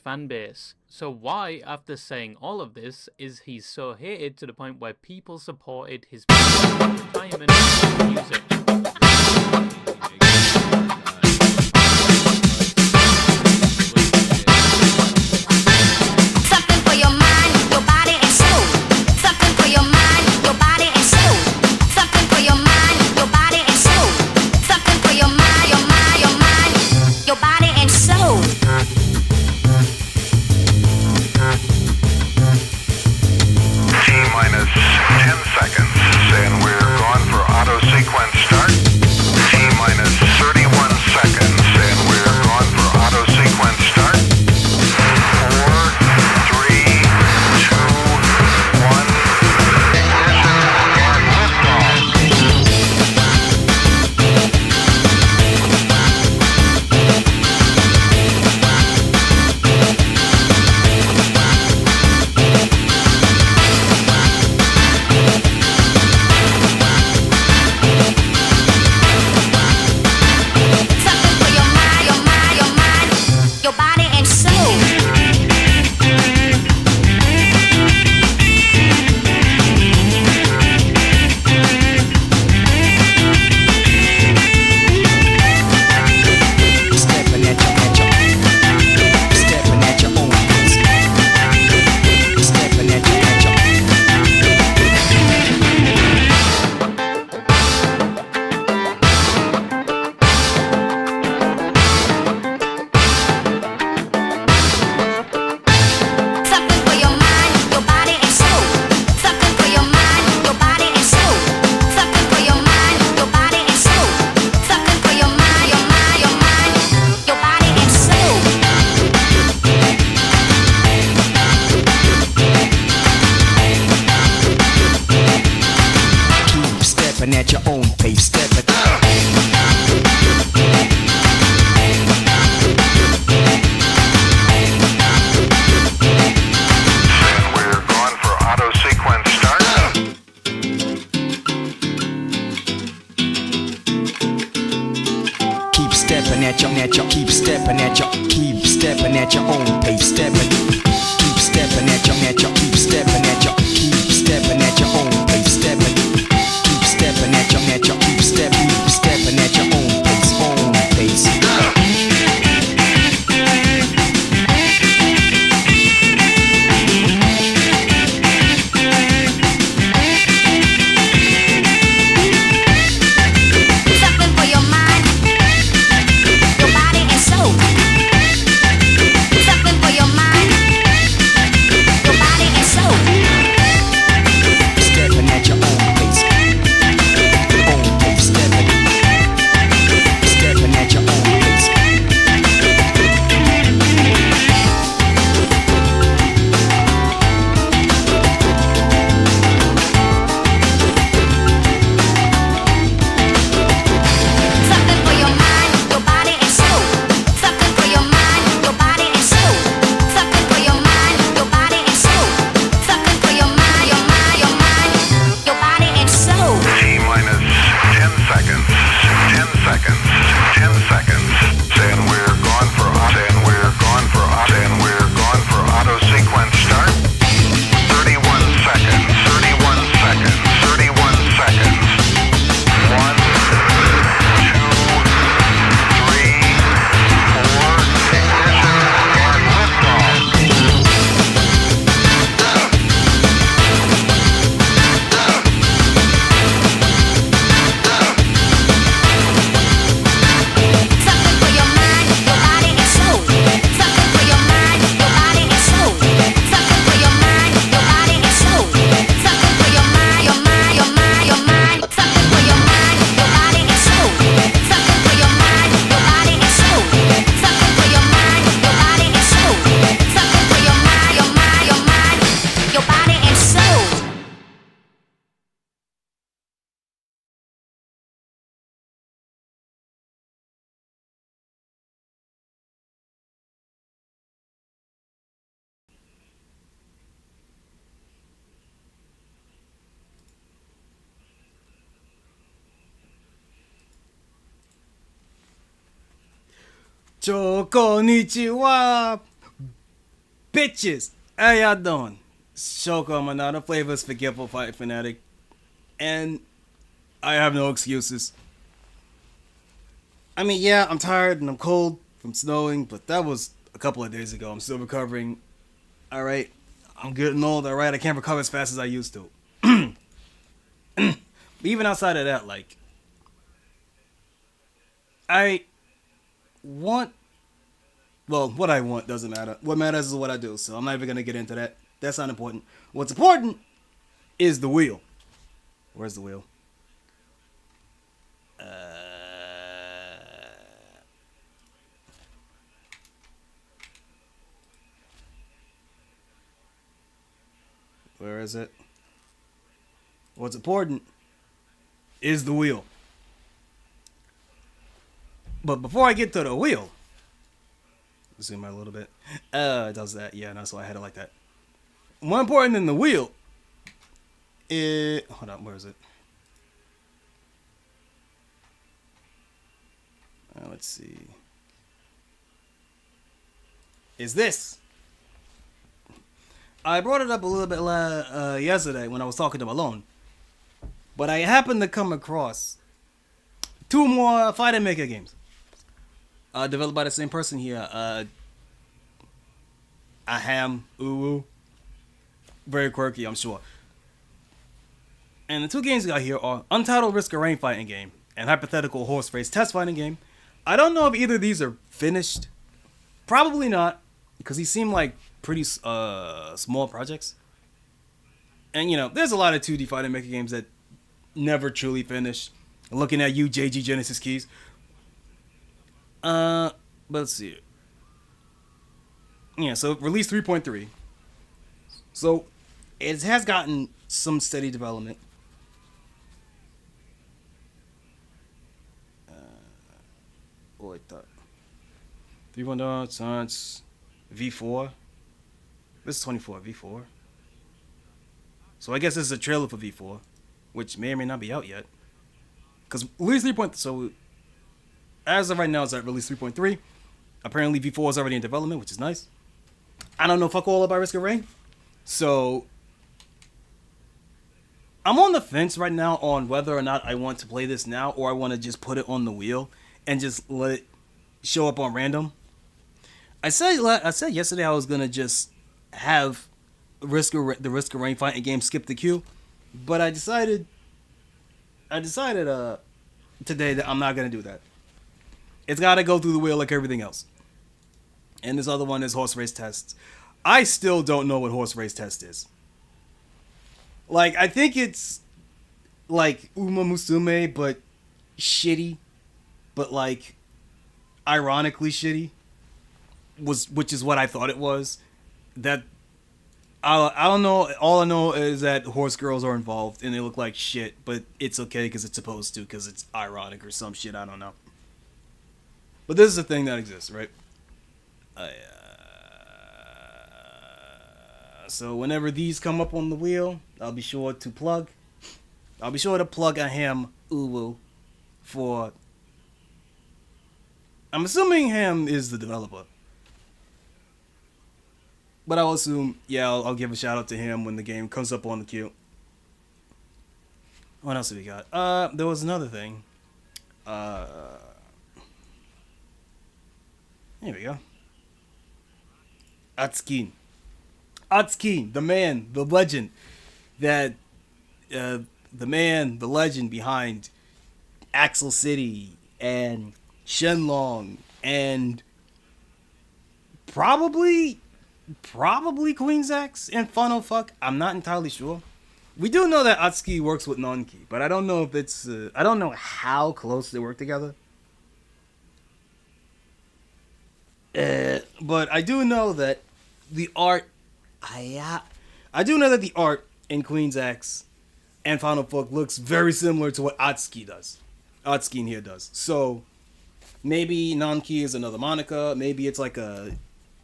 fan base. So why, after saying all of this, is he so hated to the point where people supported his retirement from music? Something for your mind, your body and soul. Something for your mind, your body and soul. Something for your mind, your body and soul. Something for your mind, your mind, your mind, your body and soul. T-minus 10 seconds, and we're gone for auto sequence start. T-minus 31 seconds, and we're gone for auto sequence start. 4, 3, 2, 1, ignition and liftoff. Something for your mind, your mind, your mind, your body and soul. Stepping at your own pace. Stepping at your Something for your mind, your body and soul. Something for your mind, your body and soul. Something for your mind, your body and soul. Something for your mind, your mind, your mind, your body and soul. keep stepping at your own pace. Stepping. And we're gone for auto sequence start. Keep stepping at your keep stepping at your own pace. Stepping. Keep stepping at your keep stepping at your own pace. Stepping. Keep stepping at your keep stepping at your own pace. Own pace. Something for your mind, your body and soul. Something for your mind, your body and soul. Stepping at your own pace. Own pace. Stepping. Stepping at your own pace. Something for your mind, your body and soul. Something for your mind, your body and soul. Something for your mind, your body and soul. Something for your mind, your mind, your mind, your body and soul. T-minus 10 seconds, 10 seconds, 10 seconds, and we're gone for auto sequence start. 31 seconds, 31 seconds, 31 seconds. 1, 2, 3, 4, ignition and liftoff. Something for your mind, your body and soul. Something for your mind, your body and soul. Something for your mind, your body and soul. Something for your mind, your mind, your mind, your mind. Something for your mind, your body and soul. Something for your mind, your body and soul. Something for your mind, your body and soul. Something for your mind, your mind, your mind, your body and soul. Choconnichi wa Bitches, how y'all doing? Choco Minato, flavors forgetful fight fanatic, and I have no excuses. I mean, yeah, I'm tired and I'm cold from snowing, but that was a couple of days ago. I'm still recovering. Alright, I'm getting old, alright? I can't recover as fast as I used to. But even outside of that, like, I want, well, what I want doesn't matter. What matters is what I do, so I'm not even going to get into that. That's not important. What's important is the wheel. Where's the wheel? Where is it? What's important is the wheel. But before I get to the wheel, zoom out a little bit. It does that. Yeah, that's why I had it like that. More important than the wheel is... Hold on, where is it? Let's see. Is this. I brought it up a little bit yesterday when I was talking to Malone. But I happened to come across 2 more fighting maker games. Developed by the same person here. Aham, Uwu. Very quirky, I'm sure. And the 2 games we got here are Untitled Risk of Rain fighting game and Hypothetical Horse Race Test fighting game. I don't know if either of these are finished. Probably not, because these seem like pretty small projects. And you know, there's a lot of 2D fighting maker games that never truly finish. Looking at you, JG Genesis Keys. But let's see. Yeah, so release 3.3. So it has gotten some steady development. What I thought. 3.0 Science V4. This is 24 V4. So I guess this is a trailer for V4, which may or may not be out yet. Because release 3. So as of right now, it's at release 3.3. Apparently V4 is already in development, which is nice. I don't know fuck all about Risk of Rain. So I'm on the fence right now on whether or not I want to play this now or I want to just put it on the wheel and just let it show up on random. I said yesterday I was gonna just have the Risk of Rain fighting game skip the queue, but I decided today that I'm not gonna do that. It's gotta go through the wheel like everything else. And this other one is Horse Race Test. I still don't know what Horse Race Test is. Like, I think it's like Uma Musume, but shitty. But like, ironically shitty. Which is what I thought it was. That, I don't know. All I know is that horse girls are involved and they look like shit. But it's okay because it's supposed to, because it's ironic or some shit. I don't know. But this is a thing that exists, right? So whenever these come up on the wheel, I'll be sure to plug a Ham Uwu for. I'm assuming Ham is the developer, but I'll assume, yeah, I'll give a shout out to him when the game comes up on the queue. What else have we got? There was another thing. Here we go. Atsukin, the man, the legend, the legend behind Axel City and Shenlong and probably Queen's X and Funnel Fuck. I'm not entirely sure. We do know that Atsuki works with Nonki, but I don't know if it's I don't know how close they work together. But I do know that the art, I do know that the art in Queen's X and Final Fuck looks very similar to what Atsuki in here does. So maybe Nonki is another moniker. Maybe it's like a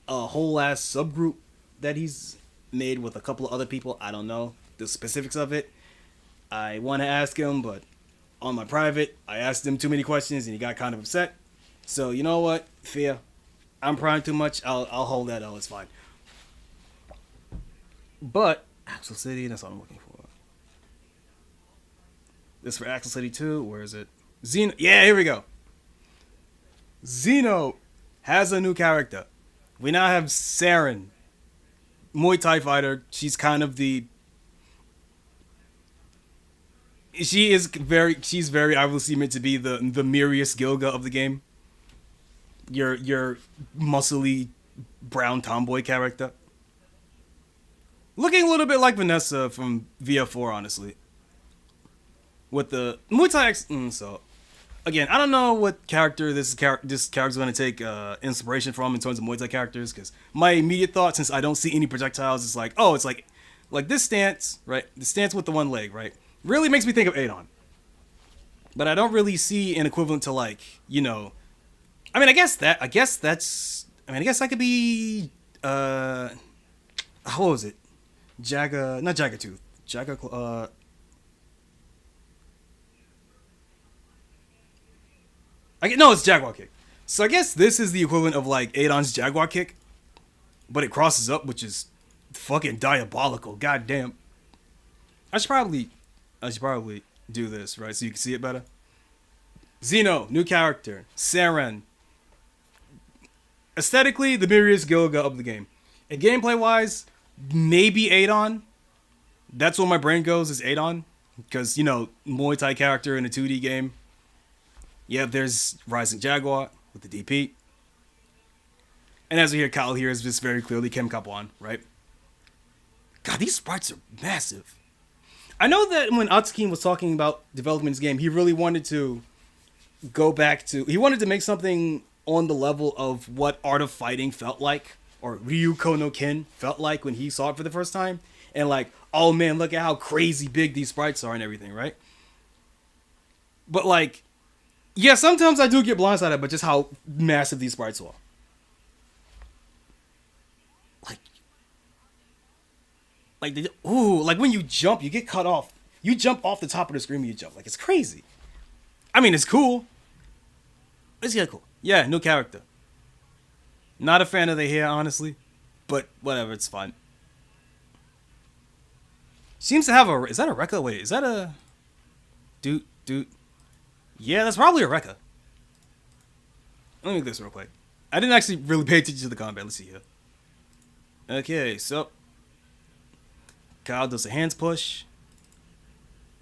whole ass subgroup that he's made with a couple of other people. I don't know the specifics of it. I want to ask him, but on my private, I asked him too many questions and he got kind of upset. So you know what? Fear. I'm prying too much. I'll hold that L. It's fine. But Axel City, that's what I'm looking for. This for Axel City 2. Where is it? ZENOH. Yeah, here we go. ZENOH has a new character. We now have Saren, Muay Thai fighter. She's kind of the. She's very obviously meant to be the Mirius Gilga of the game. Your muscly brown tomboy character. Looking a little bit like Vanessa from VF4, honestly. With the Muay Thai so again, I don't know what character this character's going to take inspiration from in terms of Muay Thai characters, because my immediate thought, since I don't see any projectiles, is like, oh, it's like this stance, right? The stance with the one leg, right? Really makes me think of Adon. But I don't really see an equivalent to, like, you know, I guess that could be what was it? Not Jagatooth. It's Jaguar Kick. So I guess this is the equivalent of like Adon's Jaguar Kick, but it crosses up, which is fucking diabolical. God damn. I should probably do this, right, so you can see it better. ZENOH, new character. Saren. Aesthetically, the Mirius Gilga of the game. And gameplay wise, maybe Adon. That's where my brain goes, is Adon. Because, you know, Muay Thai character in a 2D game. Yeah, there's Rising Jaguar with the DP. And as we hear, Kyle here is just very clearly Kim Kapwan, right? God, these sprites are massive. I know that when Atsuki was talking about developing this game, he really wanted to he wanted to make something on the level of what Art of Fighting felt like, or Ryuko no Ken felt like when he saw it for the first time. And like, oh man, look at how crazy big these sprites are and everything, right? But like, yeah, sometimes I do get blindsided by just how massive these sprites are. Like when you jump, you get cut off. You jump off the top of the screen when you jump. Like, it's crazy. I mean, it's cool. It's yeah, cool. Yeah, new character. Not a fan of the hair, honestly. But whatever, it's fine. Seems to have a... Is that a Rekka? Wait, is that a... Dude. Yeah, that's probably a Rekka. Let me do this real quick. I didn't actually really pay attention to the combat. Let's see here. Okay, so... Kyle does a hands push.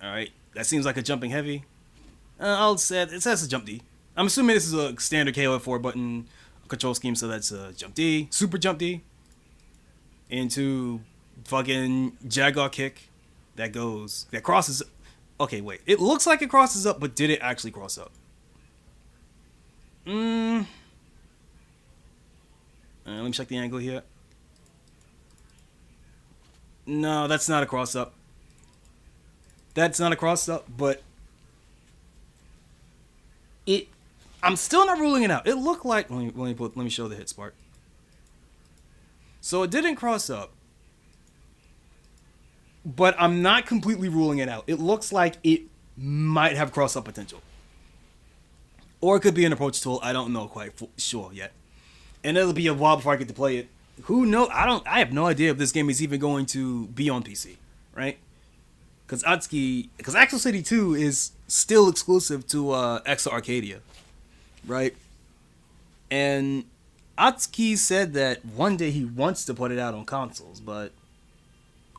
Alright, that seems like a jumping heavy. I'll say it says a jump D. I'm assuming this is a standard KO4 button control scheme, so that's a jump D, super jump D, into fucking Jaguar kick that crosses. Okay, wait, it looks like it crosses up, but did it actually cross up? Let me check the angle here. No, that's not a cross up. That's not a cross up, but I'm still not ruling it out. It looked like let me show the hit spark. So it didn't cross up, but I'm not completely ruling it out. It looks like it might have cross up potential, or it could be an approach tool. I don't know quite sure yet, and it'll be a while before I get to play it. Who knows? I have no idea if this game is even going to be on PC, right? Because Axel City 2 is still exclusive to Exo Arcadia, right? And Atsuki said that one day he wants to put it out on consoles,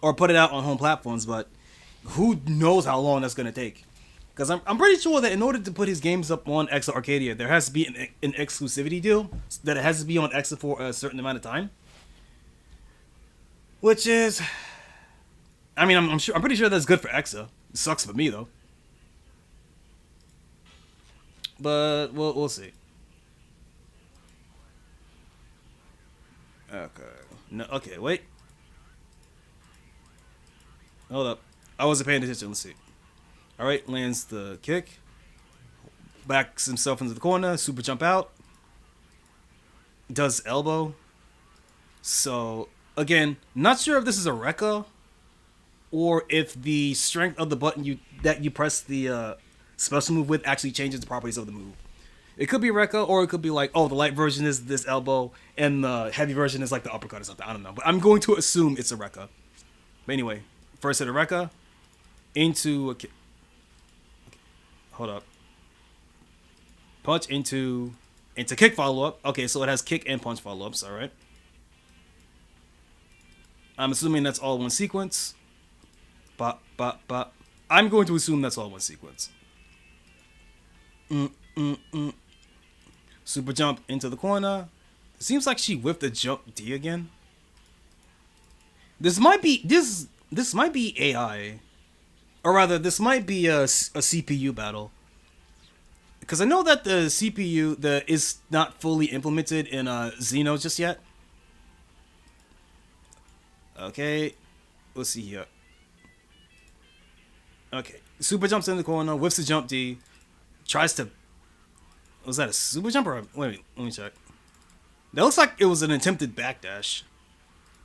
or put it out on home platforms, but who knows how long that's going to take. Because I'm pretty sure that in order to put his games up on Exo Arcadia, there has to be an exclusivity deal, that it has to be on Exo for a certain amount of time. Which is, I mean, I'm pretty sure that's good for Exa. It sucks for me though. But we'll see. Okay. No. Okay. Wait. Hold up. I wasn't paying attention. Let's see. All right. Lands the kick. Backs himself into the corner. Super jump out. Does elbow. So. Again, not sure if this is a Rekka, or if the strength of the button that you press the special move with actually changes the properties of the move. It could be Rekka, or it could be like, oh, the light version is this elbow, and the heavy version is like the uppercut or something. I don't know, but I'm going to assume it's a Rekka. But anyway, first hit of Rekka into a kick. Hold up. Punch into kick follow up. Okay, so it has kick and punch follow ups. All right. I'm assuming that's all one sequence. Bop, bop, bop. I'm going to assume that's all one sequence. Super jump into the corner. Seems like she whiffed the jump D again. This might be AI, or rather, this might be a CPU battle. Because I know that the CPU is not fully implemented in ZENOH just yet. Okay, let's see here. Okay, super jumps in the corner, whiffs the jump D, tries to. Was that a super jump or wait? Let me check. That looks like it was an attempted backdash.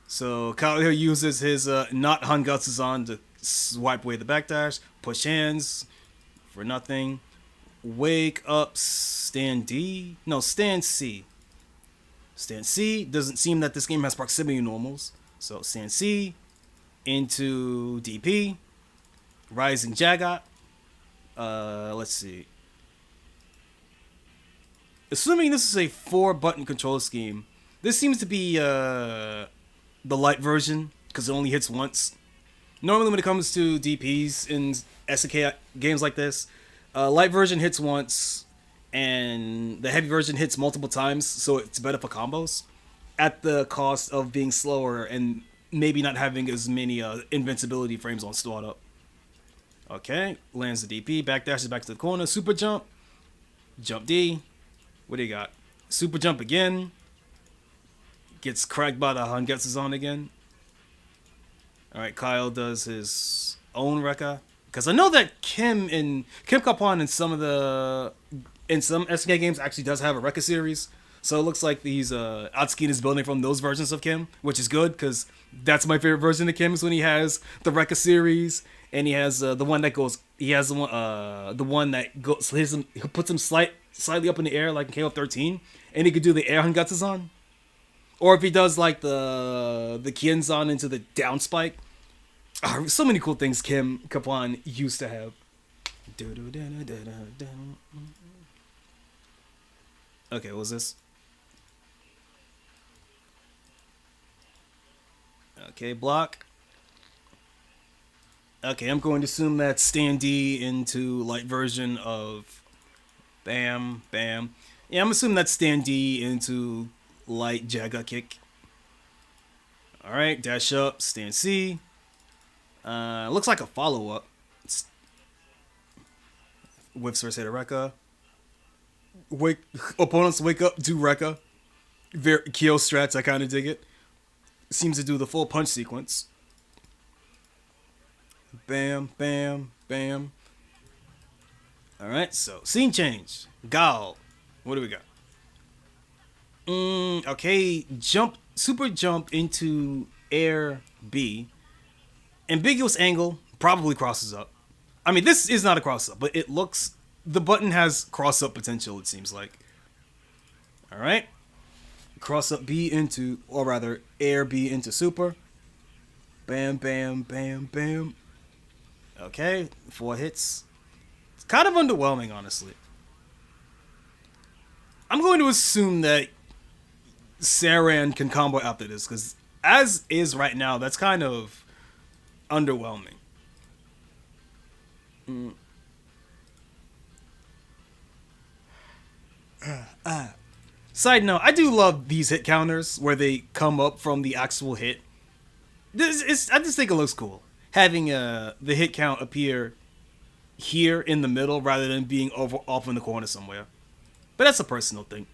So Kyle here uses his not Hangatsuzan to swipe away the backdash, push hands for nothing. Wake up, stand D. No, stand C. Stand C. Doesn't seem that this game has proximity normals. So stand C into DP. Rising Jagat. Let's see. Assuming this is a 4-button control scheme, this seems to be the light version because it only hits once. Normally when it comes to DPs in SNK games like this, light version hits once and the heavy version hits multiple times, so it's better for combos at the cost of being slower and maybe not having as many invincibility frames on startup. Okay, lands the DP, backdashes back to the corner, super jump, jump D. What do you got? Super jump again. Gets cracked by the Hangatsuzan again. Alright, Kyle does his own Rekka. Because I know that Kim Kapon in some SNK games actually does have a Rekka series. So it looks like these Atsuki is building from those versions of Kim, which is good because that's my favorite version of Kim is when he has the Rekka series and he has the one that goes. He has the one that goes. He puts him slightly up in the air like in KO13, and he could do the air Hangatsuzan. Or if he does like the Kienzan into the down spike. Oh, so many cool things Kim Kapon used to have. Okay, what was this? Okay, block. Okay, I'm going to assume that's stand D into light version of bam, bam. Yeah, I'm assuming that's stand D into light Jaga kick. Alright, dash up, stand C. Looks like a follow-up. Whiffs first hit a Rekka. Opponents wake up, do Rekka. Very Kyo strats, I kind of dig it. Seems to do the full punch sequence. Bam, bam, bam. Alright, so scene change. Gal. What do we got? Okay, super jump into air B. Ambiguous angle, probably crosses up. I mean, this is not a cross up, but it looks... The button has cross up potential, it seems like. Alright. Cross up B into... Or rather, air B into super. Bam, bam, bam, bam. Okay, 4 hits. It's kind of underwhelming, honestly. I'm going to assume that Saran can combo after this, because as is right now, that's kind of underwhelming. Side note, I do love these hit counters where they come up from the actual hit. I just think it looks cool. Having the hit count appear here in the middle rather than being off in the corner somewhere. But that's a personal thing.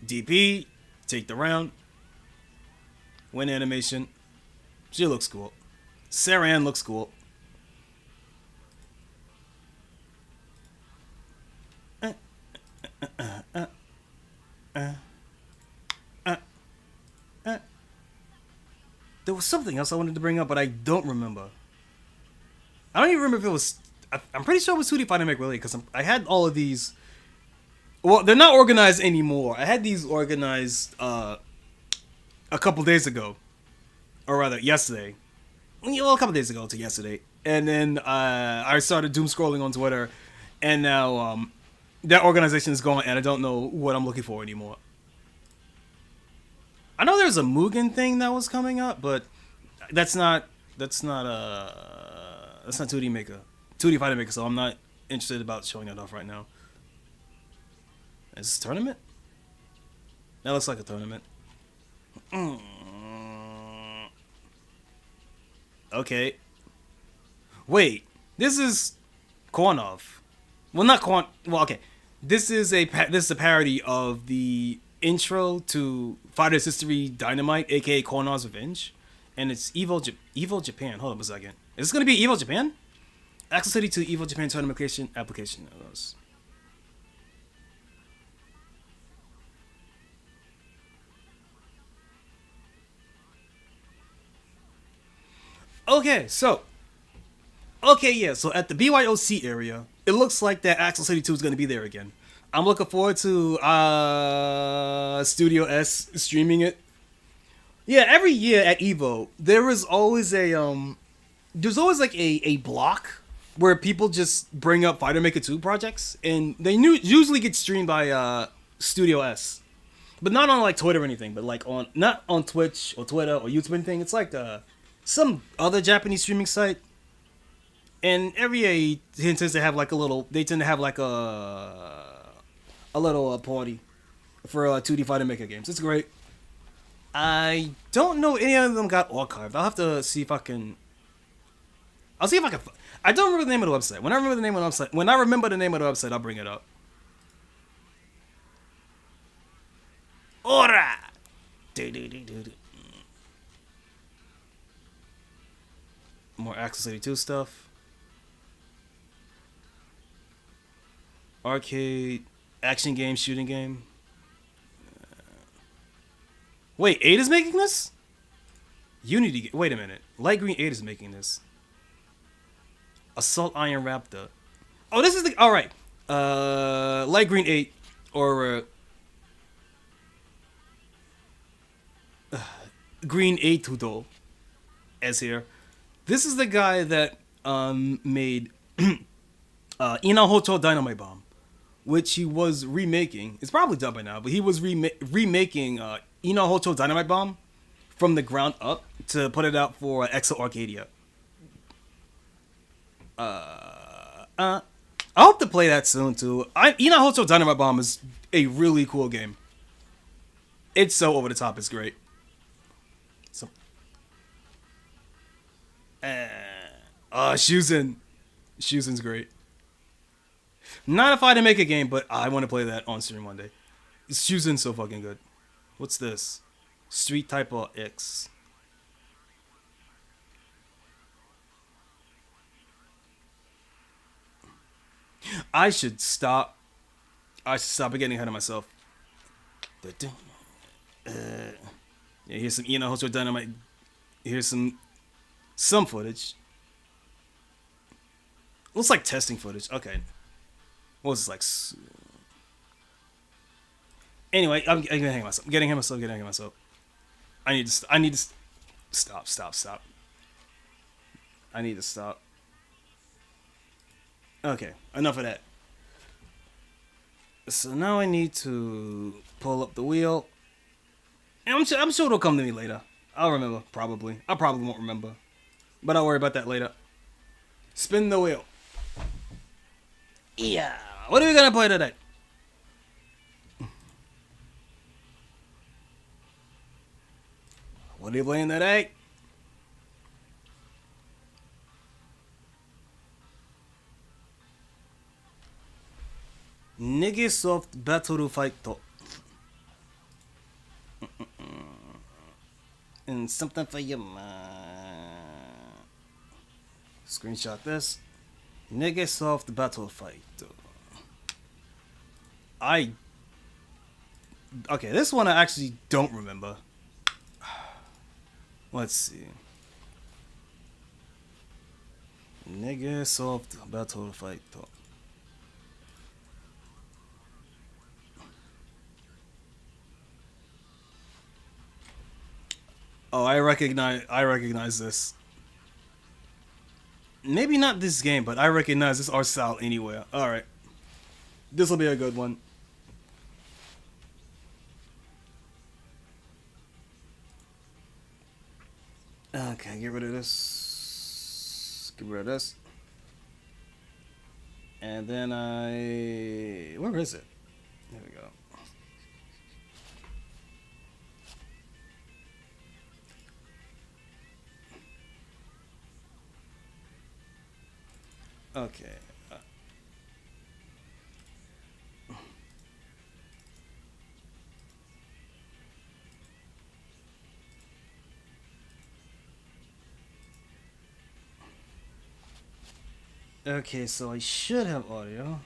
DP, take the round. Win animation. She looks cool. Saran looks cool. There was something else I wanted to bring up, but I don't remember. I don't even remember if it was... I'm pretty sure it was Hootie Fighting Make Really, because I had all of these Well, they're not organized anymore. I had these organized a couple days ago, or rather yesterday. Well, a couple days ago to yesterday, and then I started doom scrolling on Twitter, and now that organization is gone, and I don't know what I'm looking for anymore. I know there's a Mugen thing that was coming up, but that's not 2D Maker, 2D Fighter Maker, so I'm not interested about showing that off right now. Is this a tournament? That looks like a tournament. Okay. Wait, this is Kornov. Well, not Korn. Well, okay. This is a parody of the intro to Fighter's History Dynamite, aka Kornov's Revenge, and it's EVO Japan. Hold up a second. Is this gonna be EVO Japan? Axel City to EVO Japan tournament application. Okay, so at the BYOC area, it looks like that Axel City 2 is going to be there again. I'm looking forward to Studio S streaming it. Yeah, every year at EVO, there is always there's always like a block where people just bring up Fighter Maker 2 projects, and they usually get streamed by Studio S. But not on like Twitter or anything, but like not on Twitch or Twitter or YouTube or anything. It's like some other Japanese streaming site. And every year they tend to have like a little party for 2D Fighter Maker games. It's great. I don't know any of them got archived. I'll have to see if I can. I'll see if I can. I don't remember the name of the website. When I remember the name of the website, I'll bring it up. Ora! More Axel City 2 stuff. Arcade, action game, shooting game. Wait, 8 is making this? Unity. Wait a minute. Light Green 8 is making this. Assault Iron Raptor. Oh, this is the. Alright. Light Green 8. Or. Green 8 Tudo. As here. This is the guy that made Inahoto Dynamite Bomb, which he was remaking. It's probably done by now, but he was remaking Inahoto Dynamite Bomb from the ground up to put it out for Exo Arcadia. I hope to play that soon too. Inahoto Dynamite Bomb is a really cool game. It's so over the top. It's great. So. Shuzen's great. Not if I didn't make a game, but I want to play that on stream one day. Shuzen's so fucking good. What's this? Street Type X. I should stop getting ahead of myself. Yeah, here's some Inahoto Dynamite. Here's some footage. Looks like testing footage. Okay. What was this like? Anyway, I'm getting ahead of myself. I need to stop. I need to stop. Okay, enough of that. So now I need to pull up the wheel. And I'm sure it'll come to me later. I'll remember, probably. I probably won't remember. But I'll worry about that later. Spin the wheel. Yeah. What are we gonna play today? What are you playing today? NegeSoft Battle Fight. And something for your mind. Screenshot this. NegeSoft Battle Fight. Okay, this one I actually don't remember. Let's see. NegeSoft Battle Fight. Oh, I recognize this. Maybe not this game, but I recognize this art style anywhere. Alright. This will be a good one. Okay, get rid of this. Get rid of this. And then where is it? There we go. Okay. Okay, so I should have audio.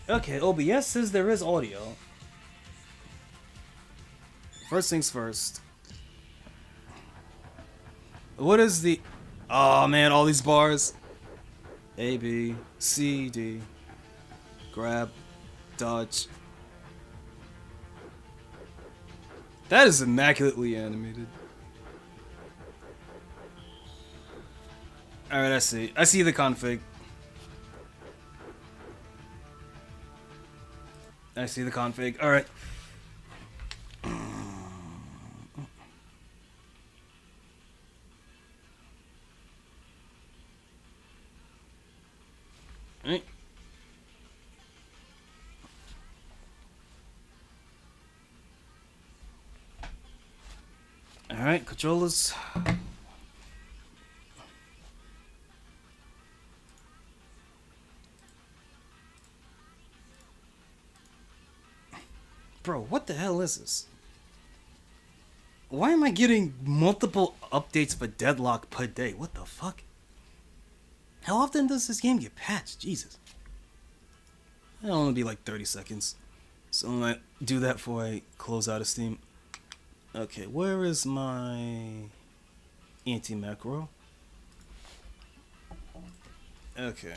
Okay, OBS says there is audio. First things first. What is the... Oh man, all these bars. A, B, C, D. Grab. Dodge. That is immaculately animated. Alright, I see. I see the config. I see the config. Alright. Alright, controllers. Bro, what the hell is this? Why am I getting multiple updates for Deadlock per day? What the fuck? How often does this game get patched? Jesus. It'll only be like 30 seconds. So I'm gonna do that before I close out of Steam. Okay, where is my anti-macro? Okay.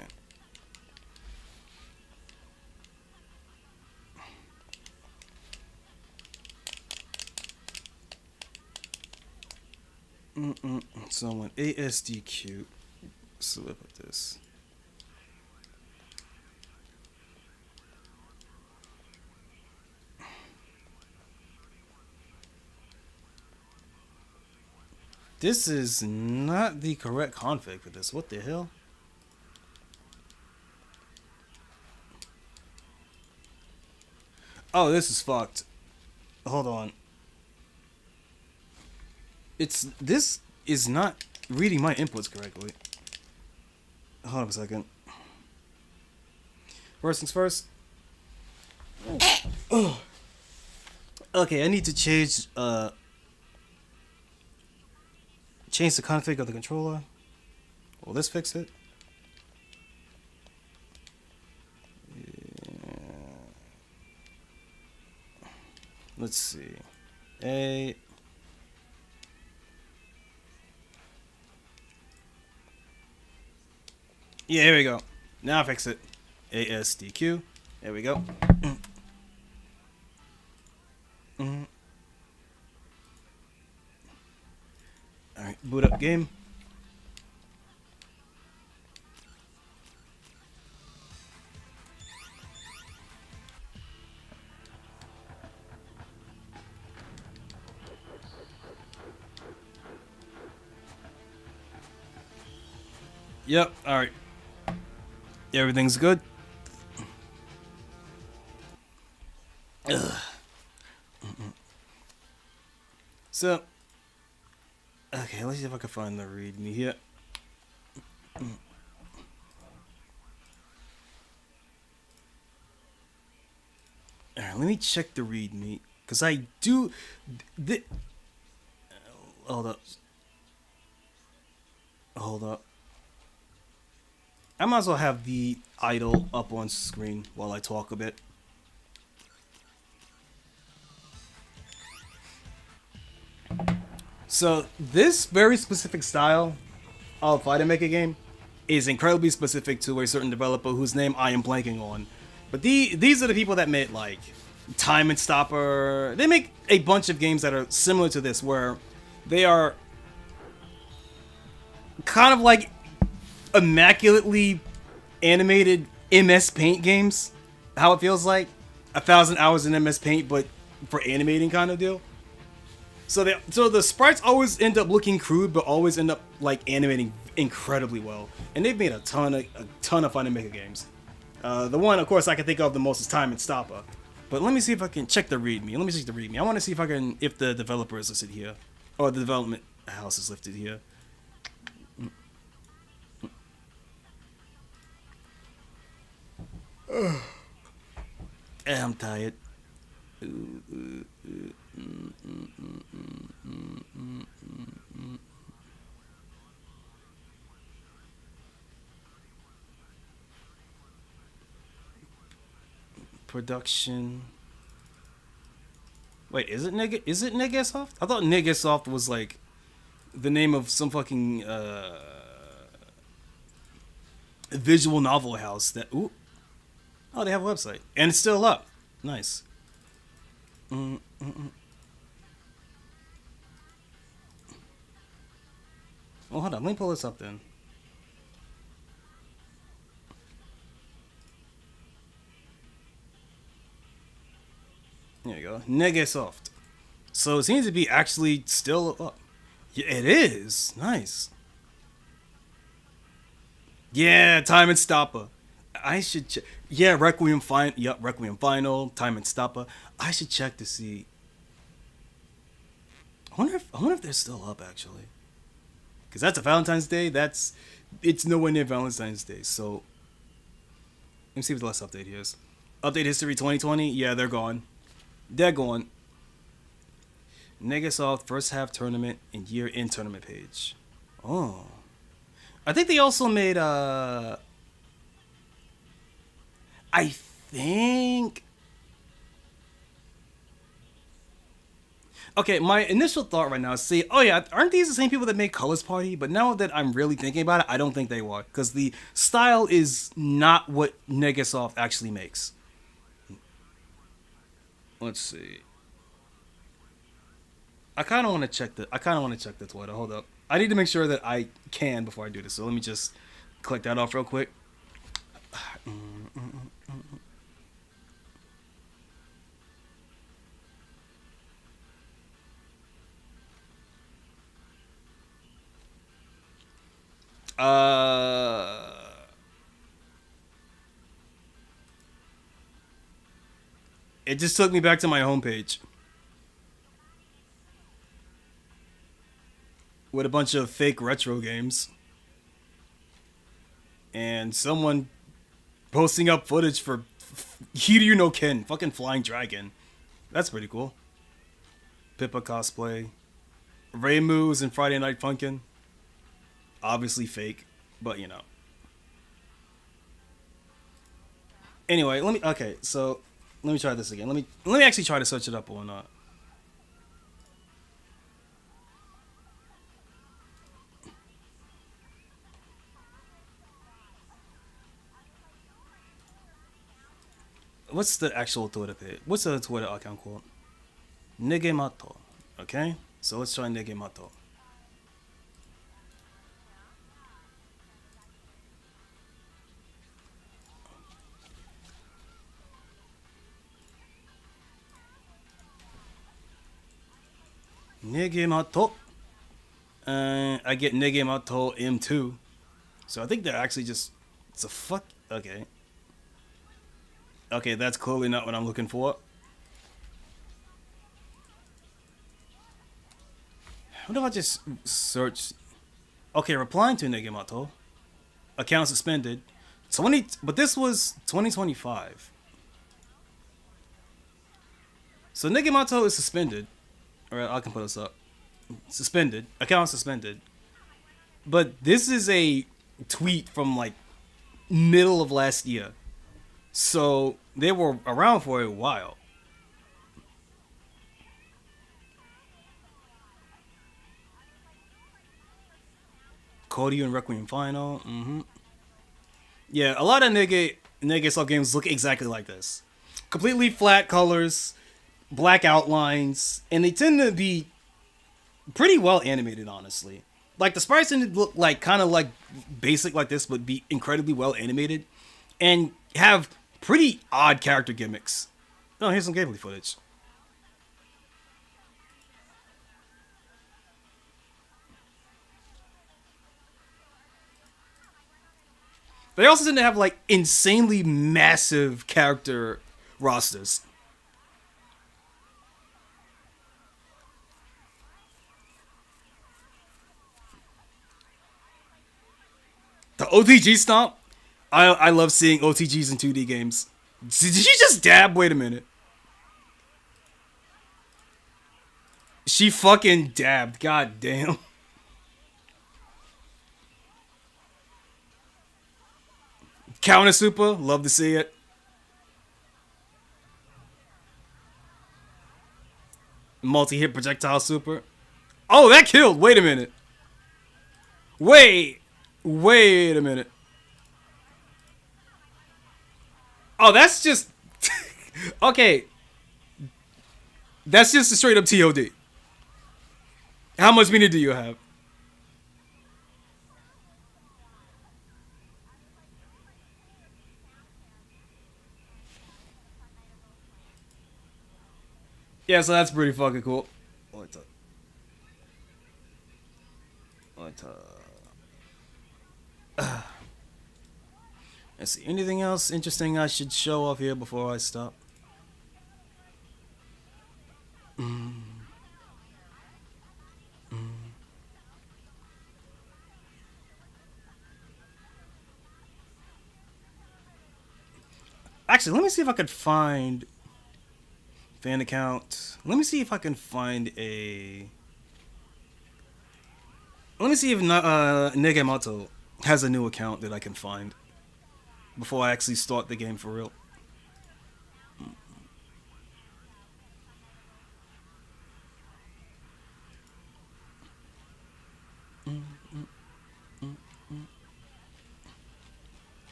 So I want ASDQ. So look at this. This is not the correct config for this. What the hell? Oh, this is fucked. Hold on. This is not reading my inputs correctly. Hold on a second. First things first. Okay, I need to change the config of the controller. Will this fix it? Yeah. Let's see. Yeah, here we go. Now fix it. ASDQ. There we go. Alright, boot up game. Yep, alright. Everything's good. So, okay, let's see if I can find the readme here. Alright, let me check the readme, because I do... Hold up. Hold up. I might as well have the idle up on screen while I talk a bit. So, this very specific style of fighter maker game is incredibly specific to a certain developer whose name I am blanking on. But these are the people that made like Time and Stopper. They make a bunch of games that are similar to this, where they are kind of like immaculately animated MS Paint games. How it feels like 1,000 hours in MS Paint, but for animating kind of deal. So the sprites always end up looking crude, but always end up like animating incredibly well. And they've made a ton of fun maker games. The one, of course, I can think of the most is Time and Stopper. But let me see if I can check the README. Let me check the README. I want to see if the developer is listed here, or the development house is listed here. I'm tired. Production. Wait, is it NegeSoft? I thought NegeSoft was like the name of some fucking visual novel house that. Ooh. Oh, they have a website and it's still up. Nice. Oh, hold on. Let me pull this up then. There you go. NegeSoft. So it seems to be actually still up. Yeah, it is. Nice. Yeah, Time and Stopper. I should check. Yeah, Requiem Final. Yup, Requiem Final. Time and Stopper. I should check to see. I wonder if they're still up actually. Because that's a Valentine's Day. It's nowhere near Valentine's Day. So let me see what the last update here is. Update history 2020. Yeah, they're gone. They're gone. NegeSoft first half tournament and year-end tournament page. Oh. I think they also made I think. Okay, my initial thought right now is see, oh yeah, aren't these the same people that made Colors Party? But now that I'm really thinking about it, I don't think they were. Because the style is not what NegeSoft actually makes. Let's see. I kind of want to check the Twitter. Hold up. I need to make sure that I can before I do this. So let me just click that off real quick. It just took me back to my homepage with a bunch of fake retro games and someone posting up footage for Hiryu no Ken, fucking Flying Dragon. That's pretty cool. Pippa cosplay. Raymu's and Friday Night Funkin'. Obviously fake, but you know. Anyway, let me try this again. Let me actually try to search it up or not. What's the actual Twitter page? What's the Twitter account called? NegeMato. Okay, so let's try NegeMato. NegeMato. I get NegeMato M2. So I think they're actually just. It's a fuck. Okay. Okay, that's clearly not what I'm looking for. What if I just search? Okay, replying to NegeMato. Account suspended. But this was 2025. So NegeMato is suspended. Alright, I can put this up. Suspended. Account suspended. But this is a tweet from like middle of last year. So they were around for a while. Cody and Requiem Final. Yeah, a lot of NegeSoft games look exactly like this. Completely flat colors, black outlines, and they tend to be pretty well animated, honestly. Like, the sprites tend to look like kind of like basic like this, but be incredibly well animated and have pretty odd character gimmicks. Oh, here's some gameplay footage. They also tend to have like insanely massive character rosters. The OTG stomp? I love seeing OTGs in 2D games. Did she just dab? Wait a minute. She fucking dabbed. God damn. Counter super. Love to see it. Multi-hit projectile super. Oh, that killed. Wait a minute. Wait a minute. Oh, that's just... okay. That's just a straight up TOD. How much meaning do you have? Yeah, so that's pretty fucking cool. Let's see. Anything else interesting I should show off here before I stop? Actually, let me see if I could find fan account. Let me see if I can find a. Let me see if Naganuma has a new account that I can find before I actually start the game for real.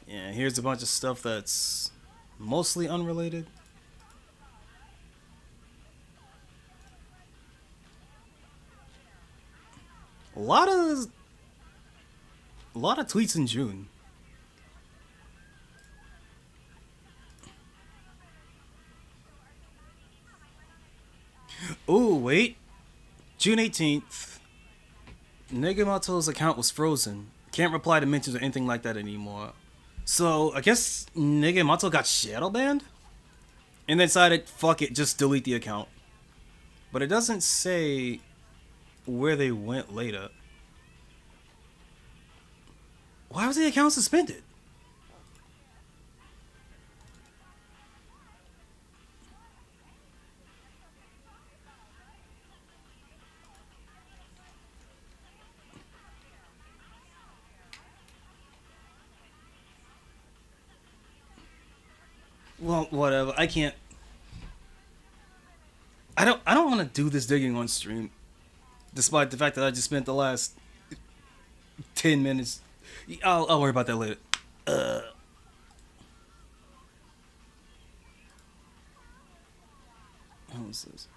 Yeah, here's a bunch of stuff that's mostly unrelated. A lot of tweets in June. Oh, wait. June 18th. Naganumato's account was frozen. Can't reply to mentions or anything like that anymore. So, I guess Naganuma got shadow banned? And then decided, fuck it, just delete the account. But it doesn't say where they went later. Why was the account suspended? Well, whatever. I can't. I don't want to do this digging on stream, despite the fact that I just spent the last 10 minutes. I'll worry about that later. What was this?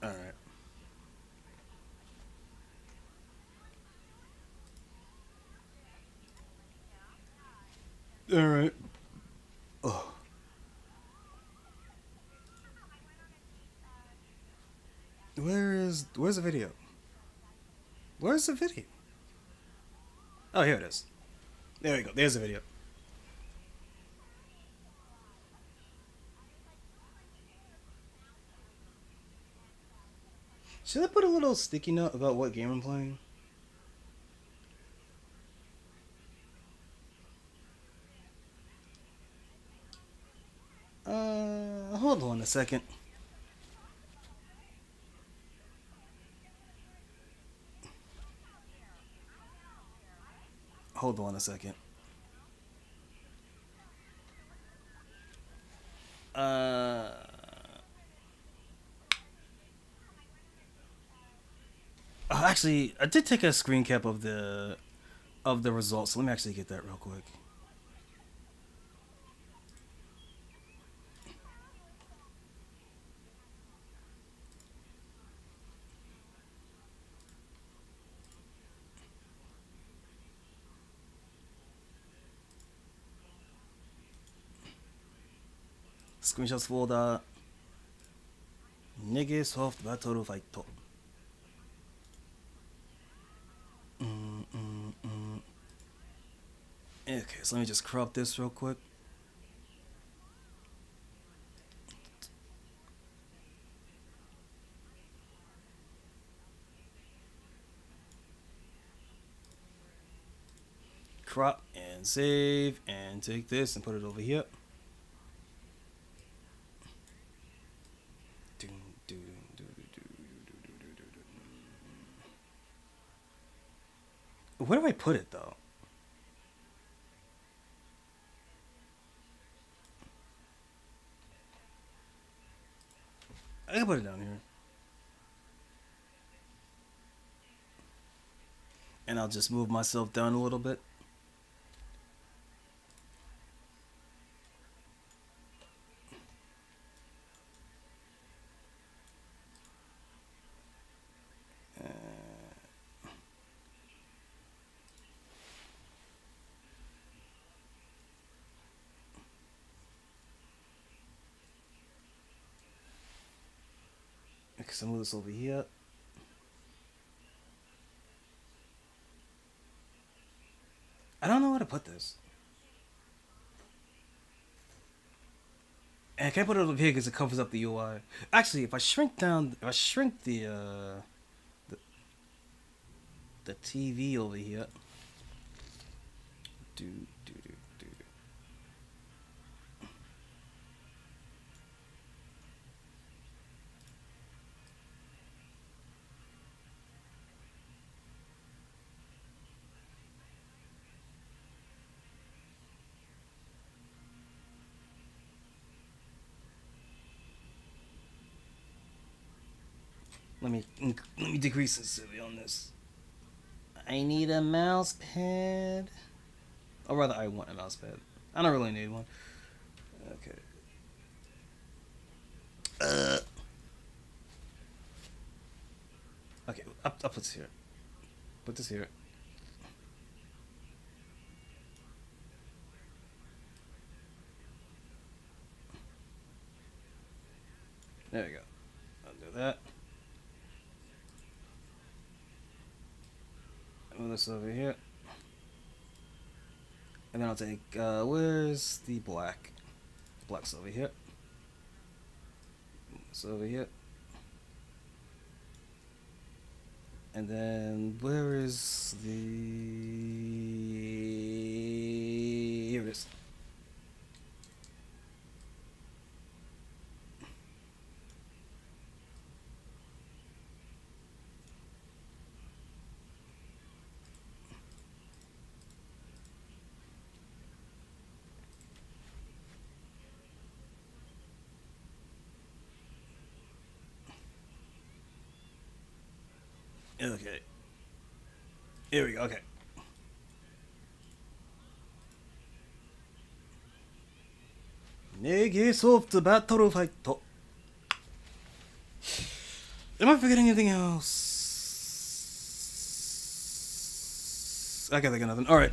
All right. All right. Oh. Where's the video? Where's the video? Oh, here it is. There we go. There's the video. Should I put a little sticky note about what game I'm playing? Hold on a second. Hold on a second. Actually, I did take a screen cap of the results. So let me actually get that real quick. Screenshots folder. NegeSoft Battle Fight. Okay, so let me just crop this real quick. Crop and save and take this and put it over here. Where do I put it though? I can put it down here. And I'll just move myself down a little bit. So move this over here. I don't know where to put this. And I can't put it over here because it covers up the UI. Actually, if I shrink down, if I shrink the TV over here. Let me decrease sensitivity on this. I need a mouse pad. Or rather, I want a mouse pad. I don't really need one. Okay. Okay, I'll put this here. Put this here. There we go. I'll do that. Move this over here. And then I'll take, where's the black? The black's over here. Move this over here. And then, where is the... Here it is. Okay. Here we go. Okay. NegeSoft Battle Fight. Am I forgetting anything else? I can't think of nothing. All right.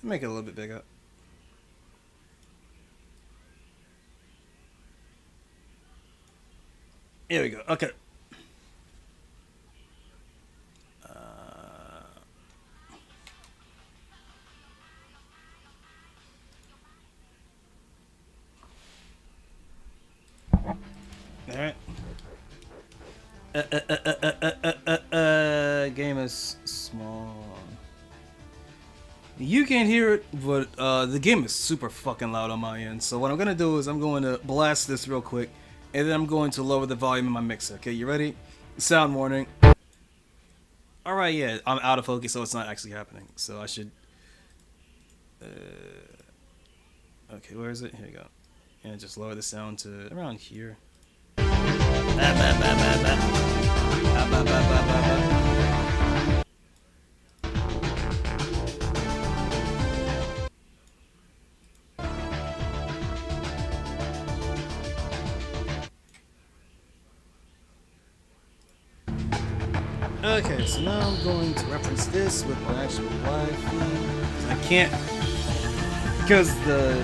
Make it a little bit bigger. Here we go. Okay. All right. Game is small. You can't hear it, but the game is super fucking loud on my end. So what I'm gonna do is I'm going to blast this real quick, and then I'm going to lower the volume in my mixer. Okay, you ready? Sound warning. Alright, yeah, I'm out of focus, so it's not actually happening. So I should... okay, where is it? Here you go. And just lower the sound to around here. Okay, so now I'm going to reference this with my actual live feed. I can't, because the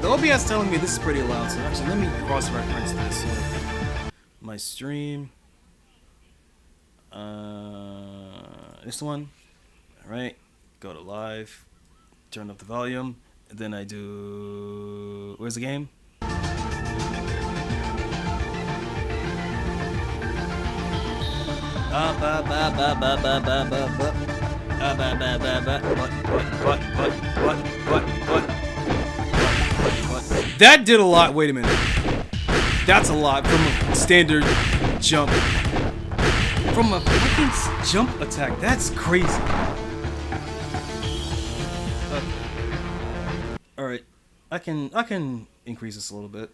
OBS telling me this is pretty loud. So actually, let me cross-reference this with my stream. This one. All right, go to live, turn up the volume, and then I do. Where's the game? That did a lot. Wait a minute. That's a lot from a standard jump. From a fucking jump attack. That's crazy. All right. I can increase this a little bit.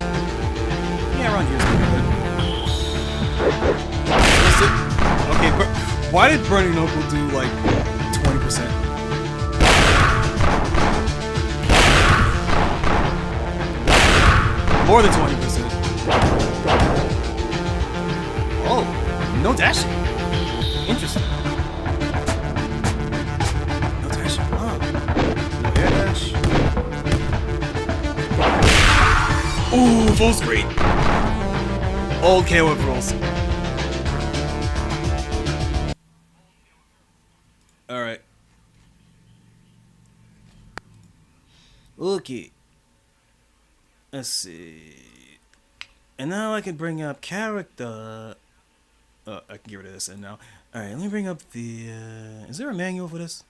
Yeah, around here's pretty good. Okay, but why did Burning Knuckle do like 20%? More than 20%. Oh, no dashing. Interesting. No dashing. Oh. No air dash. Ooh, full screen. Old KO rolls. Alright. Okay. Let's see. And now I can bring up character. Oh, I can get rid of this and now. Alright, let me bring up the... is there a manual for this?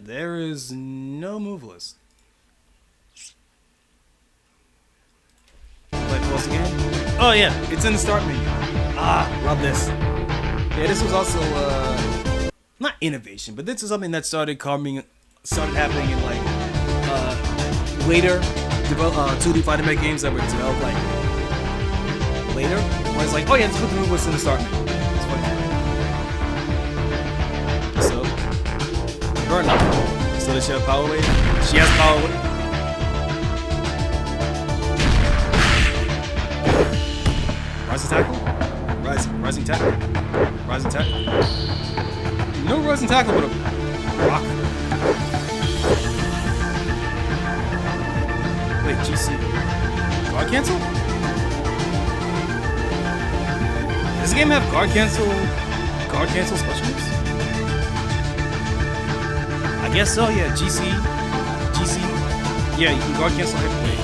There is no move list. Play pause again? Oh yeah, it's in the start menu. Ah, love this. Yeah, this was also not innovation, but this is something that started happening in like later 2D fighting mech games that were developed like later. Where it's like, oh yeah, let's put the move list in the start menu. It's funny. So, burn up. So does she have power wave? She has power wave. Rising tackle? Rising tackle? Rising tackle? No rising tackle but a rock. Wait, GC. Guard cancel? Does this game have guard cancel special moves? I guess so, yeah. GC. Yeah, you can guard cancel hyperwave.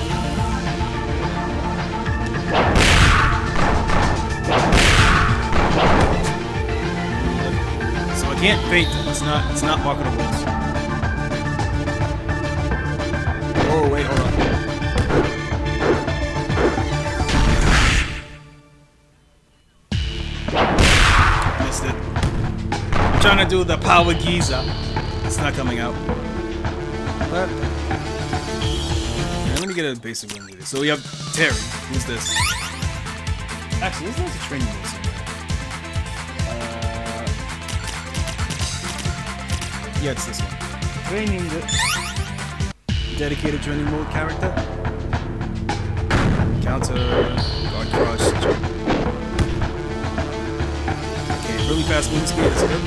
Can't fate them. It's not marketable. Oh wait, hold on. Missed it. I'm trying to do the power Giza. It's not coming out. But let me get a basic one with it. So we have Terry. Who's this? Actually, isn't this a training mode somewhere? Yeah, it's this one. Training dedicated training mode character. Counter, guard crush, jump. Okay, really fast movement speed, that's good.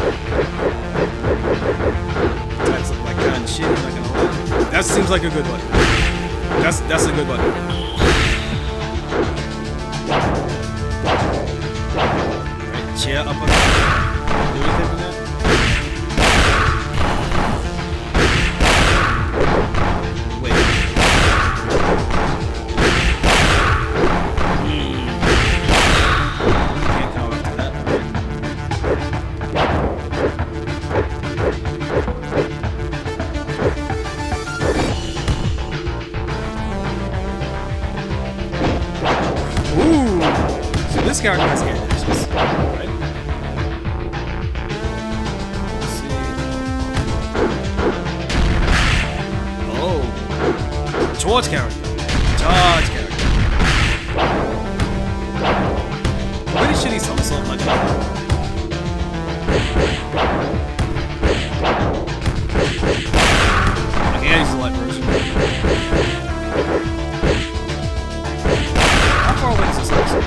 Attacks look like kind of shit, I'm not gonna lie. That seems like a good button. That's a good button. Right, chair up on do anything with that? this character has air dashes, right? Let's see. Oh. Charge character. Charge character. Pretty shitty somersault like that. Okay, I use the light version. How far away is this actually?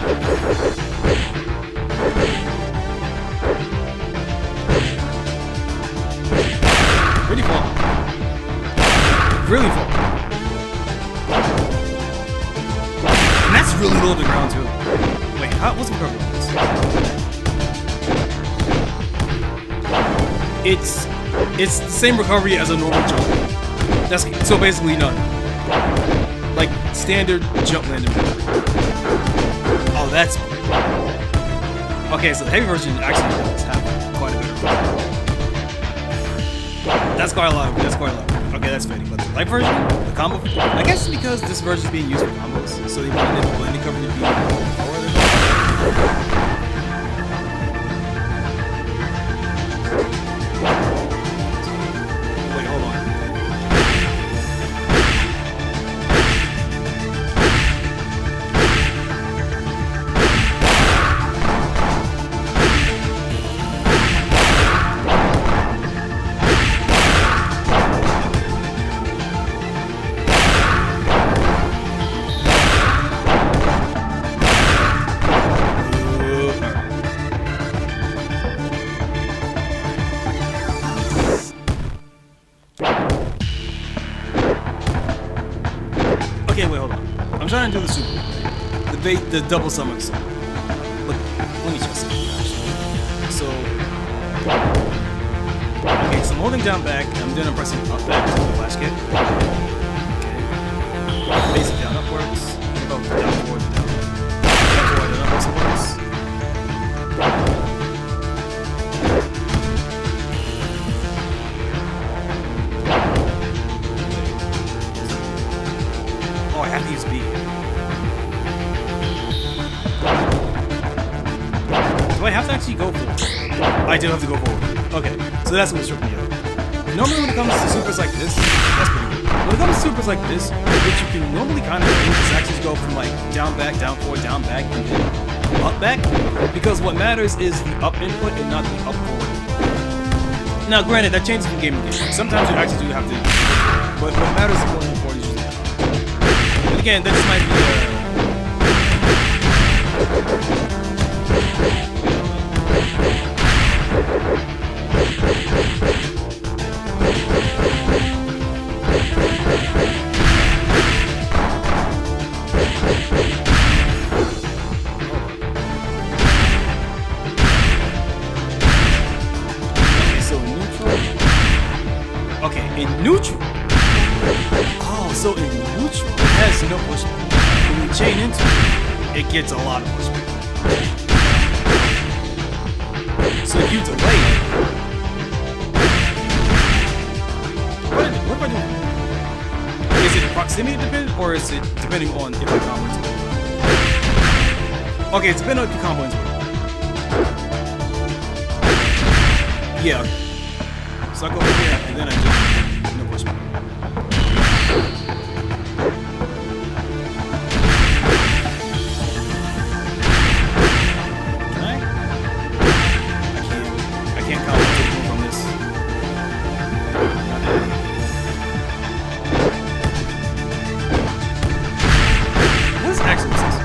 Pretty far. Really far. And that's really low to the ground too. Wait, what's the recovery on this? It's the same recovery as a normal jump. That's so basically none. Like standard jump landing recovery. Oh, that's great. Okay, so the heavy version actually does have quite a bit of recovery. That's quite a lot. Okay, that's fitting. But the light version, the combo, I guess it's because this version is being used for combos, so they wanted the landing cover to be lower than that. Wait, hold on. Okay, wait, hold on. I'm trying to do the super, the double stomach song. Look, let me just see. So, okay, so I'm holding down back, and then I'm pressing up back to the flash kick. Okay, basic down upwards, go down forward to down. Down forward and up also works. Oh, I have to use B. Do I have to actually go forward? I do have to go forward. Okay, so that's what's tripping me out. Normally when it comes to supers like this, that's pretty good. When it comes to supers like this, what you can normally kind of do is actually go from like down back, down forward, down back, and then up back. Because what matters is the up input and not the up forward. Now granted, that changes from game to game. Sometimes you actually do have to, but what matters is going forward is usually up. But again, this might be in neutral. Oh, so in neutral, it has no pushback. When you chain into it, it gets a lot of pushback. So if you delay it, what if I do? Is it proximity dependent, or is it depending on if I combo into it? Okay, it's depending on if you combo into it. Yeah. So I go over here, and then I just no pushback. Can I? I can't compensate from this. What is Axel City?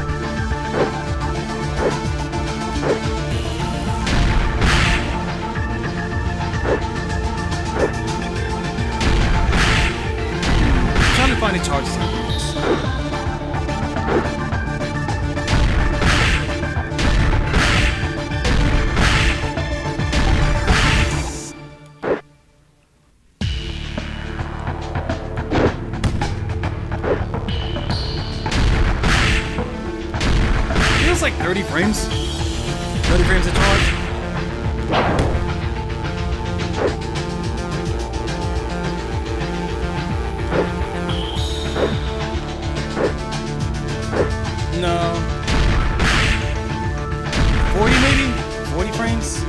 Find the charges on this. Feels like 30 frames. 30 frames of charge. No. 40 maybe? 40 frames?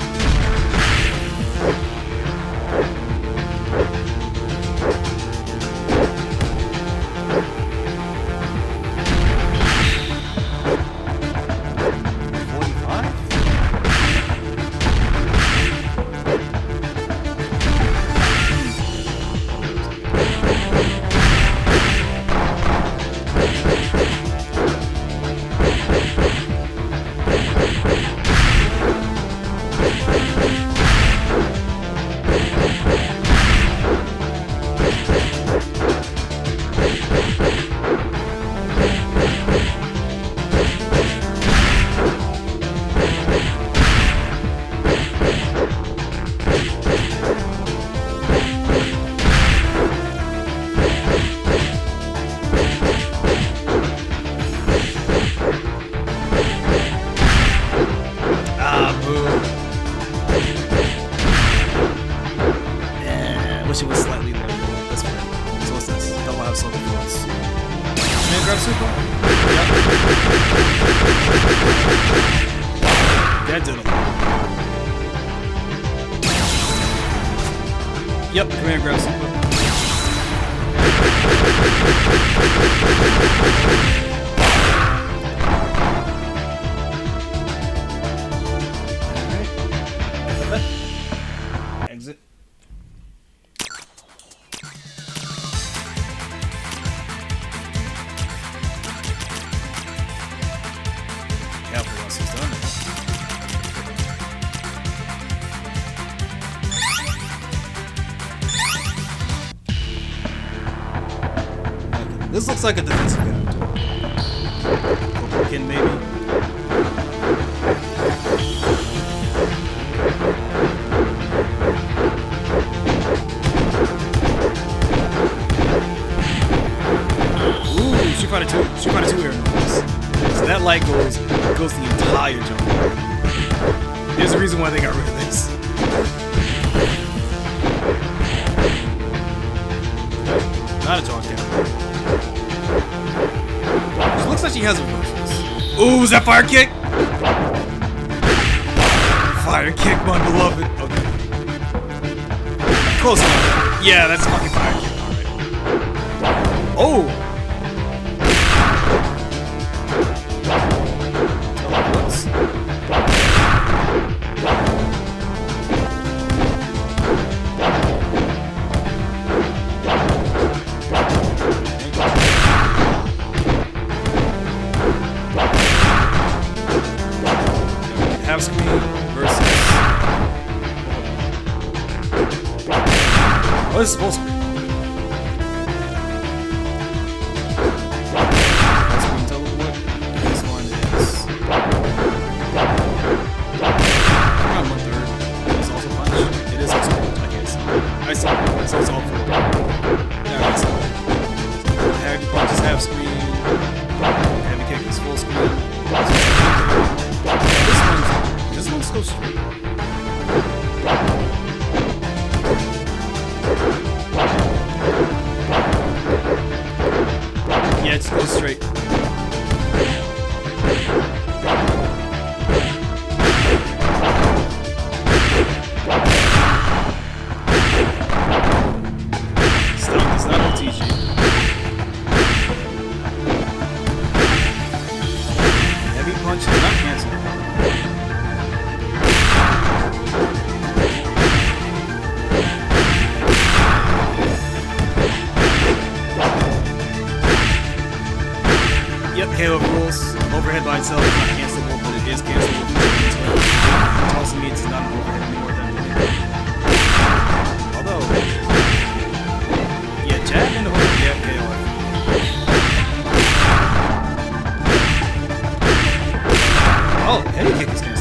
Wish it was slightly lower. That's fine. So what's this? Double have something for us. Man, grab super. Yep. That did it. Yep, come here, grab super. Alright. Exit. This looks like a defensive guy. Kid, maybe. Ooh, Street Fighter 2. Street Fighter 2 era noise. So that light goes the entire jump. There's a reason why they got rid of this. Not a charge down. She looks like she has a reverse. Ooh, is that fire kick? Fire kick, my beloved. Okay. Close enough. Yeah, that's fucking fire kick. Alright. Oh! Half screen versus. Oh, this is full screen. Half screen teleport. This one is. Around 1/3. It's also punch. It is also punch, I guess. I see. So it's all full. Yeah, I see. Heavy punch is half screen. Heavy kick is full screen. This one's go straight. Yeah, it's go straight. Stop, it's not OTG. Heavy punch is not cancelled. Yep, KO rules. Overhead by itself is not cancelable, but it is cancelable. It also means it's not an overhead anymore than it. Although, yeah, jab and overhead, yeah, KO. Oh, heavy kick is canceled.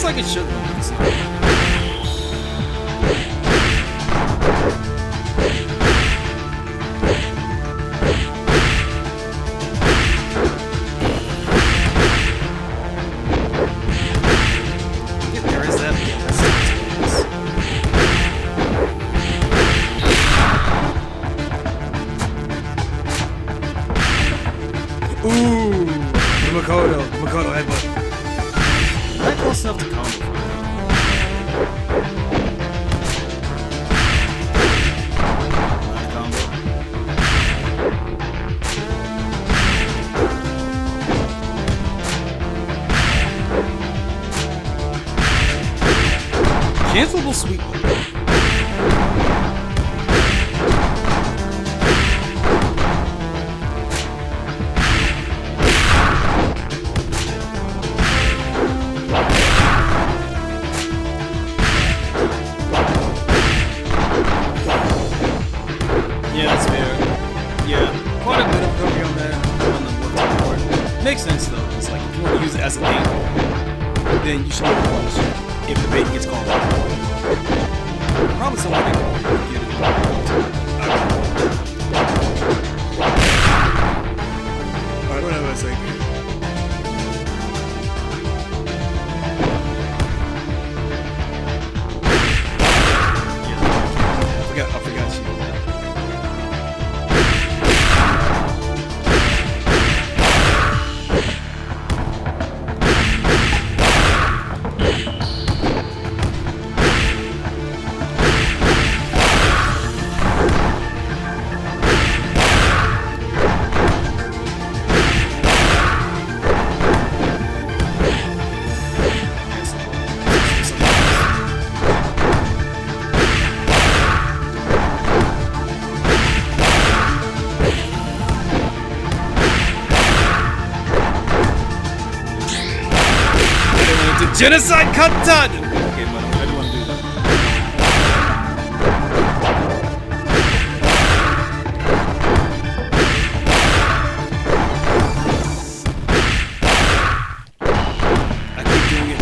Like it should look. Ooh, the Makoto headbutt. That close enough to combo. Not a combo. Cancelable sweep. Yeah, that's fair. Yeah, quite a bit of recovery on that. On the left board. Makes sense though. It's like if you want to use it as a bait, then you should be able to punish it if the bait gets called out. Probably someone that can get it. Alright, whatever I say. I forgot she. Genocide Katan! Okay, but I don't want to do that. I keep doing it.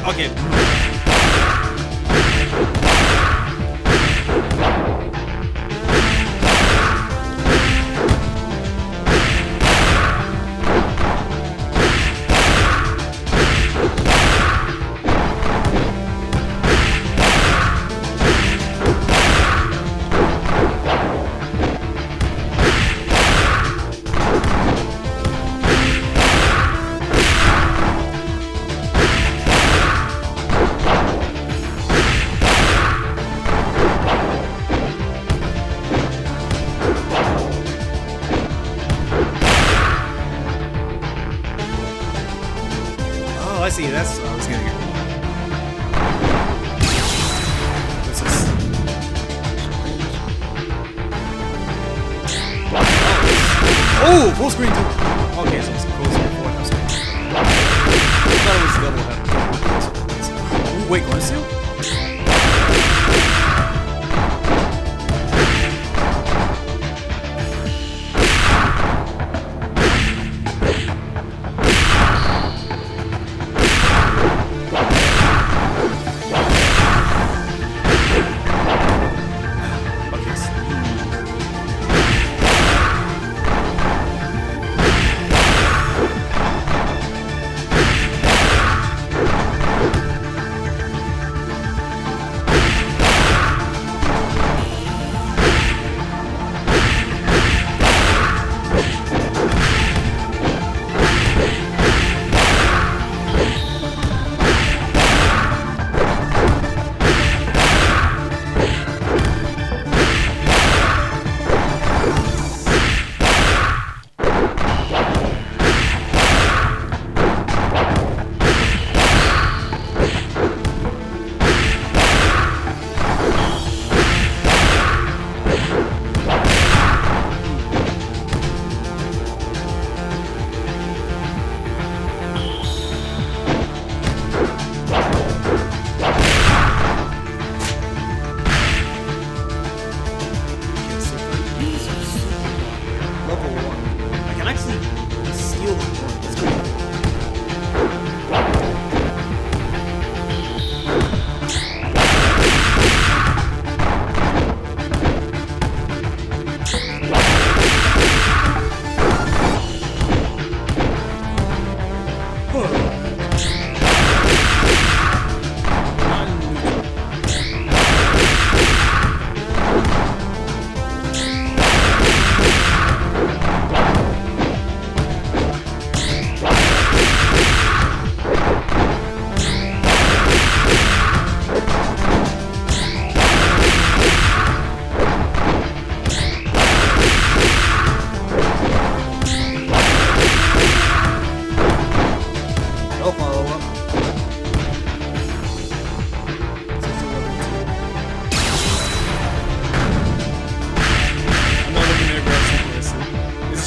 Okay. Oh, I see. That's what I was getting at. This is... Oh, full screen too. Okay, so it's full screen 4 now. I thought it was double head. Ooh, wait, Garcia?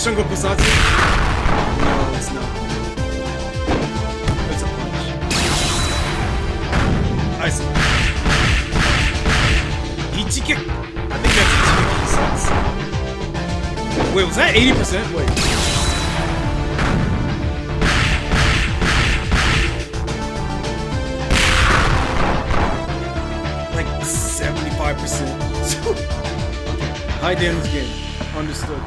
Shungo Kusatsu? No, it's not. It's a punch. I see. Ichiki. I think that's Ichiki sense. Wait, was that 80%? Wait. Like 75%. High damage game. Understood.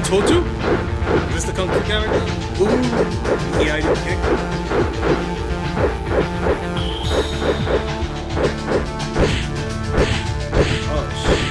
Toju? Is this the Kung Fu character? Ooh, yeah, I did kick. Oh shit.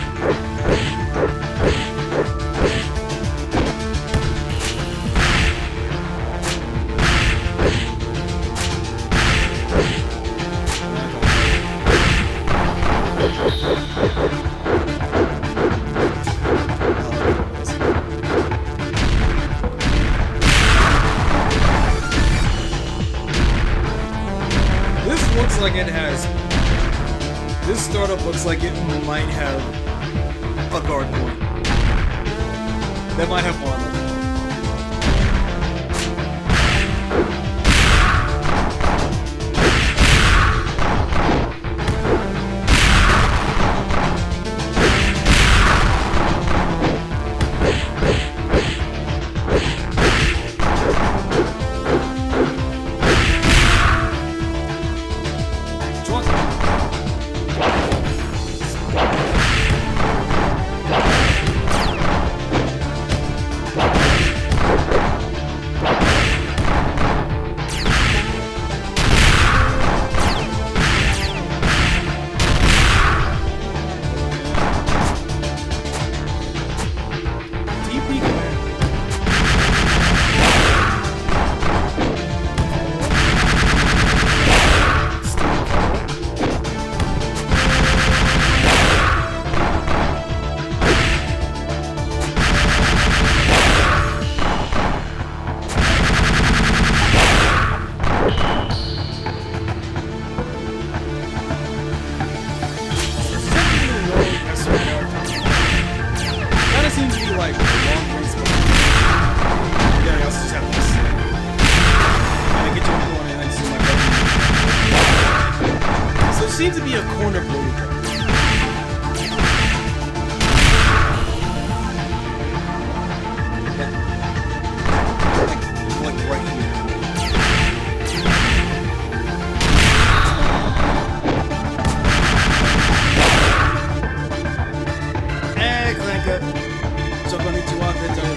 Like it has. This startup looks like it might have a guard point. That might have one. Seems to be a corner bully. Like right here. Hey, Clanka. Choconnichi wa Vendetta.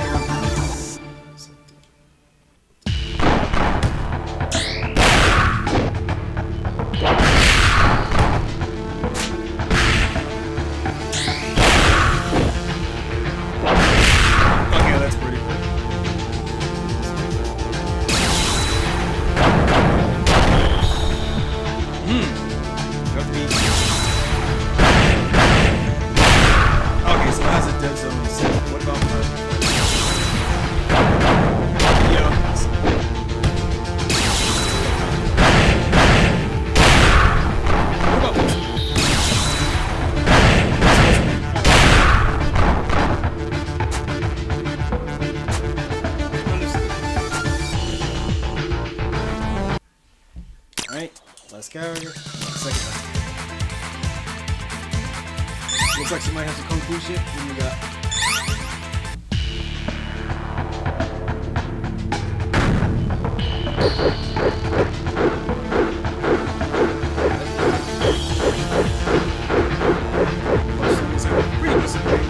Character. Second last. Looks like she might have some kung fu shit. What do we got? Pretty decent range.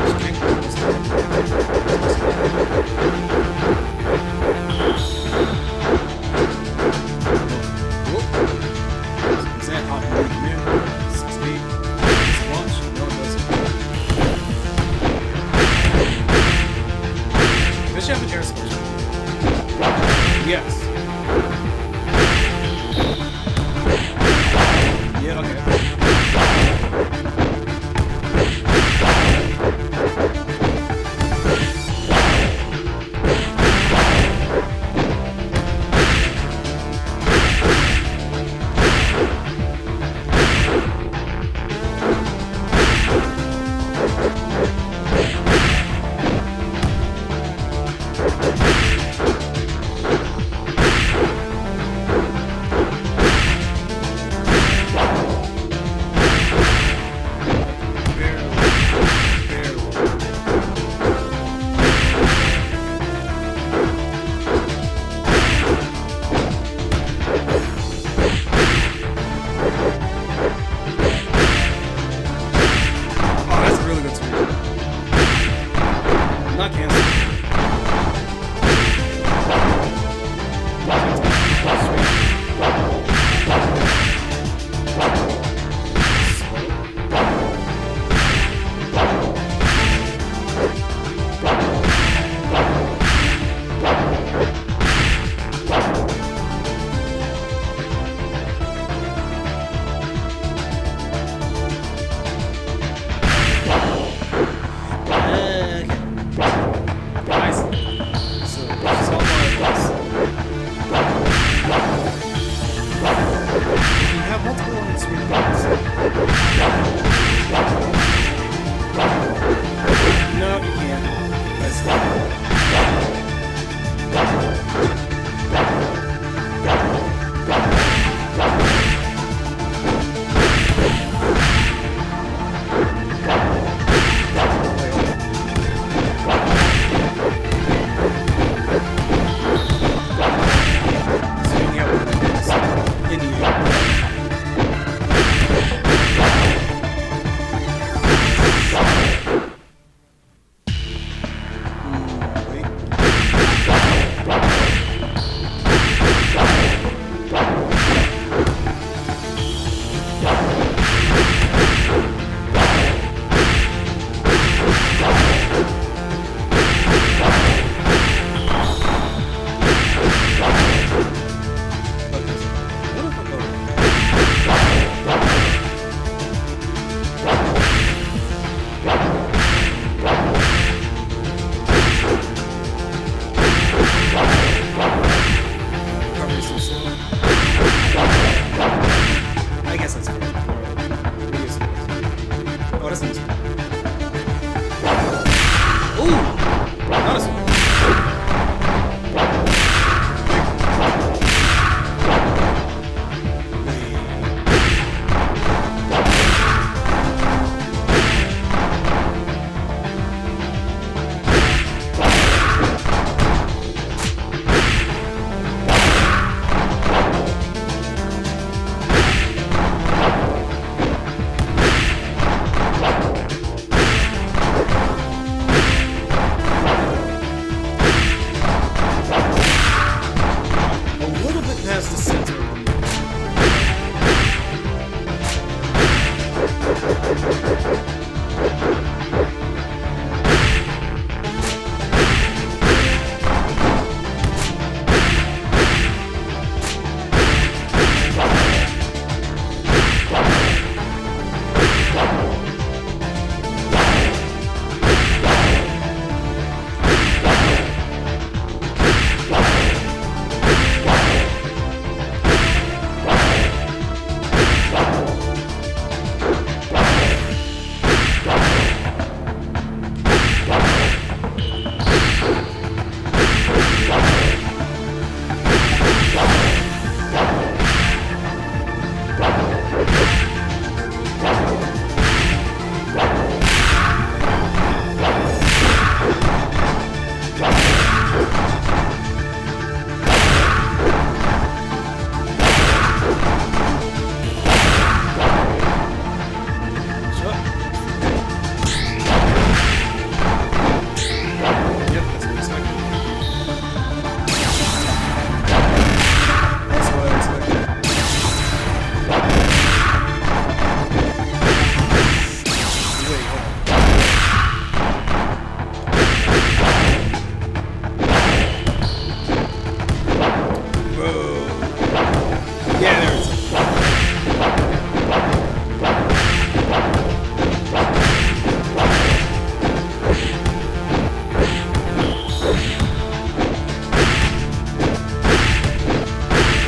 Yeah, there it is.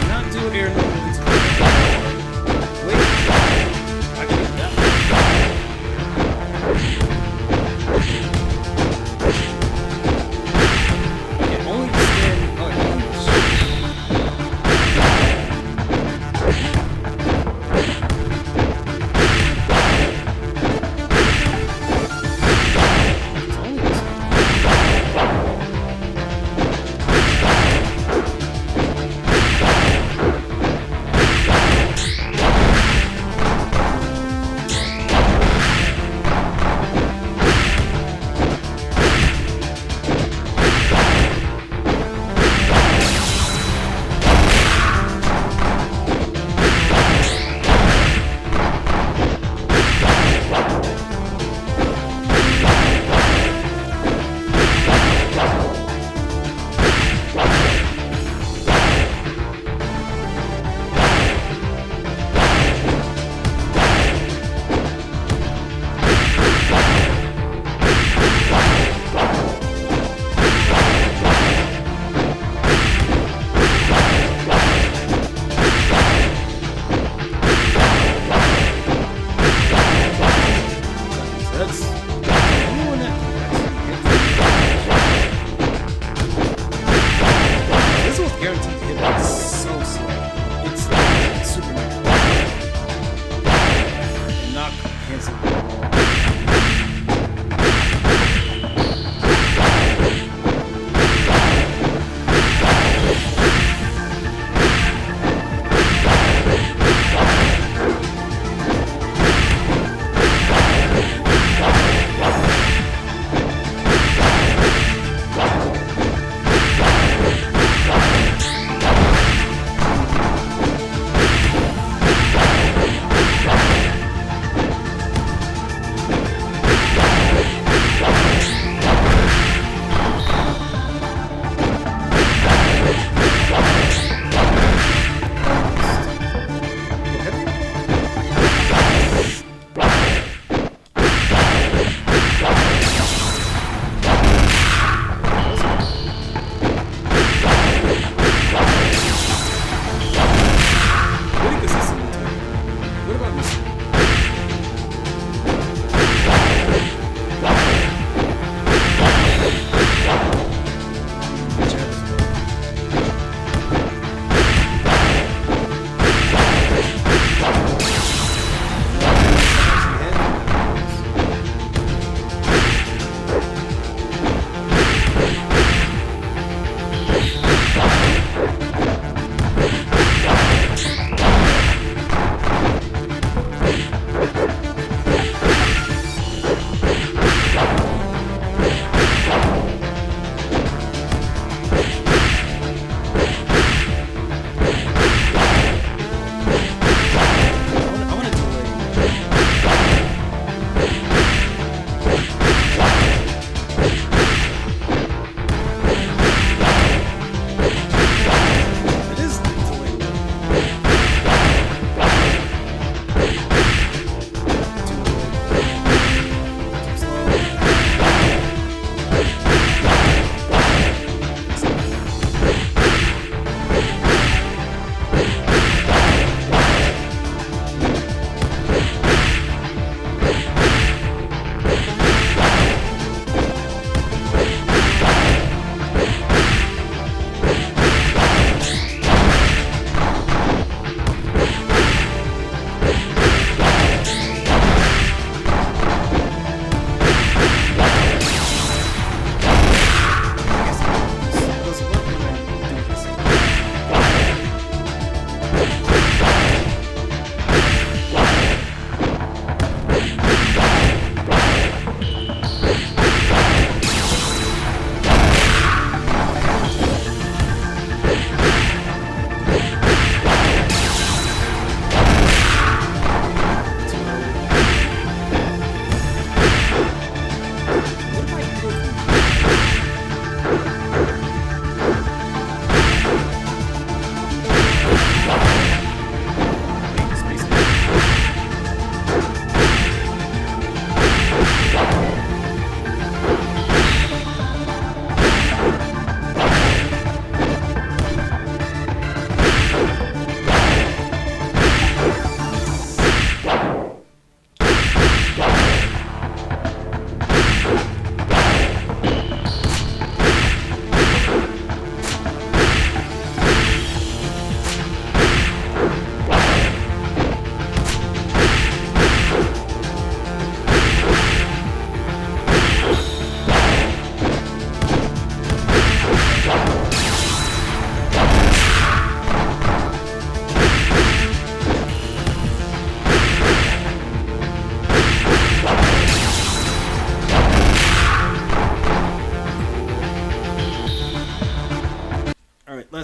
Not do air movements. Wait. I can do that. Okay, only stand. Oh,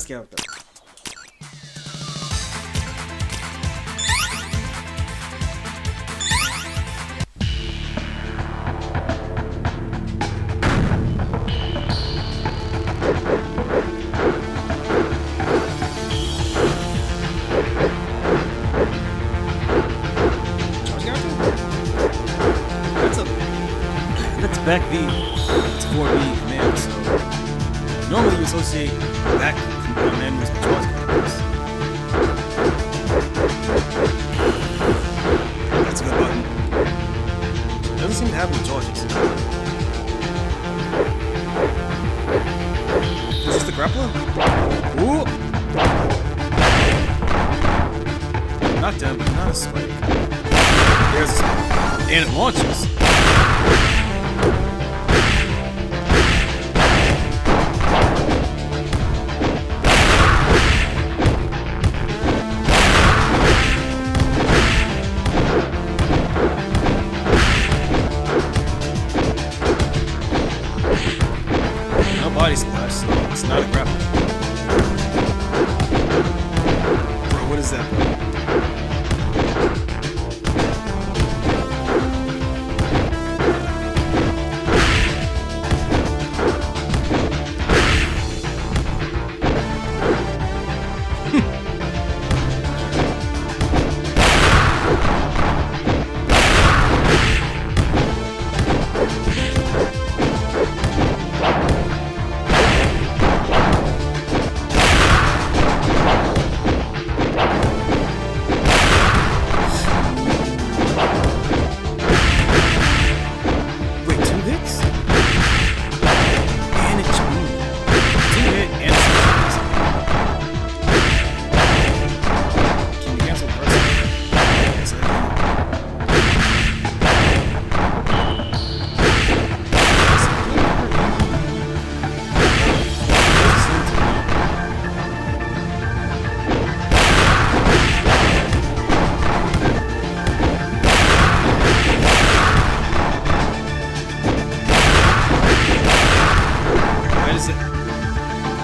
character. That's back B. It's 4B command, so normally you associate back command with charge commands. That's a good button. Doesn't seem to have any charges. Is this the grappler? Ooh! Not down, but not a spike. There's a spike. And it launches. Body splash, so it's not a grapple. Bro, what is that?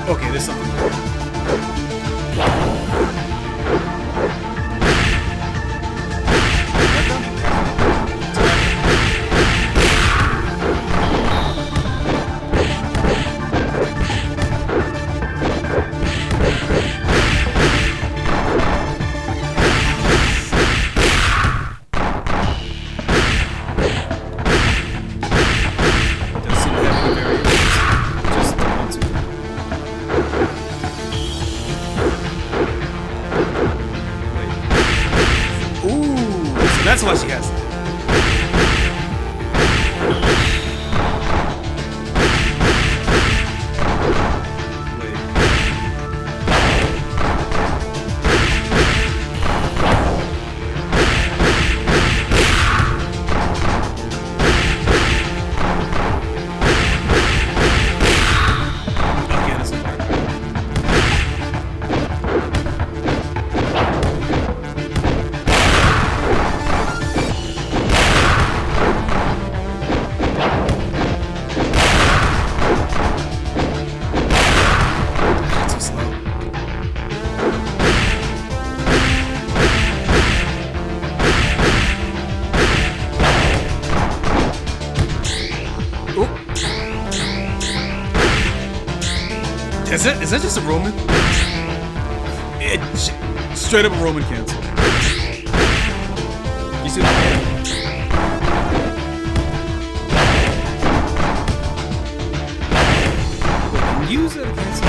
Okay, there's something. That's why she has it. Is that just a Roman? Straight up a Roman cancel. You see that? Wait, can you use that to cancel?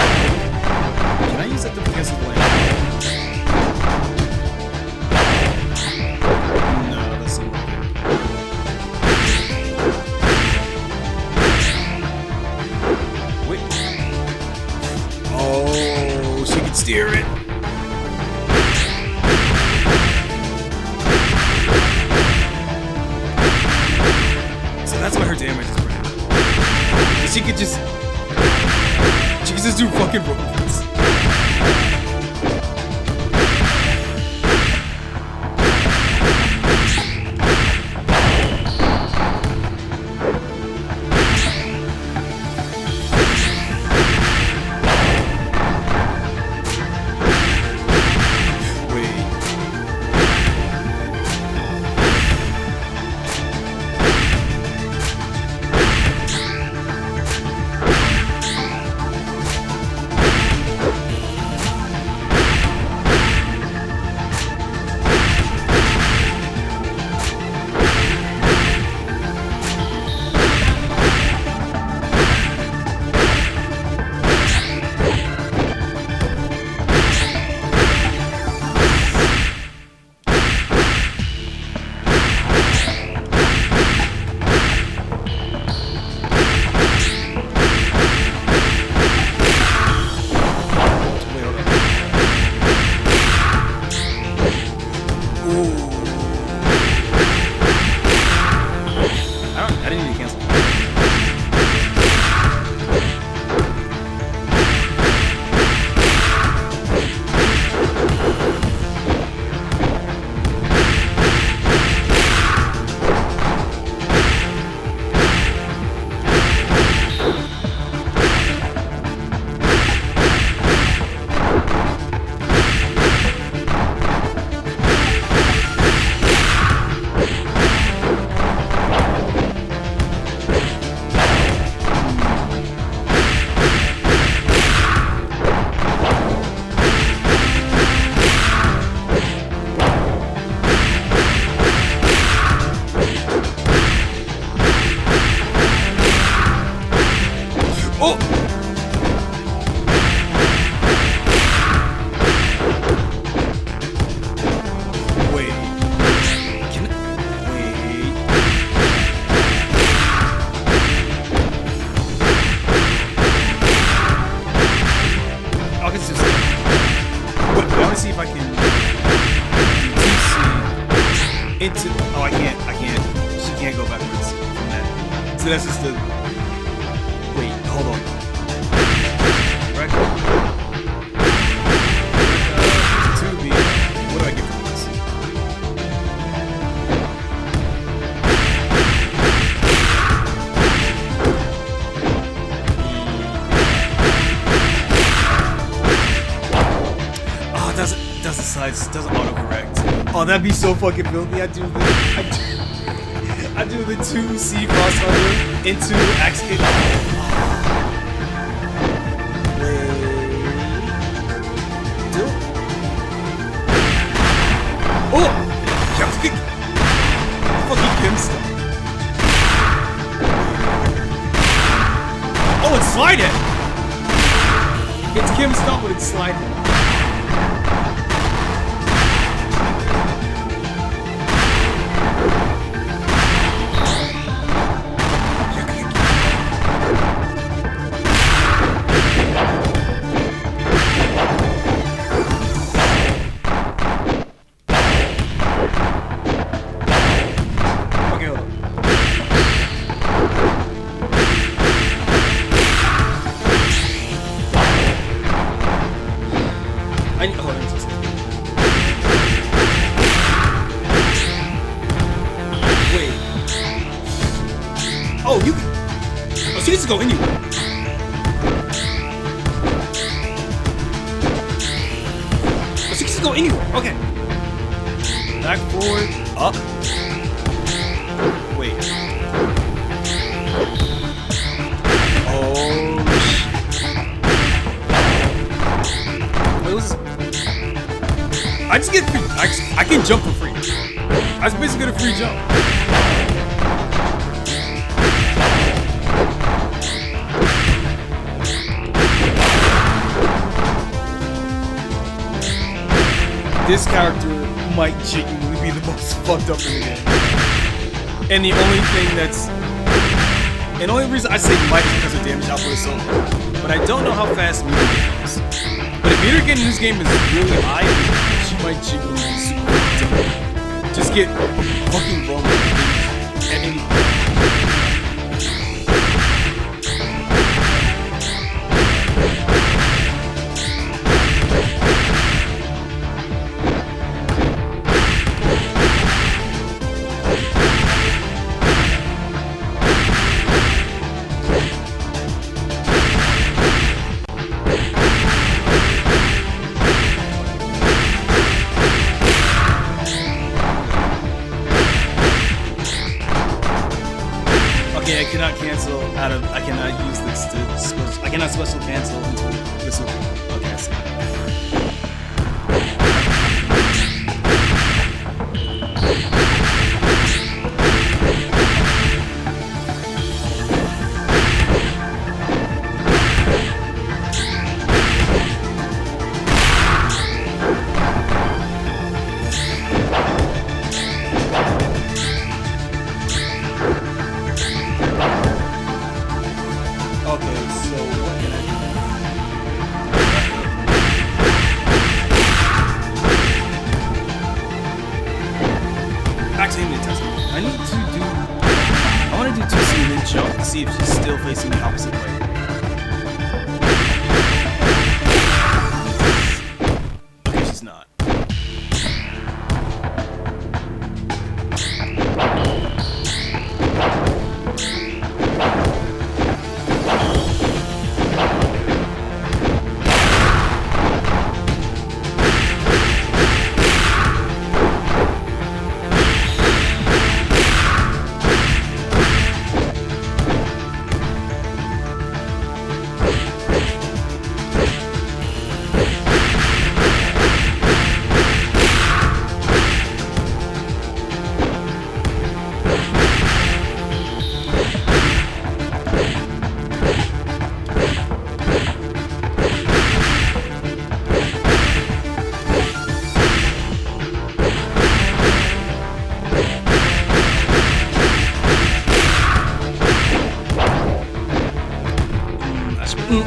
Can I use that to cancel the land? No, that's not good. Wait. Oh, she can steer it. So that's why her damage is pretty. She could just do fucking robots. into. Oh, I can't. She can't go backwards from that. So that's just the. Wait, hold on. Right. 2B. What do I get from this? Oh, it doesn't autocorrect. Oh, that'd be so fucking filthy. I do the 2C crossover into Axel City. Oh! Fucking Kim stuff. Oh, it's sliding! It's Kim stuff, but it's sliding. Go anywhere. She can go anywhere. Okay. Back, forward, up. Wait. Oh shit. Wait, what's this? I just get free. I can jump for free. I just basically get a free jump. This character might genuinely be the most fucked up in the game. And the only reason I say might is because of damage output is so low. But I don't know how fast meter gain is. But if meter gain in this game is really high, she might genuinely be super fucked up. Just get fucking wrong at any point. I cannot use this to I cannot special cancel until this will. Okay, I see. See if she's still facing the opposite way. Okay, she's not.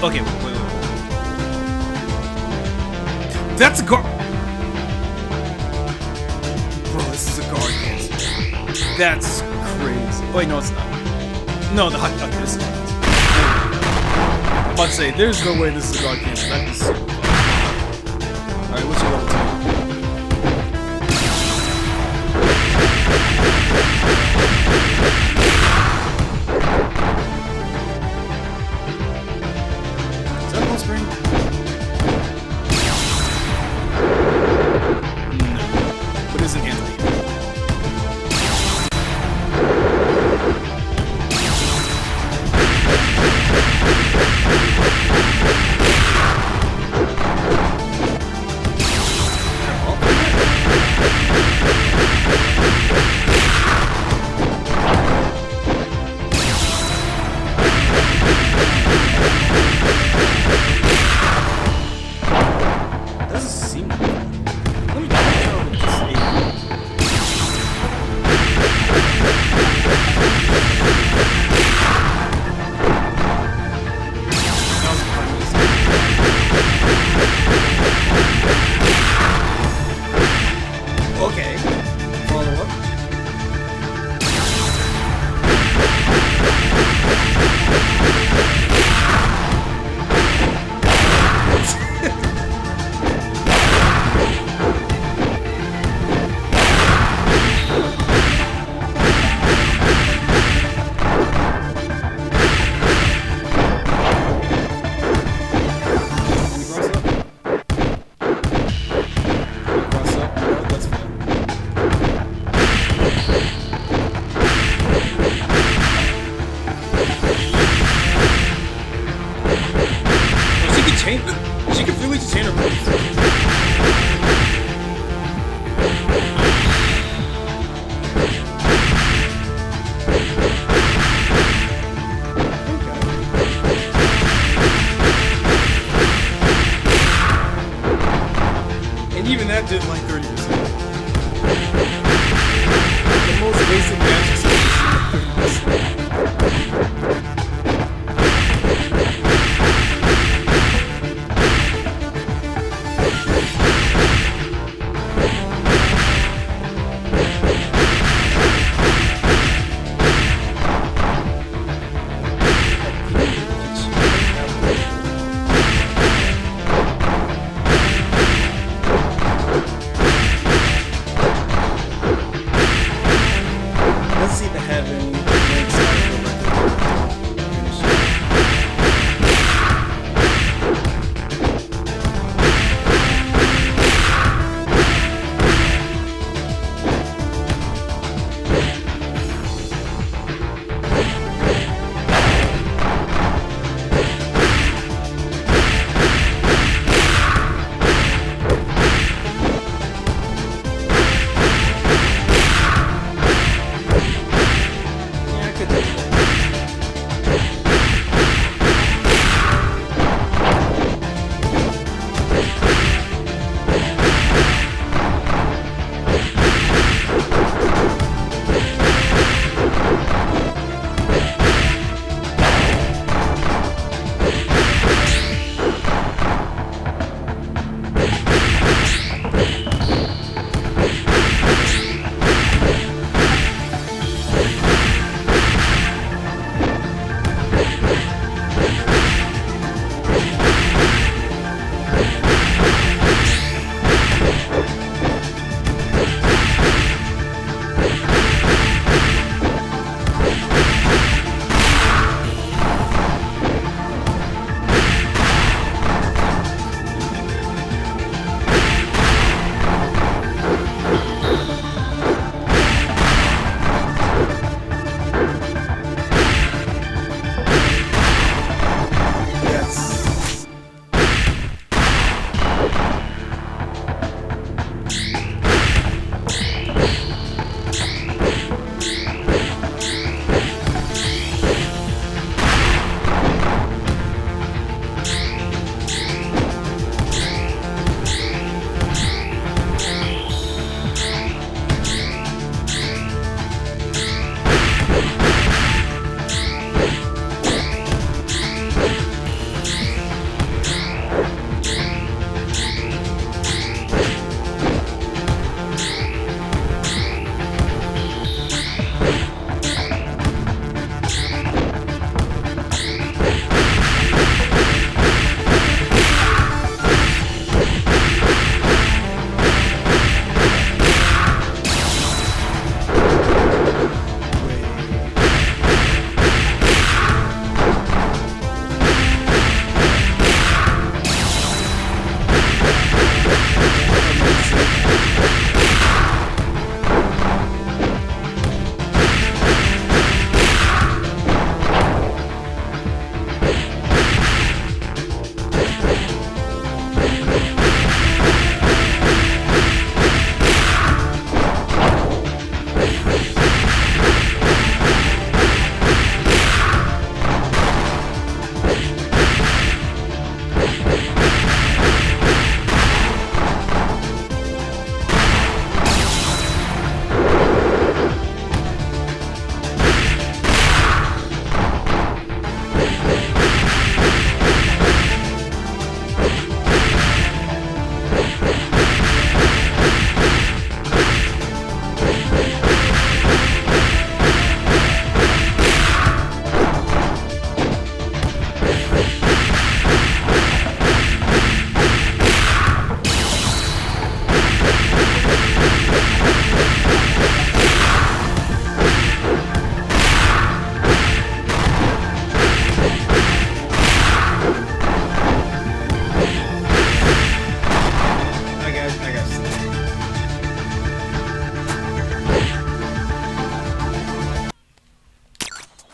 Okay, wait. That's a guard. Bro, this is a guard cancel. That's crazy. Wait, no, it's not. No, the okay, this is not. I'm about to say, there's no way this is a God Cancer. That'd be super fun. Alright, what's your level 2? Is that full screen? No. But it's an anti. Doesn't seem like it. Let me check out this okay. Follow up. Cross up. No, that's fine.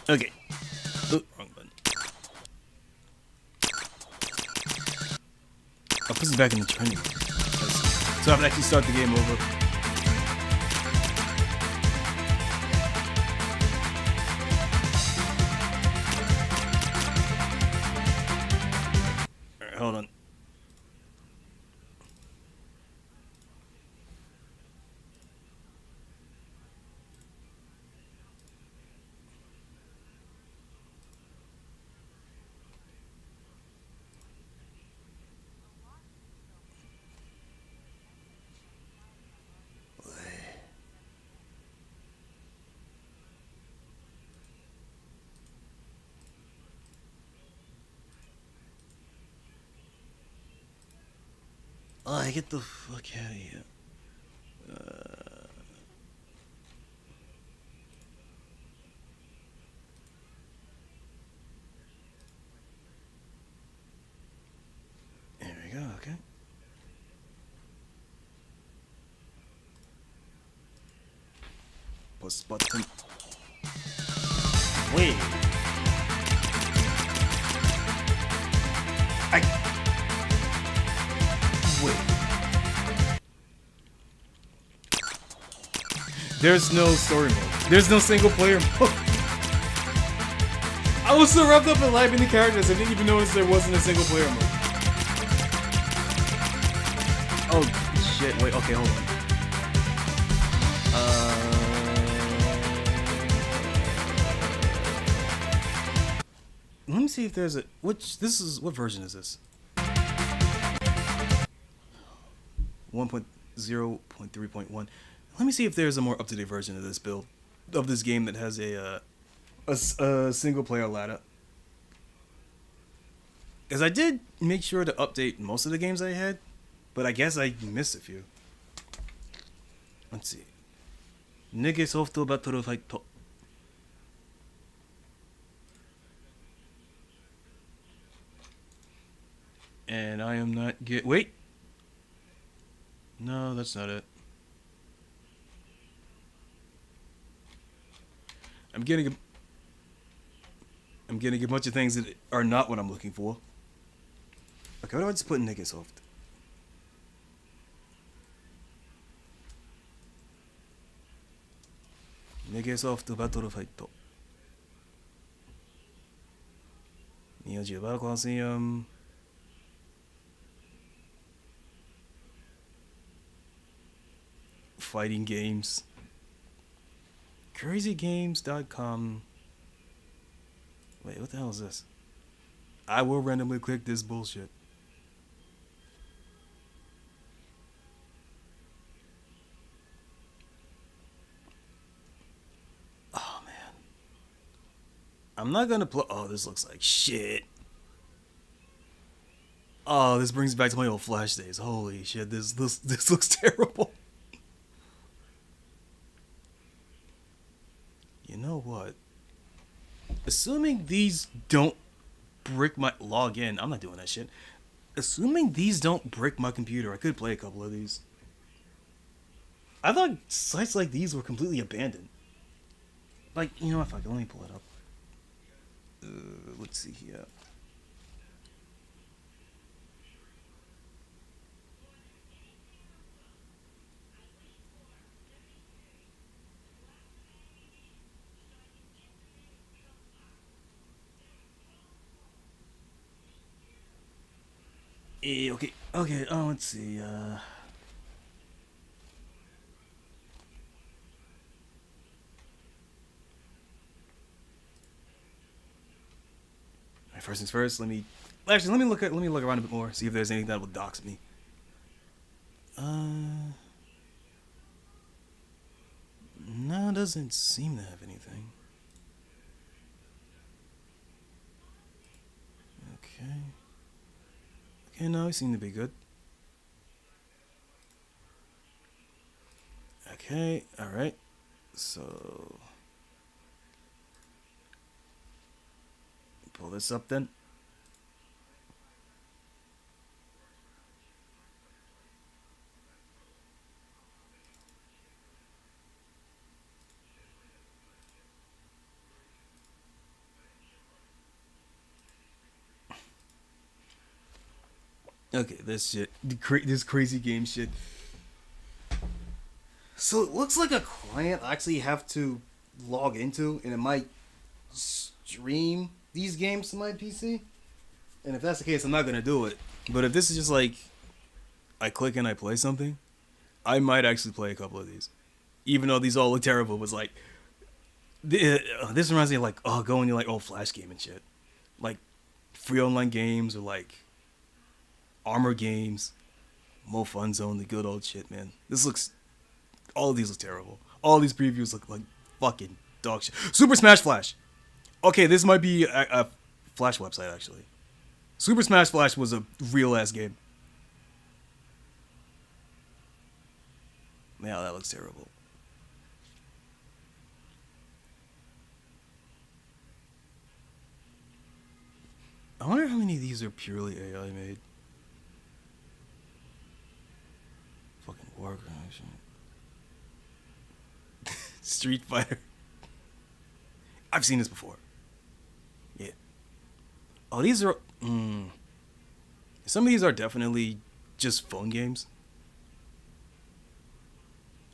Okay. Oh, wrong button. I'll put this back in the training mode. So I have to actually start the game over. Alright, hold on. Oh, get the fuck out of here. There we go, okay. Push button. Wait. Wait. There's no story mode. There's no single player mode. I was so wrapped up in live in the characters, I didn't even notice there wasn't a single player mode. Oh shit! Wait. Okay, hold on. Let me see if there's a what version is this? 1.0.3.1. Let me see if there's a more up-to-date version of this build, of this game that has a single-player ladder. Because I did make sure to update most of the games I had, but I guess I missed a few. Let's see. NegeSoft Battle Fight. And I am not wait. No, that's not it. I'm getting a bunch of things that are not what I'm looking for. Okay, what do I just put in NegeSoft? NegeSoft Battle Fight. Neo Geo Battle Colosseum. Fighting games. CrazyGames.com. Wait, what the hell is this? I will randomly click this bullshit. Oh man. I'm not gonna play. Oh, this looks like shit. Oh, this brings me back to my old Flash days. Holy shit, this looks terrible. You know what? Assuming these don't brick my log in, I'm not doing that shit. Assuming these don't brick my computer, I could play a couple of these. I thought sites like these were completely abandoned. Like, you know what? Fuck, let me pull it up. Let's see here. Okay, let's see, Alright, first things first, let me look around a bit more, see if there's anything that will dox me. No, it doesn't seem to have anything. Okay. Okay, no, we seem to be good. Okay, alright. So pull this up then. Okay, this shit. This crazy game shit. So it looks like a client I actually have to log into, and it might stream these games to my PC. And if that's the case, I'm not gonna do it. But if this is just like I click and I play something, I might actually play a couple of these. Even though these all look terrible, it's like this reminds me of like going to like old Flash game and shit, like free online games or like armor games, Mo Fun Zone, the good old shit, man. All of these look terrible. All these previews look like fucking dog shit. Super Smash Flash. Okay, this might be a Flash website actually. Super Smash Flash was a real ass game. Man, that looks terrible. I wonder how many of these are purely AI made. Fucking Warcraft. Street Fighter. I've seen this before. Yeah. Oh, these are... Some of these are definitely just phone games.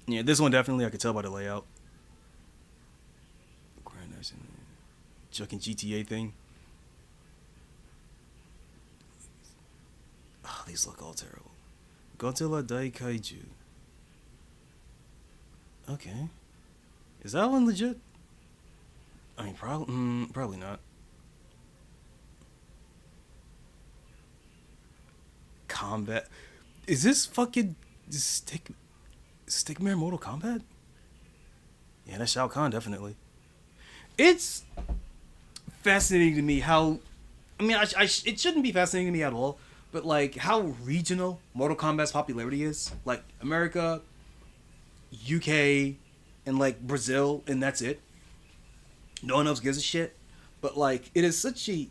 Yeah, this one definitely I could tell by the layout. Chucking GTA thing. Oh, these look all terrible. Godzilla Dai Kaiju. Okay. Is that one legit? I mean, probably not. Combat. Is this fucking Stickmare Mortal Kombat? Yeah, that's Shao Kahn, definitely. It's fascinating to me how... I mean, it shouldn't be fascinating to me at all, but like how regional Mortal Kombat's popularity is. Like America, UK, and like Brazil, and that's it. No one else gives a shit. But like, it is such a...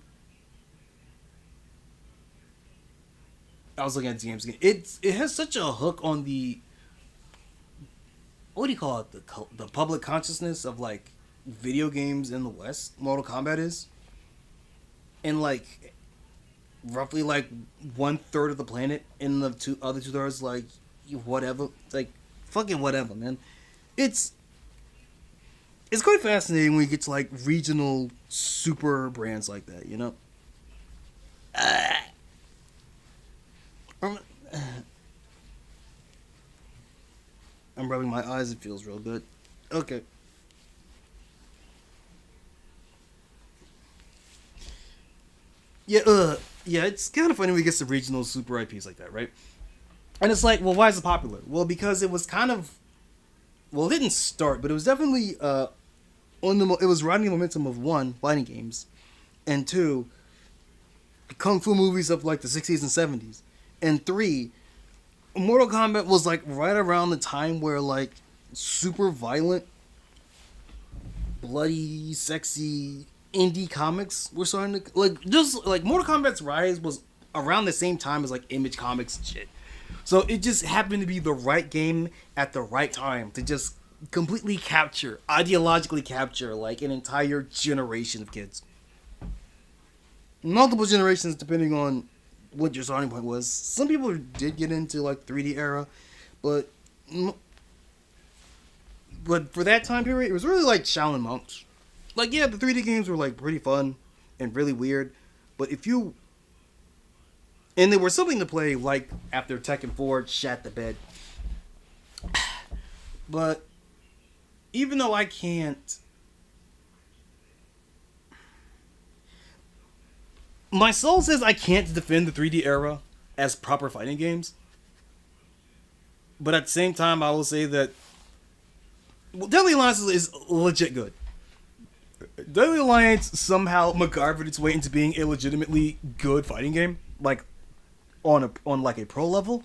I was looking at the games again. It has such a hook on the... What do you call it? The public consciousness of like video games in the West. Mortal Kombat is. And like roughly like 1/3 of the planet, and the other 2/3 like whatever. Like fucking whatever, man. It's quite fascinating when you get to like regional super brands like that, you know? I'm rubbing my eyes, it feels real good. Okay. Yeah, it's kind of funny when we get to regional super IPs like that, right? And it's like, well, why is it popular? Well, because it was kind of... Well, it didn't start, but it was definitely it was riding the momentum of 1, fighting games, and 2, kung fu movies of like the 60s and 70s, and 3, Mortal Kombat was like right around the time where like super violent, bloody, sexy indie comics were starting to like, just like Mortal Kombat's rise was around the same time as like Image Comics and shit. So it just happened to be the right game at the right time to just completely ideologically capture like an entire generation of kids. Multiple generations depending on what your starting point was. Some people did get into like 3D era, but for that time period, it was really like Shaolin Monks. Like, yeah, the 3D games were like pretty fun and really weird, but and they were something to play like after Tekken 4 shat the bed. But even though I can't... My soul says I can't defend the 3D era as proper fighting games. But at the same time, I will say that... Well, Deadly Alliance is legit good. Deadly Alliance somehow MacGyvered its way into being a legitimately good fighting game. Like, on like a pro level.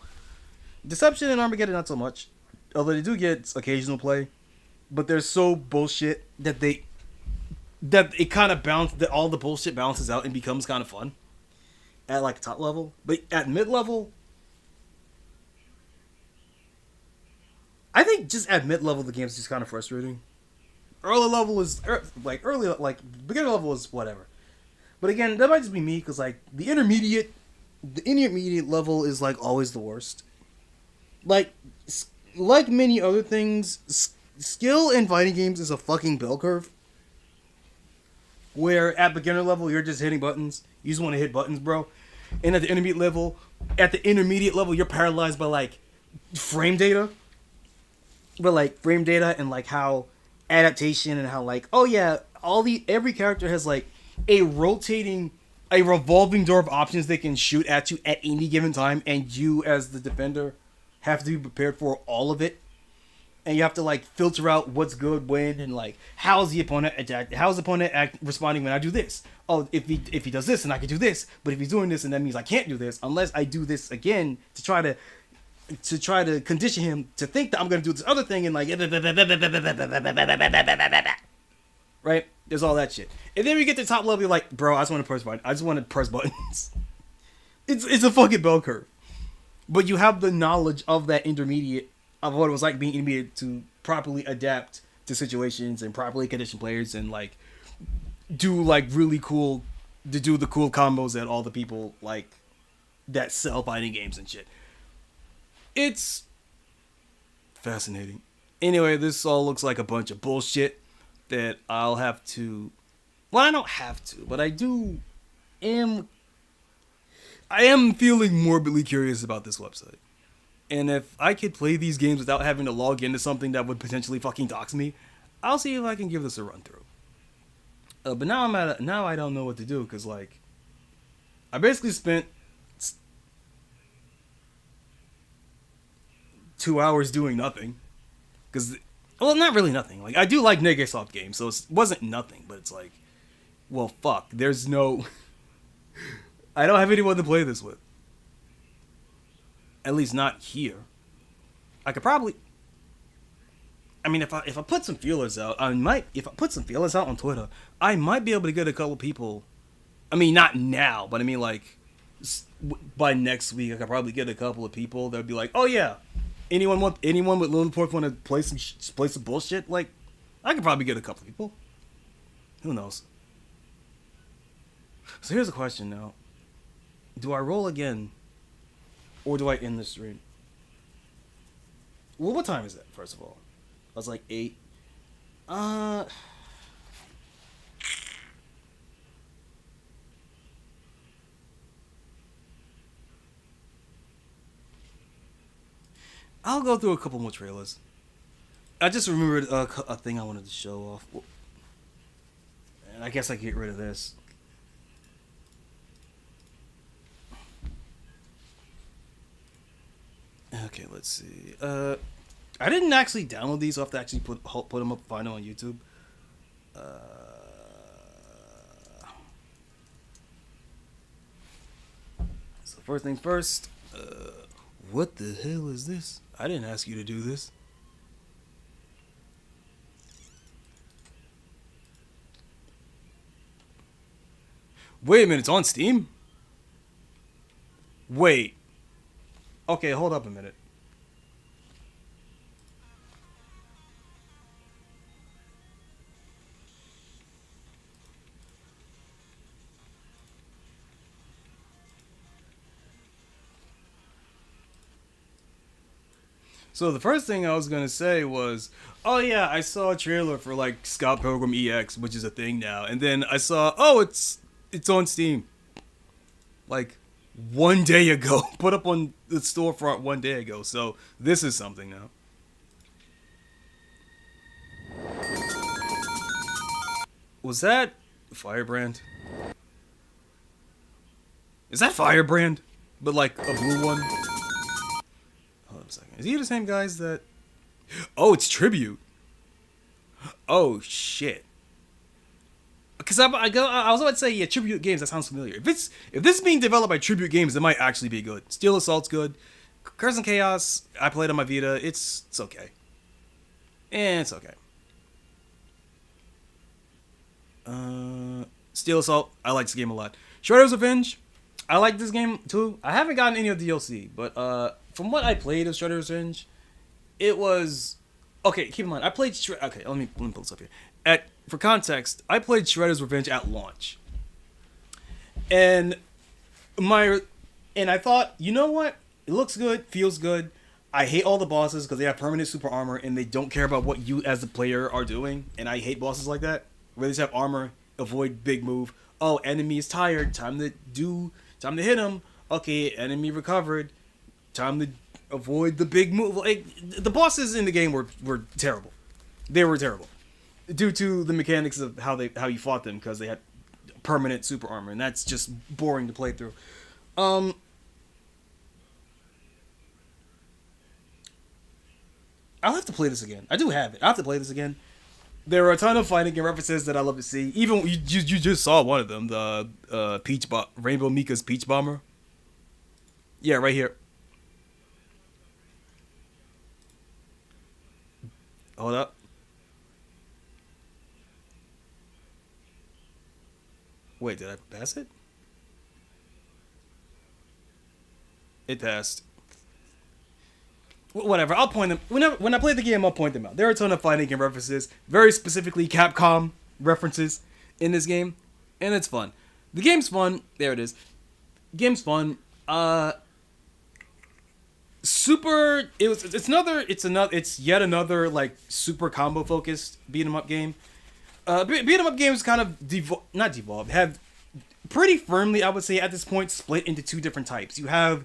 Deception and Armageddon not so much, although they do get occasional play, but they're so bullshit that it kind of that all the bullshit balances out and becomes kind of fun at like top level. But at mid level, I think just at mid level the game's just kind of frustrating. Early level is beginner level is whatever. But again, that might just be me because like the intermediate the intermediate level is like always the worst. Like many other things, skill in fighting games is a fucking bell curve. Where at beginner level you're just hitting buttons. You just want to hit buttons, bro. And at the intermediate level, you're paralyzed by like frame data. But like frame data and like how adaptation and how like, oh yeah, every character has like a revolving door of options they can shoot at you at any given time, and you as the defender have to be prepared for all of it. And you have to like filter out what's good when, and like how's the opponent responding when I do this. Oh, if he does this, then I can do this. But if he's doing this, and that means I can't do this unless I do this again to try to condition him to think that I'm gonna do this other thing, and like right. There's all that shit, and then we get to the top level. You're like, bro, I just want to press buttons. It's a fucking bell curve, but you have the knowledge of that intermediate. Of what it was like being intermediate to properly adapt to situations and properly condition players and like do the cool combos that all the people like that sell fighting games and shit. It's fascinating. Anyway, this all looks like a bunch of bullshit that I'll have to. Well, I don't have to, but I am feeling morbidly curious about this website. And if I could play these games without having to log into something that would potentially fucking dox me, I'll see if I can give this a run through. But now now I don't know what to do, because like I basically spent 2 hours doing nothing. Well, not really nothing. Like I do like NegeSoft games, so it wasn't nothing. But it's like, well, fuck. There's no. I don't have anyone to play this with. At least not here. I could probably. I mean, if I put some feelers out, If I put some feelers out on Twitter, I might be able to get a couple people. I mean, not now, but I mean, like, by next week, I could probably get a couple of people that would be like, "Oh yeah, anyone with Lil Pork want to play some bullshit?" Like, I could probably get a couple of people. Who knows? So here's a question now: do I roll again? Or do I end the stream? Well, what time is it, first of all? I was like 8. I'll go through a couple more trailers. I just remembered a thing I wanted to show off. And I guess I can get rid of this. Okay, let's see. I didn't actually download these. I'll have to actually put them up final on YouTube. So first thing first. What the hell is this? I didn't ask you to do this. Wait a minute, it's on Steam? Wait. Okay, hold up a minute. So the first thing I was gonna say was, oh yeah, I saw a trailer for like Scott Pilgrim EX, which is a thing now, and then I saw, oh, it's on Steam. Like 1 day ago, put up on the storefront 1 day ago. So this is something now. Was that Firebrand? Is that Firebrand? But like a blue one? Hold on a second. Is he the same guys that... Oh, it's Tribute. Oh, shit. Because I was about to say, yeah, Tribute Games, that sounds familiar. If this is being developed by Tribute Games, it might actually be good. Steel Assault's good. Curse and Chaos, I played on my Vita. It's okay. It's okay. Steel Assault, I like this game a lot. Shredder's Revenge, I like this game too. I haven't gotten any of the DLC, but from what I played of Shredder's Revenge, it was... Okay, keep in mind, I played... Okay, let me pull this up here. For context, I played Shredder's Revenge at launch. And my And I thought, you know what? It looks good, feels good. I hate all the bosses because they have permanent super armor and they don't care about what you as the player are doing. And I hate bosses like that, where they just have armor, avoid big move. Oh, enemy is tired. Time to hit him. Okay, enemy recovered. Time to avoid the big move. Like, the bosses in the game were terrible. They were terrible due to the mechanics of how you fought them, because they had permanent super armor, and that's just boring to play through. I'll have to play this again. I do have it. I'll have to play this again. There are a ton of fighting game references that I love to see. Even you just saw one of them, the Rainbow Mika's Peach Bomber. Yeah, right here. Hold up. Wait, did I pass it? It passed. Whatever, I'll point them. When I play the game, I'll point them out. There are a ton of fighting game references, very specifically Capcom references in this game, and it's fun. The game's fun. There it is. Game's fun. It's yet another like super combo focused beat 'em up game. Beat 'em up games kind of have pretty firmly, I would say at this point, split into two different types. You have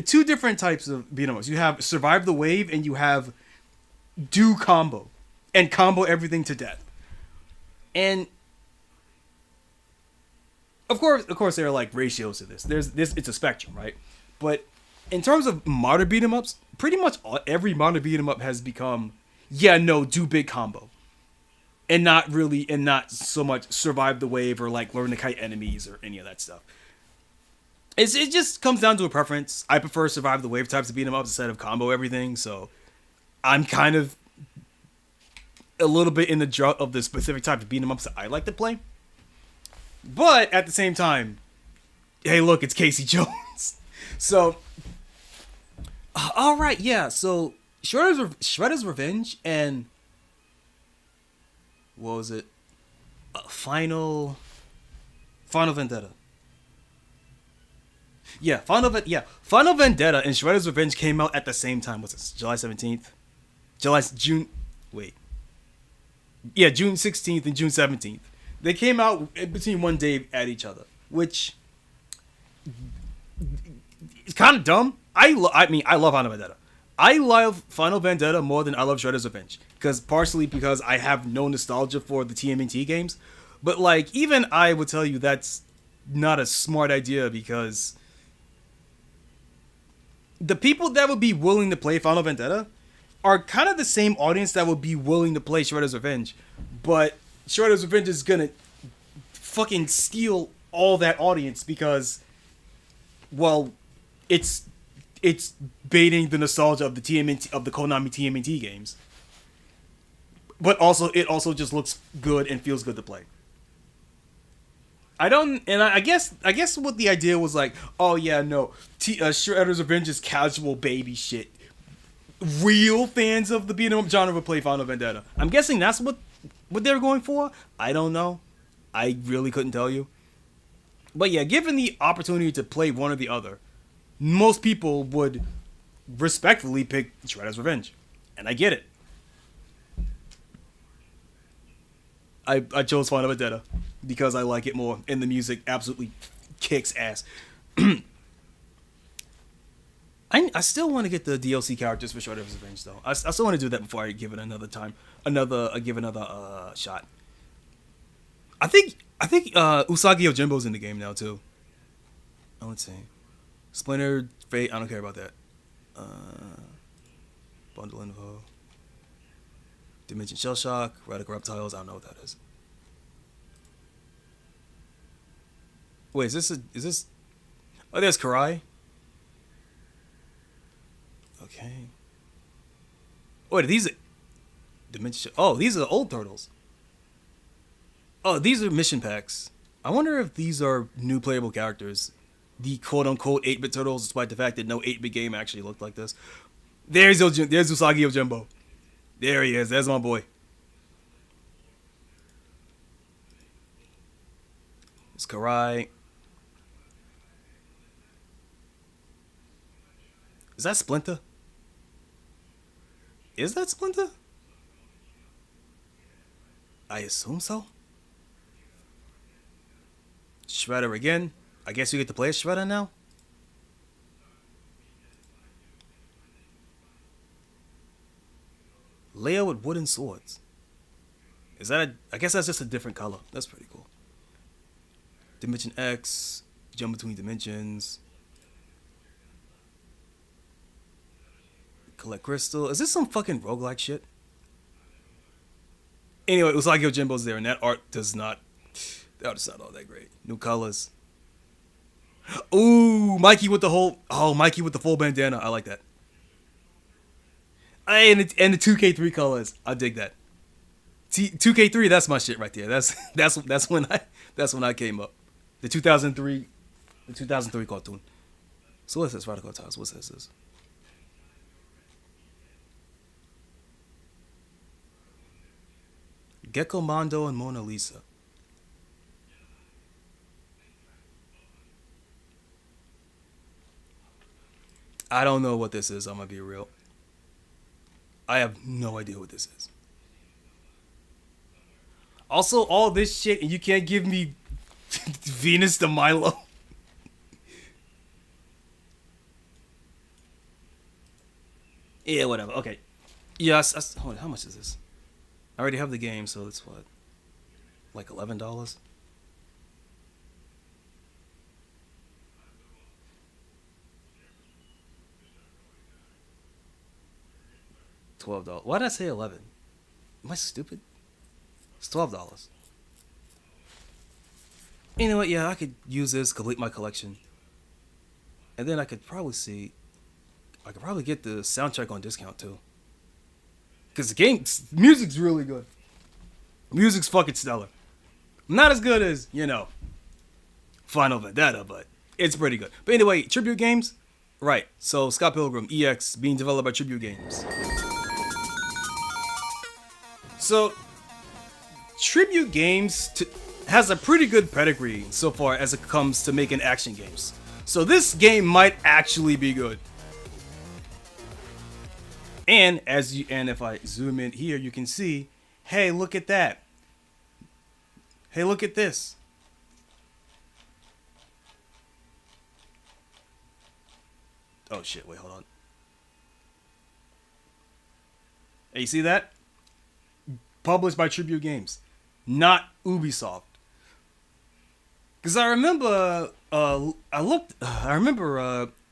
two different types of beat 'em ups. You have survive the wave, and you have do combo and combo everything to death. And of course there are like ratios to this. It's a spectrum, right? But in terms of modern beat 'em ups, pretty much every modern beat 'em up has become do big combo. And not so much survive the wave or like learn to kite enemies or any of that stuff. It just comes down to a preference. I prefer survive the wave types of beat 'em ups instead of combo everything, so I'm kind of a little bit in the drought of the specific type of beat 'em ups that I like to play. But at the same time, hey, look, it's Casey Jones. So, all right, yeah. So Shredder's Revenge and what was it? Final Vendetta. Yeah, Final Vendetta and Shredder's Revenge came out at the same time. What's this? July 17th? June 16th and June 17th. They came out in between one day at each other, which is kind of dumb. I love Final Vendetta. I love Final Vendetta more than I love Shredder's Revenge, partially because I have no nostalgia for the TMNT games, but like even I would tell you that's not a smart idea, because the people that would be willing to play Final Vendetta are kind of the same audience that would be willing to play Shredder's Revenge, but Shredder's Revenge is gonna fucking steal all that audience because, well, it's baiting the nostalgia of the Konami TMNT games, but it also just looks good and feels good to play. I guess what the idea was like, oh yeah, no, Shredder's Revenge is casual baby shit. Real fans of the beat 'em up genre would play Final Vendetta. I'm guessing that's what they were going for. I don't know. I really couldn't tell you. But yeah, given the opportunity to play one or the other, most people would respectfully pick Shredder's Revenge, and I get it. I chose Final Vendetta because I like it more, and the music absolutely kicks ass. I still want to get the DLC characters for Shredder's Revenge though. I still want to do that before I give it another shot. I think Usagi Yojimbo's in the game now too. Oh, let's see. Splinter Fate, I don't care about that. Bundle Info. Dimension Shell Shock, Radical Reptiles, I don't know what that is. Wait, is this oh, there's Karai. Okay. Wait, are these Dimension? Oh, these are the old turtles. Oh, these are mission packs. I wonder if these are new playable characters. The quote-unquote 8-bit turtles, despite the fact that no 8-bit game actually looked like this. There's Usagi Yojimbo. There he is. There's my boy. It's Karai. Is that Splinter? Is that Splinter? I assume so. Shredder again. I guess you get to play as Shredder now. Leia with wooden swords. Is that I guess that's just a different color. That's pretty cool. Dimension X. Jump between dimensions. Collect crystal. Is this some fucking roguelike shit? Anyway, it was like Yojimbo's there, and that art does not. That art's not all that great. New colors. Ooh, Mikey with the whole. Oh, Mikey with the full bandana. I like that. Hey, and the 2K3 colors. I dig that. 2K3, that's my shit right there. That's when I came up. The 2003 cartoon. So what's this? Radical Tiles. What's this? Gecko Mondo and Mona Lisa. I don't know what this is, I'm gonna be real. I have no idea what this is. Also, all this shit, and you can't give me Venus de Milo. Yeah, whatever. Okay. Yes. Hold on, how much is this? I already have the game, so it's what? Like $11? $12. Why did I say 11? Am I stupid? It's $12. You know what? Yeah, I could use this, complete my collection. And then I could probably get the soundtrack on discount too. Because the music's really good. Music's fucking stellar. Not as good as, Final Vendetta, but it's pretty good. But anyway, Tribute Games? Right, so Scott Pilgrim EX being developed by Tribute Games. So, Tribute Games has a pretty good pedigree so far as it comes to making action games. So this game might actually be good. And if I zoom in here, you can see, hey, look at that. Hey, look at this. Oh shit, wait, hold on. Hey, you see that? Published by Tribute Games, not Ubisoft. Because I remember,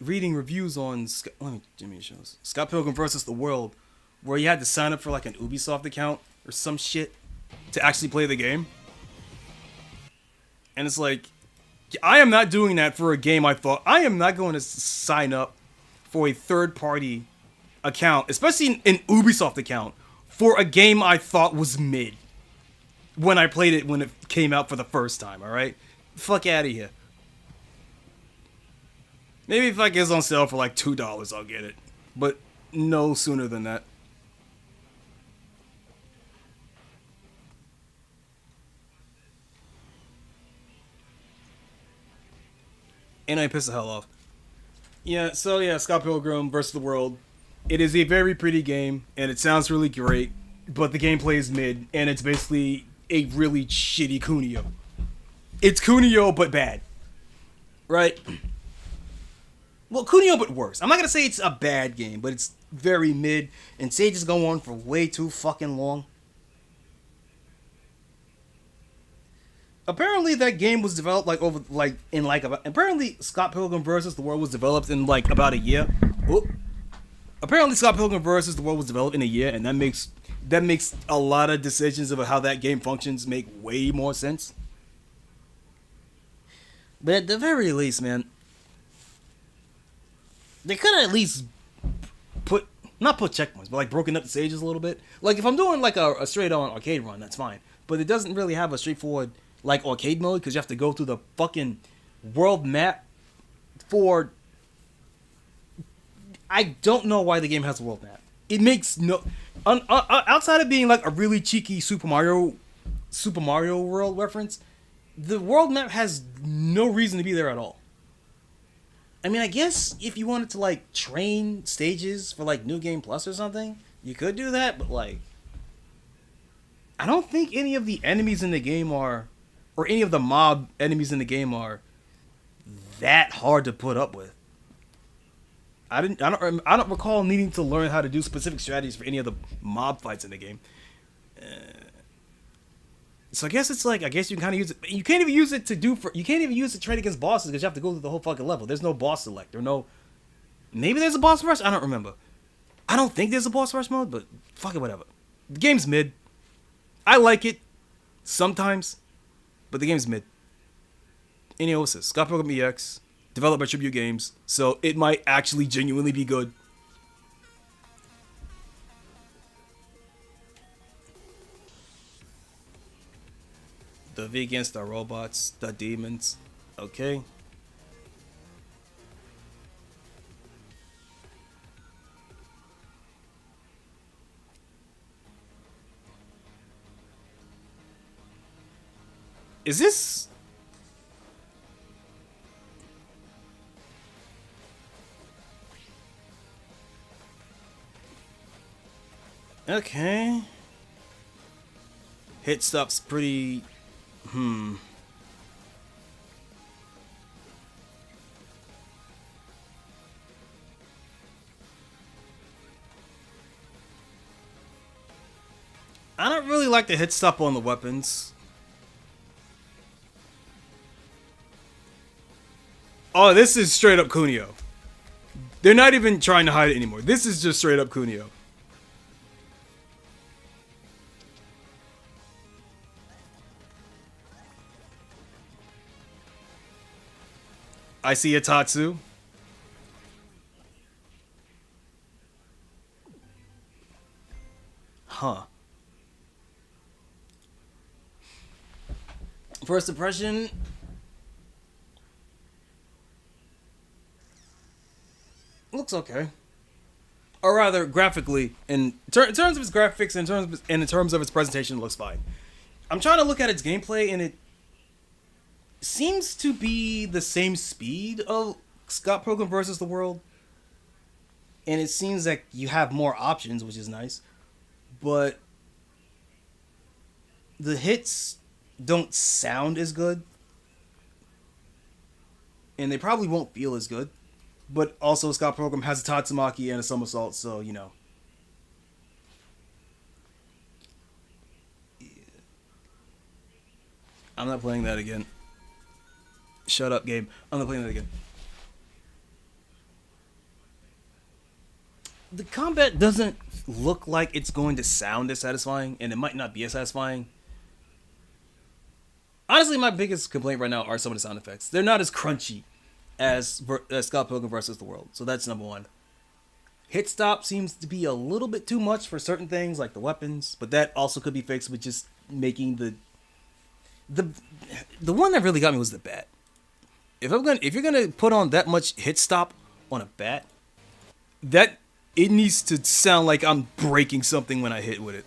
reading reviews on, let me show this. Scott Pilgrim vs. the World, where you had to sign up for like an Ubisoft account or some shit to actually play the game. And it's like, I am not doing that for a game I am not going to sign up for a third-party account, especially an Ubisoft account, for a game I thought was mid when I played it when it came out for the first time, alright? Fuck out of here. Maybe if it gets on sale for like $2, I'll get it. But no sooner than that. And I piss the hell off. Yeah, so yeah, Scott Pilgrim vs. the World. It is a very pretty game, and it sounds really great, but the gameplay is mid, and it's basically a really shitty Kunio. It's Kunio, but bad. Right? Well, Kunio, but worse. I'm not gonna say it's a bad game, but it's very mid, and stages go on for way too fucking long. Apparently, that game was developed apparently Scott Pilgrim vs. the World was developed in like about a year. Oop. Apparently, Scott Pilgrim vs. the World was developed in a year, and that makes a lot of decisions about how that game functions make way more sense. But at the very least, man, they could have at least not put checkpoints, but like broken up the stages a little bit. Like if I'm doing like a straight on arcade run, that's fine. But it doesn't really have a straightforward like arcade mode because you have to go through the fucking world map for. I don't know why the game has a world map. It makes no outside of being like a really cheeky Super Mario World reference. the world map has no reason to be there at all. I mean, I guess if you wanted to like train stages for like New Game Plus or something, you could do that, but like I don't think any of the enemies in the game are, or any of the mob enemies in the game are that hard to put up with. I don't recall needing to learn how to do specific strategies for any of the mob fights in the game. So I guess it's like, I guess you can kind of use it. You can't even use it you can't even use it to trade against bosses because you have to go through the whole fucking level. There's no boss select. Maybe there's a boss rush? I don't remember. I don't think there's a boss rush mode, but fuck it, whatever. The game's mid. I like it sometimes, but the game's mid. Anyhow, what's this? Scott Pilgrim EX, developed by Tribute Games, so it might actually genuinely be good. The vegans, the robots, the demons. Okay. Is this... Okay. Hit stop's pretty... I don't really like the hit stop on the weapons. Oh, this is straight up Kunio. They're not even trying to hide it anymore. This is just straight up Kunio. I see a Tatsu. Huh. First impression. Looks okay. Or rather, graphically, in terms of its graphics, in terms of its presentation, it looks fine. I'm trying to look at its gameplay, and it seems to be the same speed of Scott Pilgrim vs. the World. And it seems like you have more options, which is nice. But the hits don't sound as good. And they probably won't feel as good. But also Scott Pilgrim has a Tatsumaki and a somersault, so, you know. I'm not playing that again. Shut up, game. I'm not playing that again. The combat doesn't look like it's going to sound as satisfying, and it might not be as satisfying. Honestly, my biggest complaint right now are some of the sound effects. They're not as crunchy as Scott Pilgrim vs. the World, so that's number one. Hit stop seems to be a little bit too much for certain things, like the weapons, but that also could be fixed with just making the one that really got me was the bat. If you're gonna put on that much hit stop on a bat, that it needs to sound like I'm breaking something when I hit with it,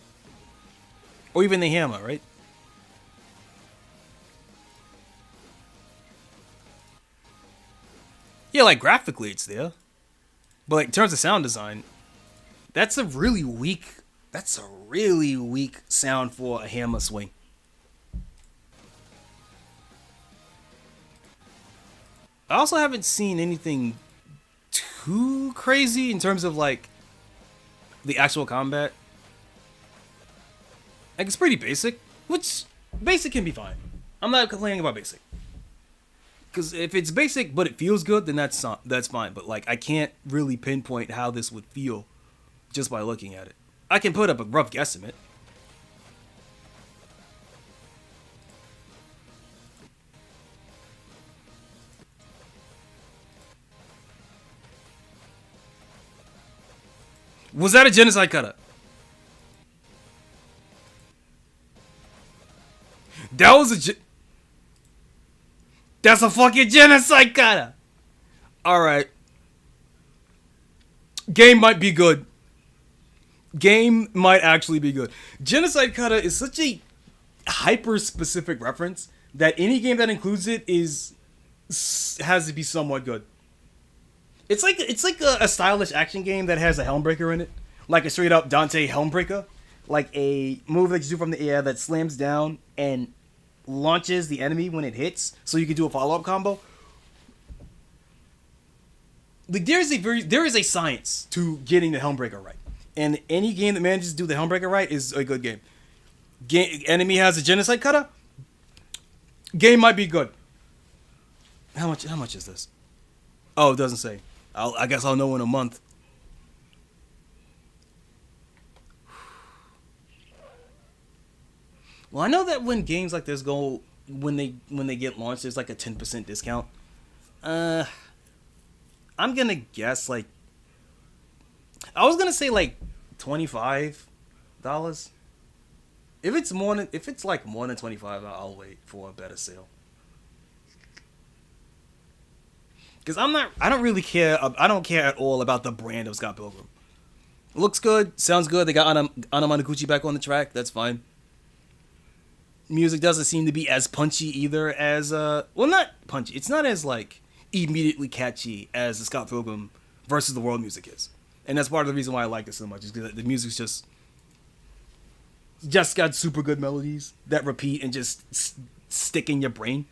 or even the hammer, right? Yeah, like graphically it's there, but like in terms of sound design, that's a really weak sound for a hammer swing. I also haven't seen anything too crazy in terms of like the actual combat. Like it's pretty basic, which basic can be fine. I'm not complaining about basic. Because if it's basic but it feels good, then that's fine. But like I can't really pinpoint how this would feel just by looking at it. I can put up a rough guesstimate. Was that a genocide kata? That was that's a fucking genocide kata. Alright. Game might be good. Game might actually be good. Genocide kata is such a hyper-specific reference that any game that includes it has to be somewhat good. It's like a stylish action game that has a Helmbreaker in it, like a straight up Dante Helmbreaker, like a move that you do from the air that slams down and launches the enemy when it hits, so you can do a follow up combo. Like there is a science to getting the Helmbreaker right, and any game that manages to do the Helmbreaker right is a good game. Enemy has a genocide cutter. Game might be good. How much is this? Oh, it doesn't say. I guess I'll know in a month. Well, I know that when games like this when they get launched, there's like a 10% discount. I'm gonna guess like I was gonna say like $25. If it's like more than 25, I'll wait for a better sale. Because I don't really care. I don't care at all about the brand of Scott Pilgrim. It looks good, sounds good. They got Anamanaguchi back on the track. That's fine. Music doesn't seem to be as punchy either as well, not punchy. It's not as like immediately catchy as the Scott Pilgrim versus the World music is, and that's part of the reason why I like it so much. Is because the music's just got super good melodies that repeat and just stick in your brain.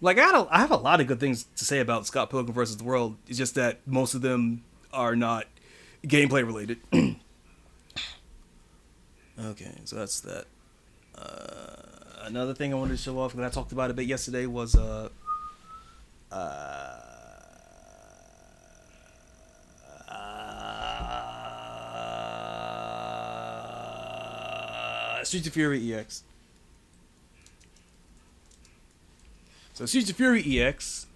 Like I have a lot of good things to say about Scott Pilgrim versus the World. It's just that most of them are not gameplay related. Okay, so that's that. Another thing I wanted to show off, and I talked about a bit yesterday, was Streets of Fury EX. So Streets of Fury EX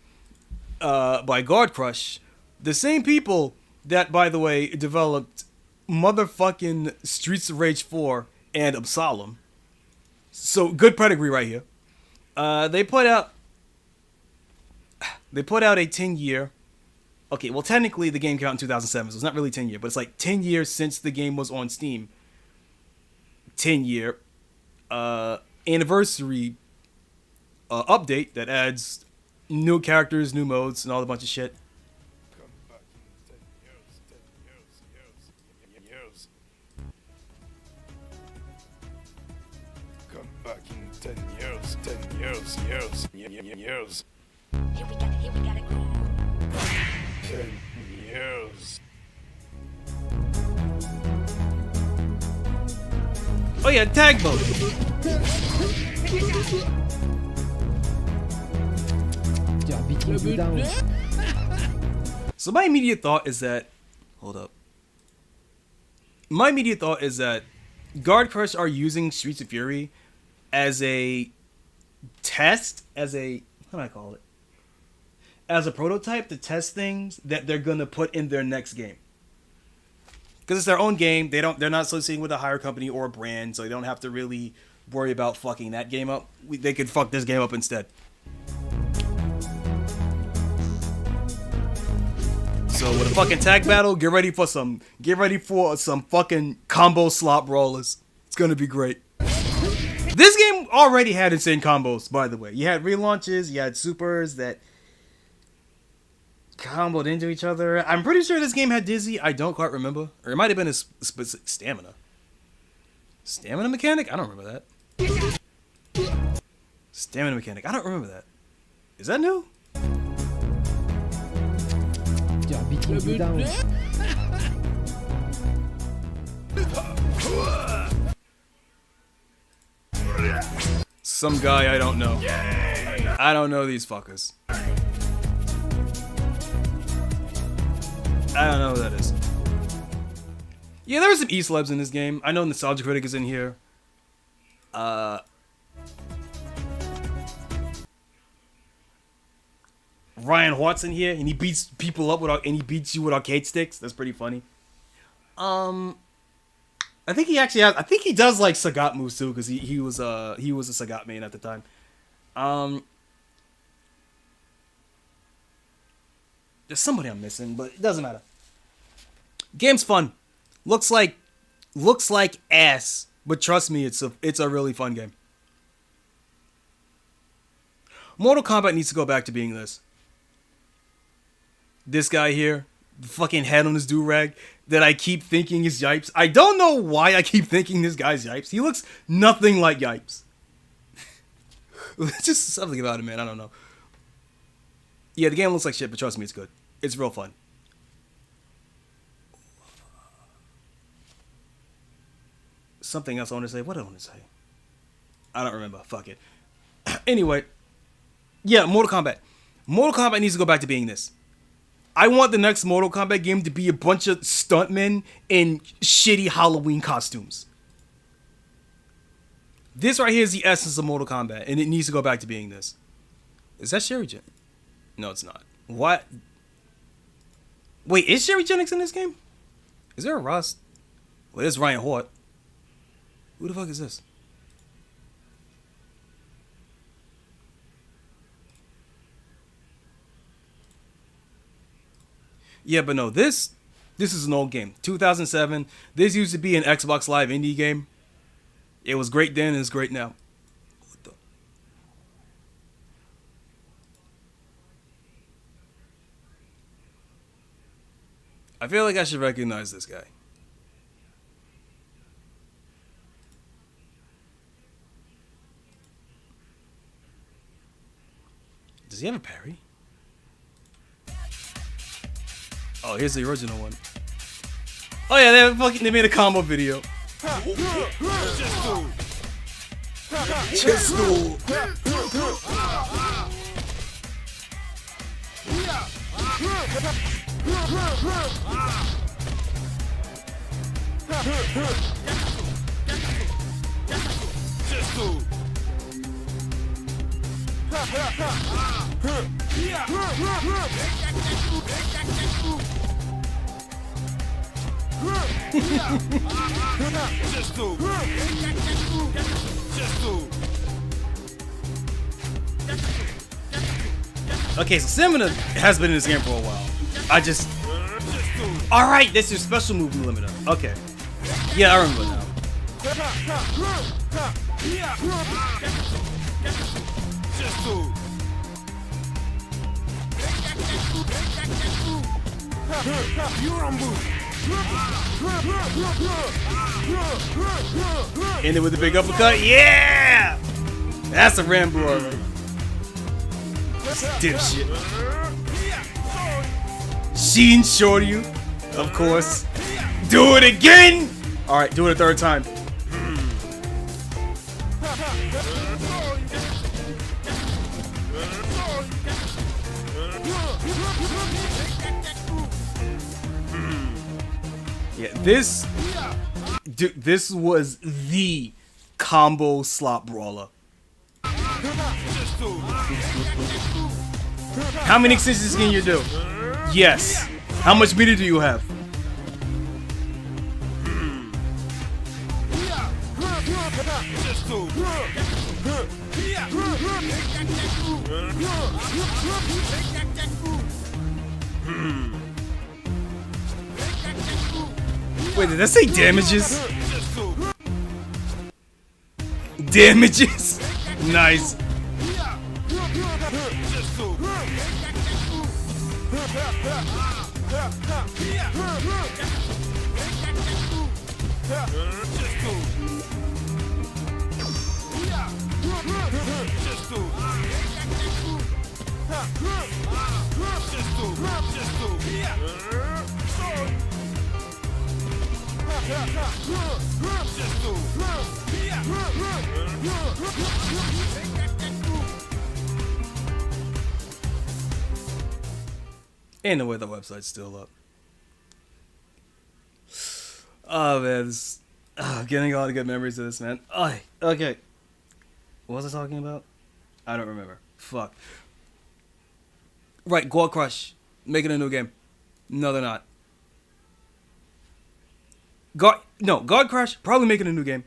by Guard Crush, the same people that, by the way, developed motherfucking Streets of Rage 4 and Absalom. So good pedigree right here. They put out a 10-year. Okay, well technically the game came out in 2007, so it's not really 10 years, but it's like 10 years since the game was on Steam. 10-year anniversary update that adds new characters, new modes, and all the bunch of shit. Come back in 10 years, 10 years, years. Here we got it. 10 years. Oh yeah, tag mode. So my immediate thought is that Guard Crush are using Streets of Fury as a test, as a prototype to test things that they're gonna put in their next game. Because it's their own game, they're not associating with a higher company or a brand, so they don't have to really worry about fucking that game up. They could fuck this game up instead. So with a fucking tag battle, get ready for some fucking combo slop rollers. It's gonna be great. This game already had insane combos, by the way. You had relaunches, you had supers that comboed into each other. I'm pretty sure this game had Dizzy. I don't quite remember. Or it might have been a specific stamina. Stamina mechanic? I don't remember that. Stamina mechanic. I don't remember that. Is that new? Some guy I don't know. I don't know these fuckers. I don't know who that is. Yeah, there were some E-celebs in this game. I know Nostalgia Critic is in here. Ryan Hart's in here, and he beats people up and he beats you with arcade sticks. That's pretty funny. I think he actually has. I think he does like Sagat moves too, because he was a Sagat main at the time. There's somebody I'm missing, but it doesn't matter. Game's fun. Looks like ass, but trust me, it's a really fun game. Mortal Kombat needs to go back to being this. This guy here, the fucking head on his do-rag, that I keep thinking is Yipes. I don't know why I keep thinking this guy's Yipes. He looks nothing like Yipes. Just something about him, man. I don't know. Yeah, the game looks like shit, but trust me, it's good. It's real fun. Something else I want to say. What did I want to say? I don't remember. Fuck it. Anyway. Yeah, Mortal Kombat. Mortal Kombat needs to go back to being this. I want the next Mortal Kombat game to be a bunch of stuntmen in shitty Halloween costumes. This right here is the essence of Mortal Kombat, and it needs to go back to being this. Is that Sherry Gen? No, it's not. What? Wait, is Sherry Jennings in this game? Is there a Rust? Well, there's Ryan Hort. Who the fuck is this? Yeah, but no, this is an old game. 2007. This used to be an Xbox Live indie game. It was great then and it's great now. What the? I feel like I should recognize this guy. Does he have a parry? Oh, here's the original one. Oh yeah, they made a combo video. Just do. Okay, so Stamina has been in this game for a while. Alright, this is special move limiter. Okay. Yeah, I remember now. End it with a big uppercut. Yeah! That's a Rambo already. Dipshit. Sheen Shoryu, of course. Do it again! Alright, do it a third time. Yeah, this was the combo slop brawler. How many extensions can you do? Yes. How much meter do you have? Wait, did that say damages? Damages? Nice. Ain't no way the website's still up. Oh man, getting a lot of good memories of this, man. Oh, okay. What was I talking about? I don't remember. Fuck. Right, Gold Crush. Making a new game. No, they're not. God Crush, probably making a new game.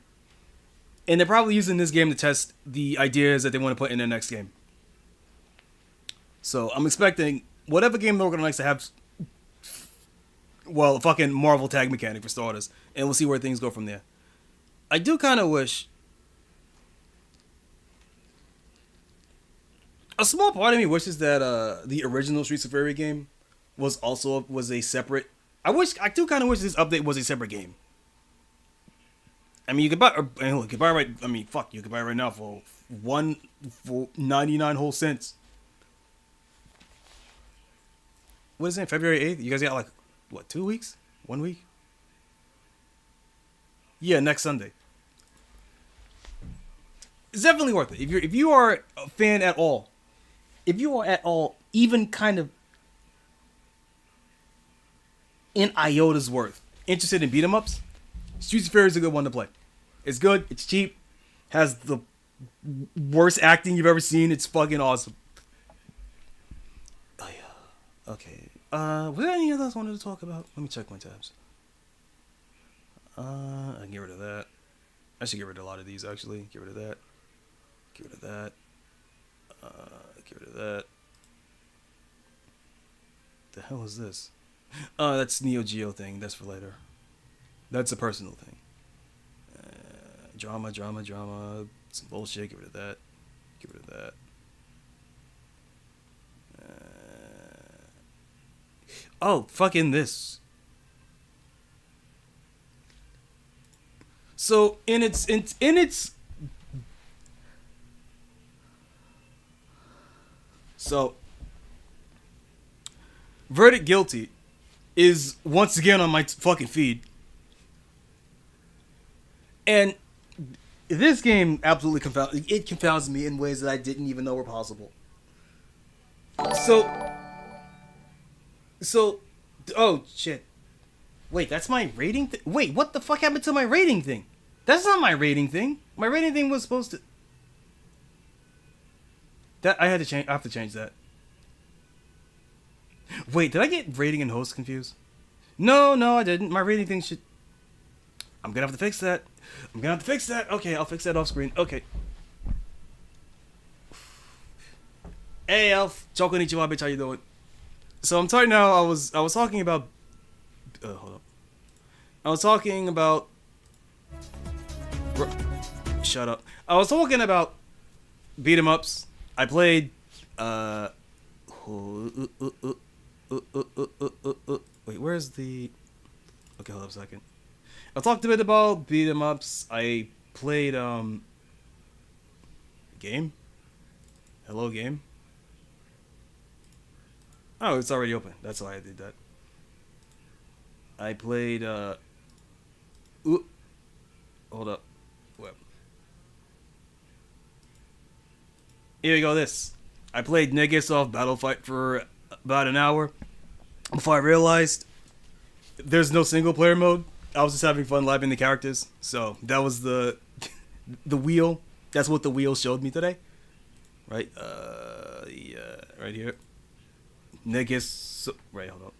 And they're probably using this game to test the ideas that they want to put in their next game. So I'm expecting whatever game they're going to have, well, a fucking Marvel tag mechanic for starters. And we'll see where things go from there. I do kind of wish... A small part of me wishes that the original Streets of Fairy game was a separate. I do kind of wish this update was a separate game. I mean, you could buy. And look, you could buy right. I mean, fuck, you could buy it right now for 99 whole cents. What is it? February 8th? You guys got like what? 2 weeks? 1 week? Yeah, next Sunday. It's definitely worth it. If you are a fan at all, if you are at all even kind of in iota's worth interested in beat 'em ups, Streets of Fairy is a good one to play. It's good. It's cheap. Has the worst acting you've ever seen. It's fucking awesome. Oh yeah. Okay. Was there any others I wanted to talk about? Let me check my tabs. I can get rid of that. I should get rid of a lot of these actually. Get rid of that. Get rid of that. Get rid of that. The hell is this? That's Neo Geo thing. That's for later. That's a personal thing. Drama. Some bullshit. Get rid of that. Get rid of that. Oh, fucking this. So in its so Verdict Guilty is once again on my fucking feed. And this game absolutely confounds me in ways that I didn't even know were possible. So, oh shit. Wait, that's my rating thing? Wait, what the fuck happened to my rating thing? That's not my rating thing. My rating thing was supposed to... I have to change that. Wait, did I get rating and host confused? No, I didn't. My rating thing should... I'm gonna have to fix that. Okay, I'll fix that off screen. Okay. Hey, Elf. Choconnichi, bitch, how you doing? So I'm talking now. I was talking about. Hold up. I was talking about. Shut up. I was talking about beat 'em ups. I played. Wait, where's the? Okay, hold up a second. I talked a bit about beat 'em ups. I played game. Hello, game. Oh, it's already open. That's why I did that. I played, hold up. Web. Here we go, this. I played NegeSoft Battle Fight for about an hour before I realized there's no single player mode. I was just having fun live-in the characters. So, that was the wheel. That's what the wheel showed me today. Right? Yeah, right here. Right, hold on.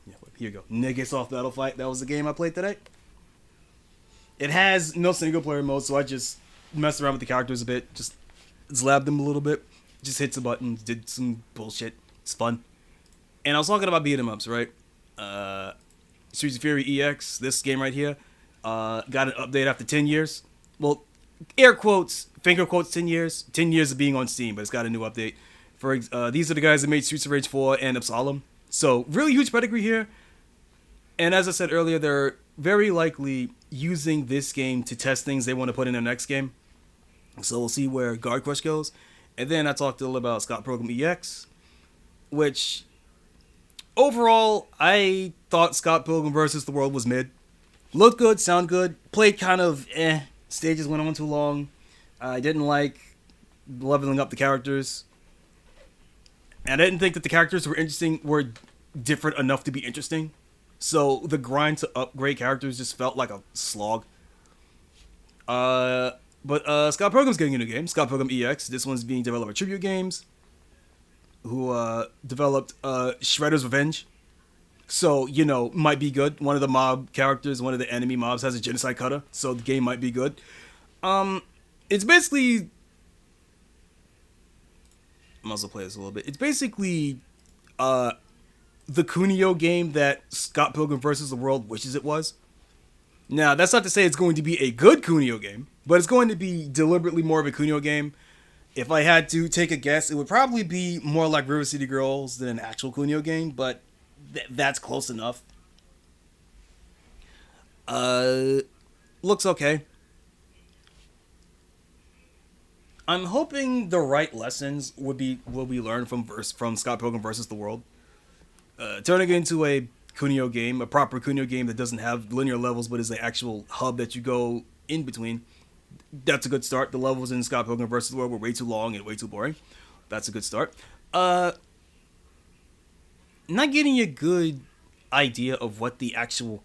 Yeah, here you go. NegeSoft Battle Fight. That was the game I played today. It has no single player mode, so I just messed around with the characters a bit. Just slabbed them a little bit. Just hit some buttons. Did some bullshit. It's fun. And I was talking about beat 'em ups, right? Streets of Fairy EX, this game right here, got an update after 10 years. Well, air quotes, finger quotes, 10 years. 10 years of being on Steam, but it's got a new update. For these are the guys that made Streets of Rage 4 and encephalon. So, really huge pedigree here. And as I said earlier, they're very likely using this game to test things they want to put in their next game. So, we'll see where Guard Crush goes. And then I talked a little about Scott Pilgrim EX, which, overall, I thought Scott Pilgrim vs. the World was mid. Looked good, sound good, played kind of stages went on too long. I didn't like leveling up the characters. And I didn't think that the characters were different enough to be interesting. So the grind to upgrade characters just felt like a slog. But Scott Pilgrim's getting a new game, Scott Pilgrim EX. This one's being developed by Tribute Games, who developed Shredder's Revenge. So, you know, might be good. One of the mob characters, one of the enemy mobs has a genocide cutter, so the game might be good. It's basically... I might as well play this a little bit. It's basically the Kunio game that Scott Pilgrim vs. the World wishes it was. Now, that's not to say it's going to be a good Kunio game, but it's going to be deliberately more of a Kunio game. If I had to take a guess, it would probably be more like River City Girls than an actual Kunio game, but that's close enough. Looks okay. I'm hoping the right lessons will be learned from Scott Pilgrim versus the World. Turning it into a Kunio game, a proper Kunio game that doesn't have linear levels but is an actual hub that you go in between. That's a good start. The levels in Scott Pilgrim vs. the World were way too long and way too boring. That's a good start. Not getting a good idea of what the actual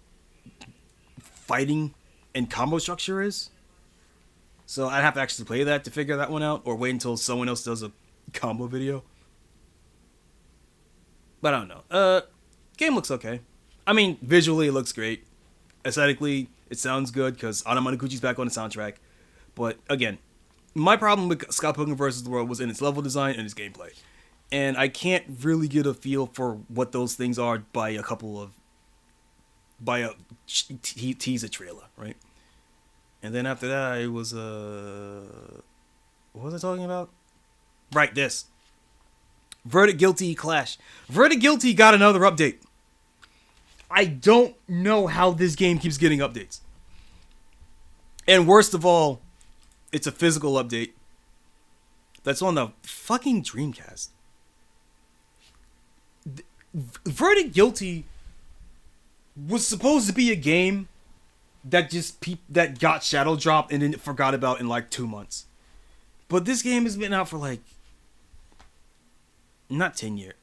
fighting and combo structure is. So I'd have to actually play that to figure that one out, or wait until someone else does a combo video. But I don't know. Game looks okay. I mean, visually it looks great. Aesthetically, it sounds good because Ana Managuchi's back on the soundtrack. But again, my problem with Scott Pilgrim vs. the World was in its level design and its gameplay. And I can't really get a feel for what those things are by a teaser trailer, right? And then after that, I was, what was I talking about? Right, this. Verdict Guilty Clash. Verdict Guilty got another update. I don't know how this game keeps getting updates. And worst of all, it's a physical update that's on the fucking Dreamcast. Verdict Guilty was supposed to be a game that that got shadow dropped and then forgot about in like 2 months. But this game has been out for like not 10 years.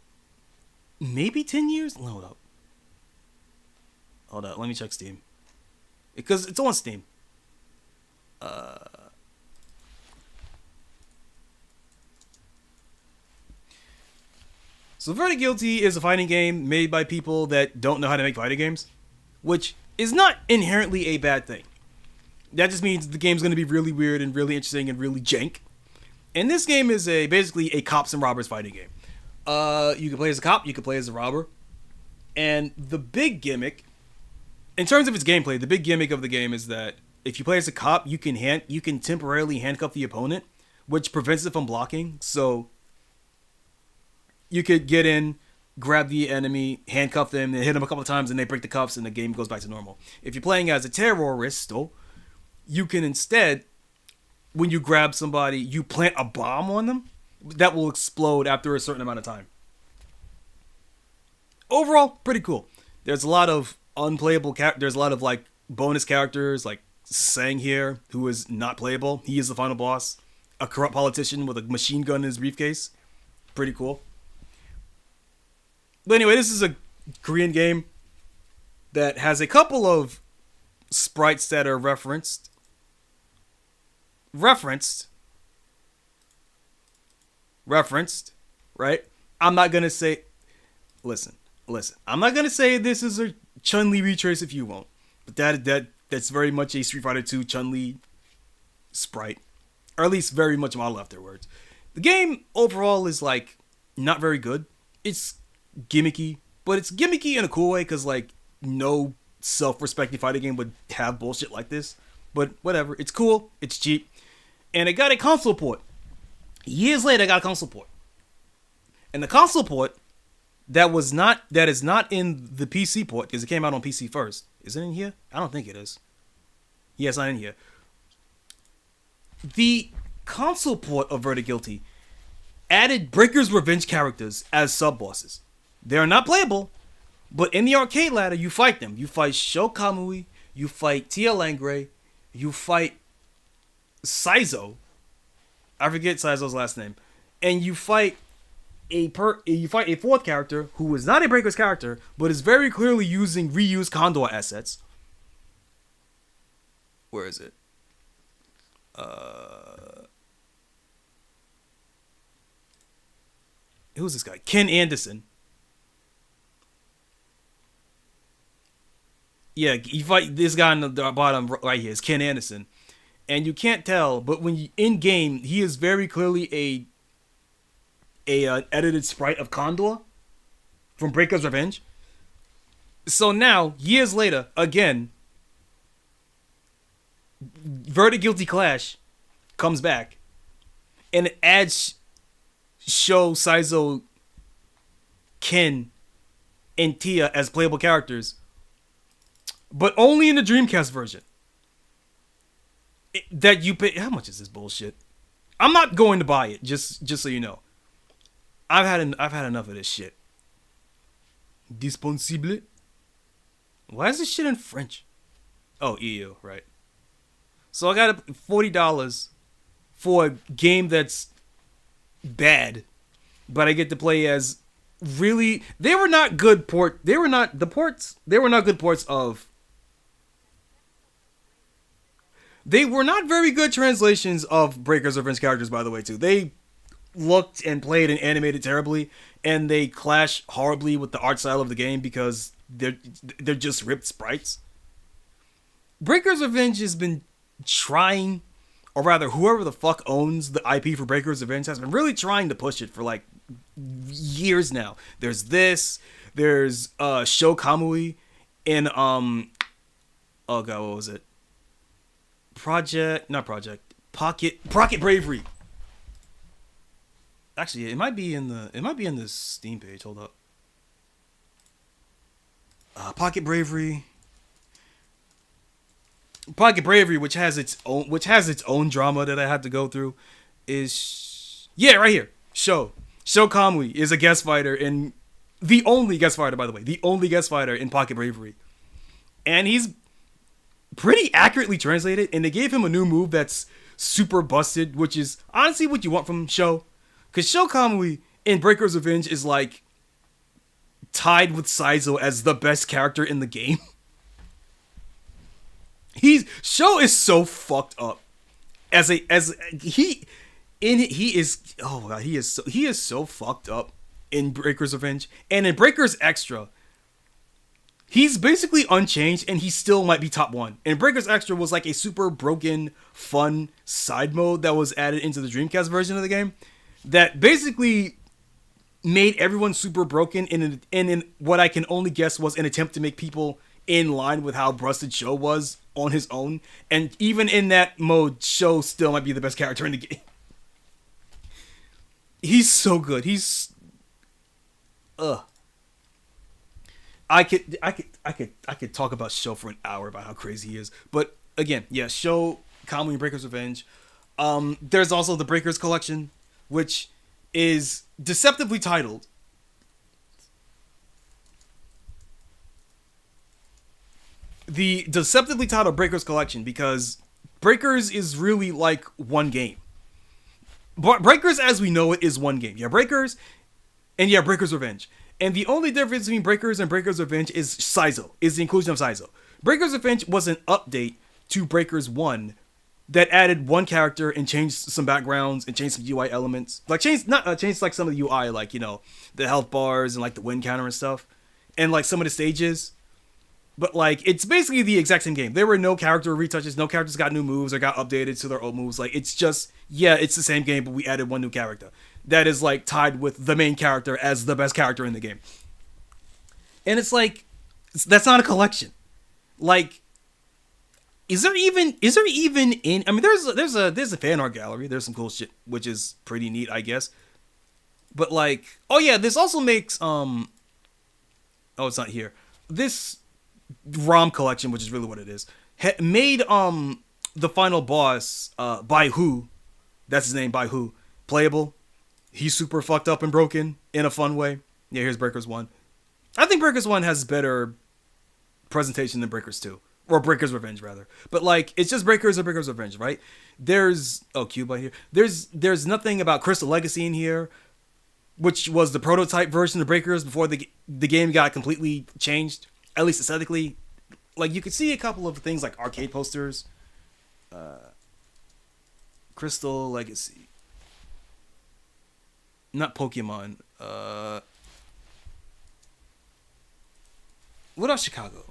Maybe 10 years? Hold up. Let me check Steam. Because it's on Steam. So Verdict Guilty is a fighting game made by people that don't know how to make fighting games, which is not inherently a bad thing. That just means the game's going to be really weird and really interesting and really jank. And this game is basically a cops and robbers fighting game. You can play as a cop, you can play as a robber. And the big gimmick, in terms of its gameplay, the big gimmick of the game is that if you play as a cop, you can temporarily handcuff the opponent, which prevents it from blocking. So you could get in, grab the enemy, handcuff them, and hit them a couple of times, and they break the cuffs, and the game goes back to normal. If you're playing as a terrorist, though, you can instead, when you grab somebody, you plant a bomb on them that will explode after a certain amount of time. Overall, pretty cool. There's a lot of unplayable characters. There's a lot of like bonus characters, like Sang here, who is not playable. He is the final boss. A corrupt politician with a machine gun in his briefcase. Pretty cool. But anyway, this is a Korean game that has a couple of sprites that are referenced. Right? I'm not going to say... Listen. I'm not going to say this is a Chun-Li retrace if you won't. But that's very much a Street Fighter 2 Chun-Li sprite. Or at least very much model afterwards. The game overall is like not very good. It's gimmicky, but it's gimmicky in a cool way because like no self-respecting fighting game would have bullshit like this. But whatever, it's cool, it's cheap, and it got a console port. Years later, I got a console port, and the console port that is not in the PC port because it came out on PC first. Is it in here? I don't think it is. Yeah, it's not in here. The console port of Verdict Guilty added Breaker's Revenge characters as sub-bosses. They are not playable, but in the arcade ladder, you fight them. You fight Sho Kamui, you fight Tia Langre, you fight Saizo. I forget Saizo's last name. And you fight a fourth character who is not a Breaker's character, but is very clearly using reused Condor assets. Where is it? Who's this guy? Ken Anderson. Yeah, you fight this guy on the bottom right here. It's Ken Anderson. And you can't tell, but when you in game, he is very clearly an edited sprite of Condor from Breaker's Revenge. So now, years later, again, Verdict Guilty Clash comes back, and it adds Sho, Saizo, Ken, and Tia as playable characters, but only in the Dreamcast version. That you pay. How much is this bullshit? I'm not going to buy it. Just so you know, I've had enough of this shit. Disponible. Why is this shit in French? Oh, EU, right. So I got $40 for a game that's bad, but I get to play as really. They were not good ports of. They were not very good translations of Breaker's Revenge characters, by the way, too. They looked and played and animated terribly, and they clash horribly with the art style of the game because they're just ripped sprites. Breaker's Revenge has been trying, or rather, whoever the fuck owns the IP for Breaker's Revenge has been really trying to push it for like years now. There's Sho Kamui in oh god, what was it? Pocket Bravery. Actually, it might be in the Steam page. Hold up. Pocket Bravery, which has its own drama that I had to go through, is right here. Sho Kamui is a guest fighter in the only guest fighter, by the way, in Pocket Bravery, and he's pretty accurately translated, and they gave him a new move that's super busted, which is honestly what you want from Sho. Because Sho Kamui in Breaker's Revenge is like tied with Saizo as the best character in the game. Sho is so fucked up he is so fucked up in Breaker's Revenge, and in Breaker's Extra. He's basically unchanged, and he still might be top 1. And Breaker's Extra was like a super broken, fun side mode that was added into the Dreamcast version of the game that basically made everyone super broken in what I can only guess was an attempt to make people in line with how busted Sho was on his own. And even in that mode, Sho still might be the best character in the game. He's so good. He's... I could talk about Sho for an hour about how crazy he is. But again, yeah, Sho Kamui Breaker's Revenge. There's also the Breakers Collection, which is deceptively titled. The deceptively titled Breakers Collection because Breakers is really like one game. Breakers as we know it is one game. Yeah, Breakers and yeah, Breakers Revenge. And the only difference between Breakers and Breakers Revenge is Saizo, is the inclusion of Saizo. Breakers Revenge was an update to Breakers 1 that added one character and changed some backgrounds and changed some UI elements. Like changed like some of the UI, like, you know, the health bars and like the wind counter and stuff. And like some of the stages. But like it's basically the exact same game. There were no character retouches, no characters got new moves or got updated to their old moves. Like it's just, yeah, it's the same game, but we added one new character that is like tied with the main character as the best character in the game. And it's like, that's not a collection. Like, is there even in, I mean, there's a fan art gallery. There's some cool shit, which is pretty neat, I guess. But like, oh yeah, this also makes, oh, it's not here. This ROM collection, which is really what it is, made, the final boss, by Who, that's his name, by Who, playable. He's super fucked up and broken in a fun way. Yeah, here's Breakers 1. I think Breakers 1 has better presentation than Breakers 2. Or Breakers Revenge, rather. But, like, it's just Breakers or Breakers Revenge, right? There's... Oh, Cube right here. There's nothing about Crystal Legacy in here, which was the prototype version of Breakers before the game got completely changed, at least aesthetically. Like, you could see a couple of things like arcade posters. Crystal Legacy. Not Pokemon. What else? Chicago.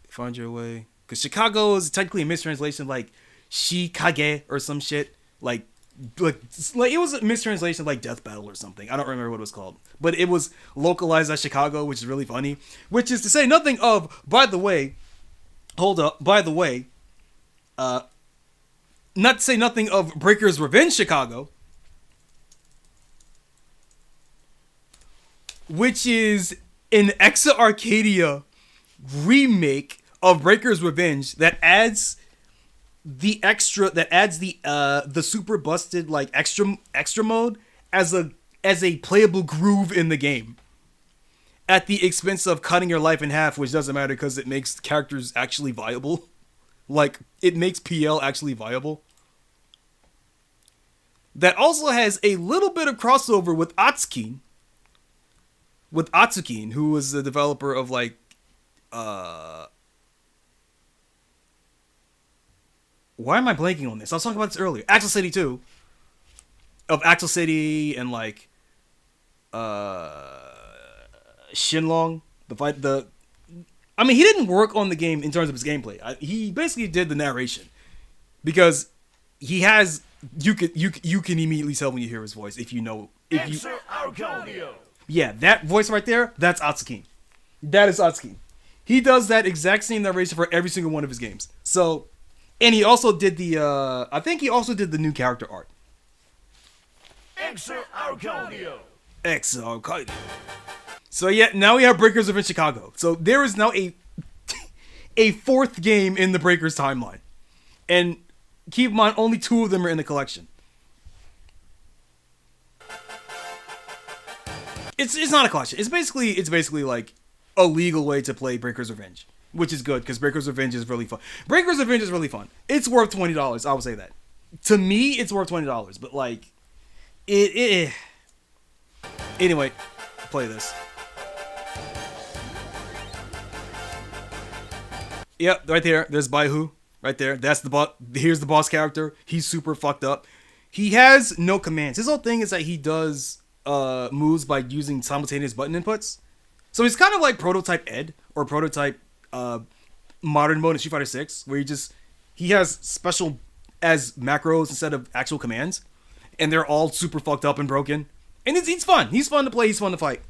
Find your way. Because Chicago is technically a mistranslation, like Shikage or some shit. Like it was a mistranslation like Death Battle or something. I don't remember what it was called. But it was localized as Chicago, which is really funny. Which is to say nothing of, by the way, hold up, by the way, not to say nothing of Breaker's Revenge Chicago, which is an Exa Arcadia remake of Breaker's Revenge that adds the super busted like extra mode as a playable groove in the game, at the expense of cutting your life in half, which doesn't matter because it makes characters actually viable. Like, it makes PL actually viable. That also has a little bit of crossover with Atsukin. With Atsukin, who was the developer of, like, why am I blanking on this? I was talking about this earlier. Axel City 2. Of Axel City and, like, Shenlong. I mean, he didn't work on the game in terms of his gameplay. He basically did the narration. Because he has... You can immediately tell when you hear his voice if you know... Yeah, that voice right there, that's Atsukin. That is Atsukin. He does that exact same narration for every single one of his games. So... And he also did the, I think he also did the new character art. Axel City. So yeah, now we have Breakers of in Chicago. So there is now a fourth game in the Breakers timeline. And keep in mind, only 2 of them are in the collection. It's not a collection. It's basically like a legal way to play Breakers Revenge. Which is good, because Breakers Revenge is really fun. Breakers Revenge is really fun. It's worth $20, I would say that. To me, it's worth $20, but like... Anyway, play this. Yep, right there. There's Baihu. Right there. That's the boss. Here's the boss character. He's super fucked up. He has no commands. His whole thing is that he does moves by using simultaneous button inputs. So he's kind of like Prototype Ed, or Prototype... modern mode in Street Fighter 6, where he has special as macros instead of actual commands, and they're all super fucked up and broken. And it's fun. He's fun to play. He's fun to fight.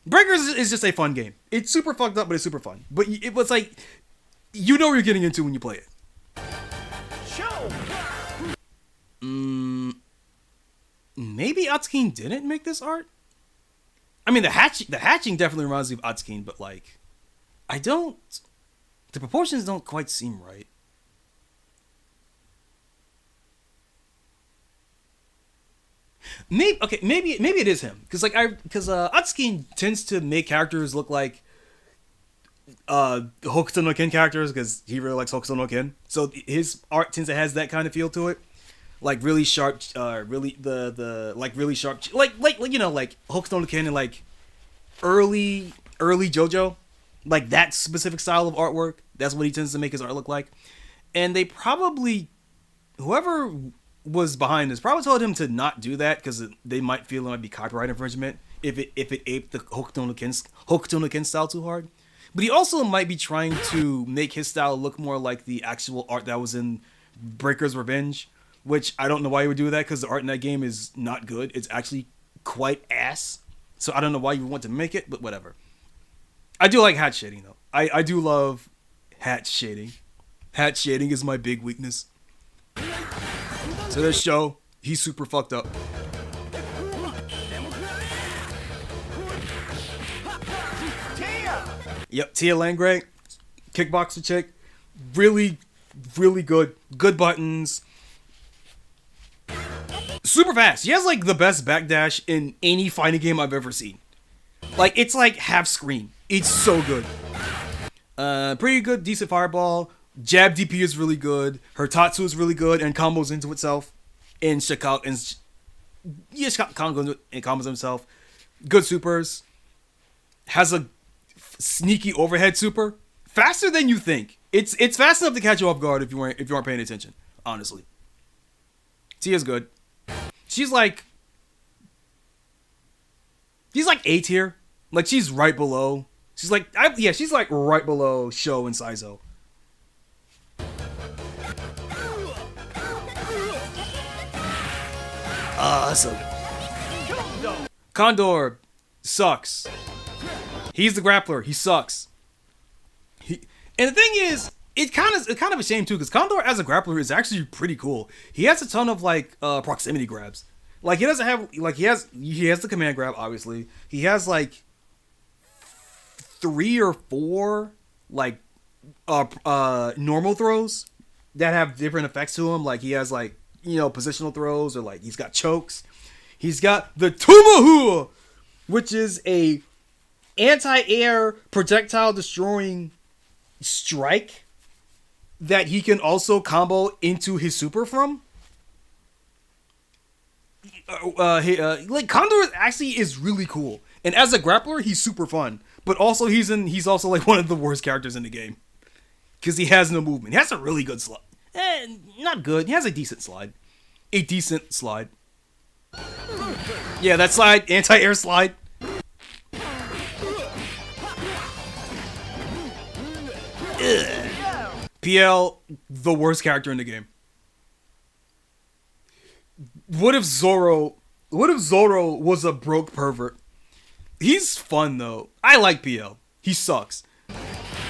Breakers is just a fun game. It's super fucked up, but it's super fun. But it was like, you know what you're getting into when you play it. Maybe Atsukin didn't make this art. I mean, the hatching definitely reminds me of Atsukin, but like. The proportions don't quite seem right. Maybe it is him. Because Atsukin tends to make characters look like Hokuto no Ken characters, because he really likes Hokuto no Ken. So his art tends to has that kind of feel to it. Like really sharp, really sharp, like you know, like Hokuto no Ken and like early JoJo. Like that specific style of artwork, that's what he tends to make his art look like. And they probably, whoever was behind this, probably told him to not do that because they might feel it might be copyright infringement if it aped the Hokuto no Ken style too hard. But he also might be trying to make his style look more like the actual art that was in Breaker's Revenge, which I don't know why he would do that because the art in that game is not good. It's actually quite ass. So I don't know why you would want to make it, but whatever. I do like hat shading though. I do love hat shading. Hat shading is my big weakness. So this show, he's super fucked up. Yep, Tia Langray, kickboxer chick, really, really good. Good buttons. Super fast. She has like the best backdash in any fighting game I've ever seen. Like it's like half screen. It's so good. Pretty good, decent fireball. Jab DP is really good. Her Tatsu is really good and combos into itself. And combos himself. Good supers. Has a sneaky overhead super. Faster than you think. It's fast enough to catch you off guard if you aren't paying attention. Honestly. Tia's good. She's like A tier. Like she's right below. She's like right below Sho and Saizo. Awesome. Condor sucks. He's the grappler. He sucks. And the thing is, it's kind of a shame too, because Condor as a grappler is actually pretty cool. He has a ton of like proximity grabs. Like he doesn't have like he has the command grab, obviously. He has like 3 or 4 like normal throws that have different effects to him. Like he has like, you know, positional throws, or like he's got chokes. He's got the Tumahu, which is a anti-air projectile destroying strike that he can also combo into his super from. Like Condor actually is really cool, and as a grappler, he's super fun. But also, he's also like one of the worst characters in the game because he has no movement. He has a really good slide, not good. He has a decent slide, Yeah, that slide, anti-air slide. Ugh. PL, the worst character in the game. What if Zoro was a broke pervert? He's fun though. I like PL. He sucks.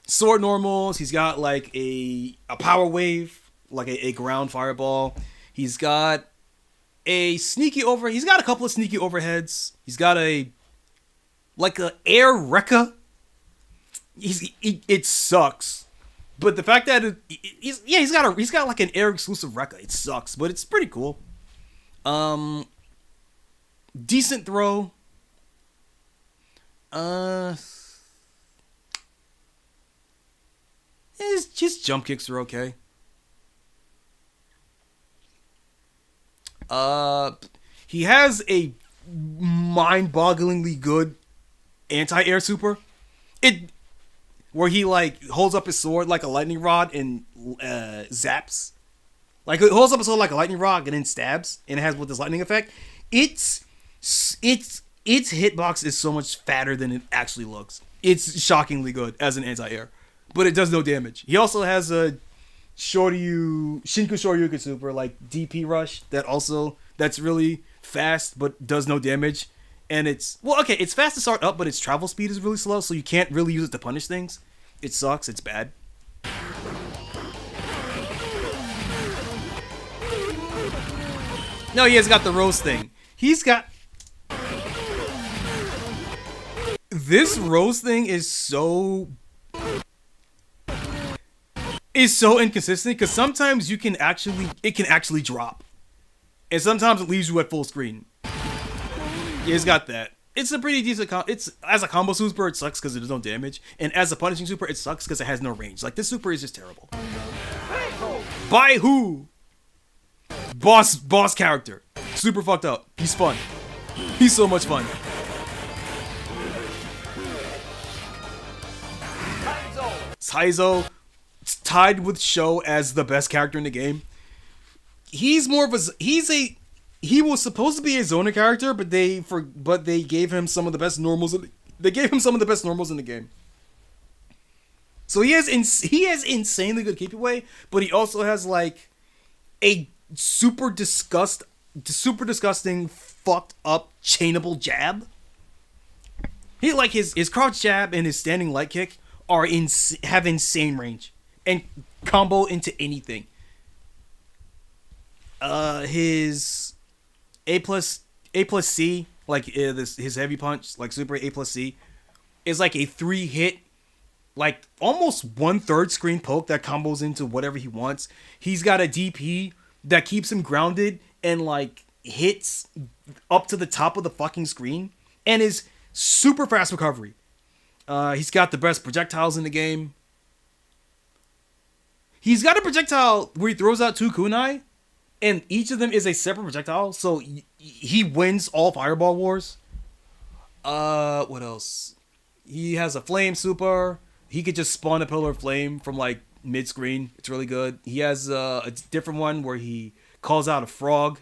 Sword normals. He's got like a power wave, like a ground fireball. He's got a he's got a couple of sneaky overheads. He's got a air rekka. It sucks. But the fact that he's got like an air exclusive rekka. It sucks, but it's pretty cool. Decent throw. His jump kicks are okay. He has a mind-bogglingly good anti-air super. Where he like holds up his sword like a lightning rod and zaps. Like it holds up his sword like a lightning rod and then stabs, and it has with this lightning effect. Its hitbox is so much fatter than it actually looks. It's shockingly good as an anti-air, but it does no damage. He also has a Shinku Shoryuken super like DP rush that's really fast but does no damage. And it's fast to start up, but its travel speed is really slow, so you can't really use it to punish things. It sucks. It's bad. No, he has got the rose thing. He's got... This rose thing is so inconsistent, because sometimes it can actually drop. And sometimes it leaves you at full screen. Yeah, he's got that. It's a pretty decent as a combo super, it sucks because it does no damage. And as a punishing super, it sucks because it has no range. Like, this super is just terrible. By who? Boss character. Super fucked up. He's fun. He's so much fun. Saizo, tied with Sho as the best character in the game. He was supposed to be a zoner character, but they gave him some of the best normals. They gave him some of the best normals in the game. So he has insanely good keep away, but he also has like a super disgusting, fucked up chainable jab. He like his crouch jab and his standing light kick have insane range and combo into anything. His A plus C, like his heavy punch, like super A plus C, is like a 3-hit, like almost 1/3 screen poke that combos into whatever he wants. He's got a DP that keeps him grounded and like hits up to the top of the fucking screen, and is super fast recovery. He's got the best projectiles in the game. He's got a projectile where he throws out 2 kunai, and each of them is a separate projectile, so he wins all fireball wars. What else? He has a flame super. He could just spawn a pillar of flame from like mid-screen. It's really good. He has a different one where he calls out a frog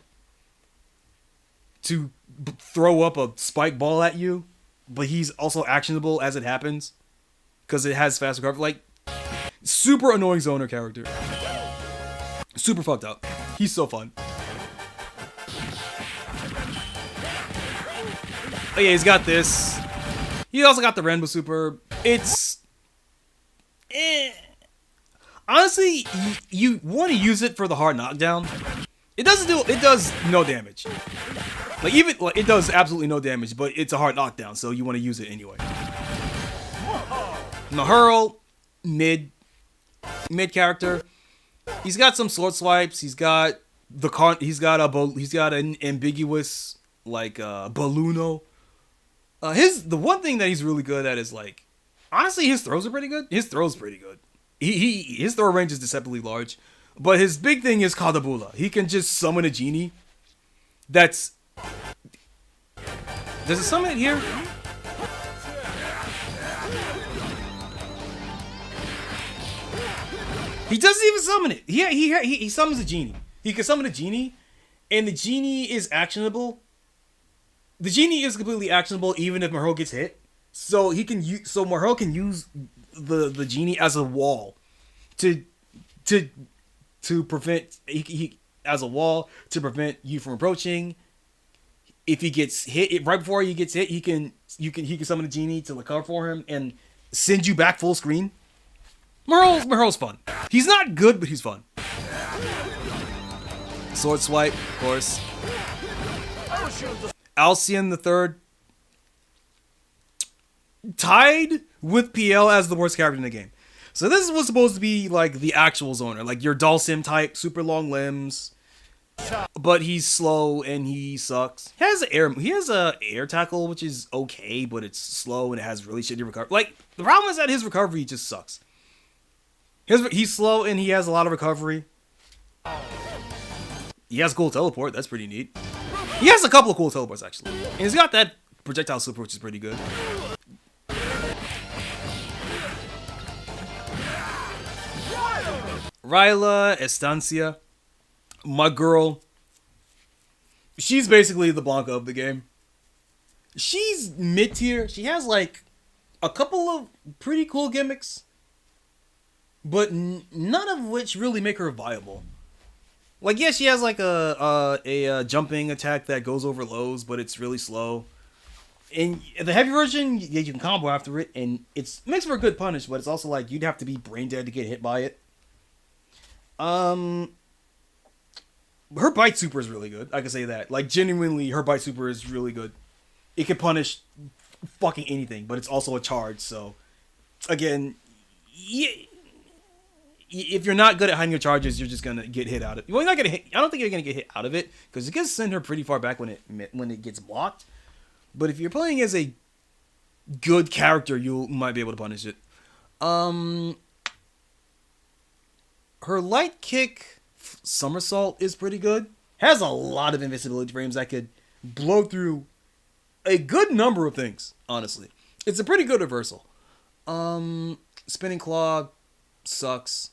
to throw up a spike ball at you, but he's also actionable as it happens because it has fast recovery. Like, super annoying zoner character. Super fucked up. He's so fun. Oh yeah, he's got this. He also got the Renbu super. It's... Honestly, you want to use it for the hard knockdown. It does no damage. Like even like, it does absolutely no damage, but it's a hard knockdown, so you want to use it anyway. Nahurl, mid character. He's got some sword swipes. He's got an ambiguous like Balluno. The one thing that he's really good at is like, honestly, his throws are pretty good. His throw range is deceptively large, but his big thing is Kadabula. He can just summon a genie. Does it summon it here? He doesn't even summon it. He summons a genie. He can summon a genie, and the genie is actionable. The genie is completely actionable even if Mahou gets hit. So Mahou can use the genie as a wall to prevent as a wall to prevent you from approaching. If he gets hit right before he gets hit, he can summon a genie to cover for him and send you back full screen. Mahou's fun. He's not good, but he's fun. Sword swipe, of course. Alcyon the Third, tied with PL as the worst character in the game. So this was supposed to be like the actual zoner, like your Dalsim type, super long limbs, but he's slow and he sucks. He has a air tackle, which is okay, but it's slow and it has really shitty recovery. Like the problem is that his recovery just sucks. He's slow and he has a lot of recovery. He has cool teleport. That's pretty neat. He has a couple of cool teleports actually, and he's got that projectile super, which is pretty good. Ryla Estancia, my girl. She's basically the Blanca of the game. She's mid tier. She has like a couple of pretty cool gimmicks, but none of which really make her viable. Like, yeah, she has like a jumping attack that goes over lows, but it's really slow. In the heavy version, yeah, you can combo after it, and it makes for a good punish, but it's also like you'd have to be brain dead to get hit by it. Her bite super is really good. I can say that. Like, genuinely, her bite super is really good. It can punish fucking anything, but it's also a charge. So, again, yeah, if you're not good at hiding your charges, you're just gonna get hit out of it. Well, you're not gonna hit. I don't think you're gonna get hit out of it because it can send her pretty far back when it gets blocked. But if you're playing as a good character, you might be able to punish it. Her light kick somersault is pretty good. Has a lot of invincibility frames that could blow through a good number of things, honestly. It's a pretty good reversal. Spinning claw sucks.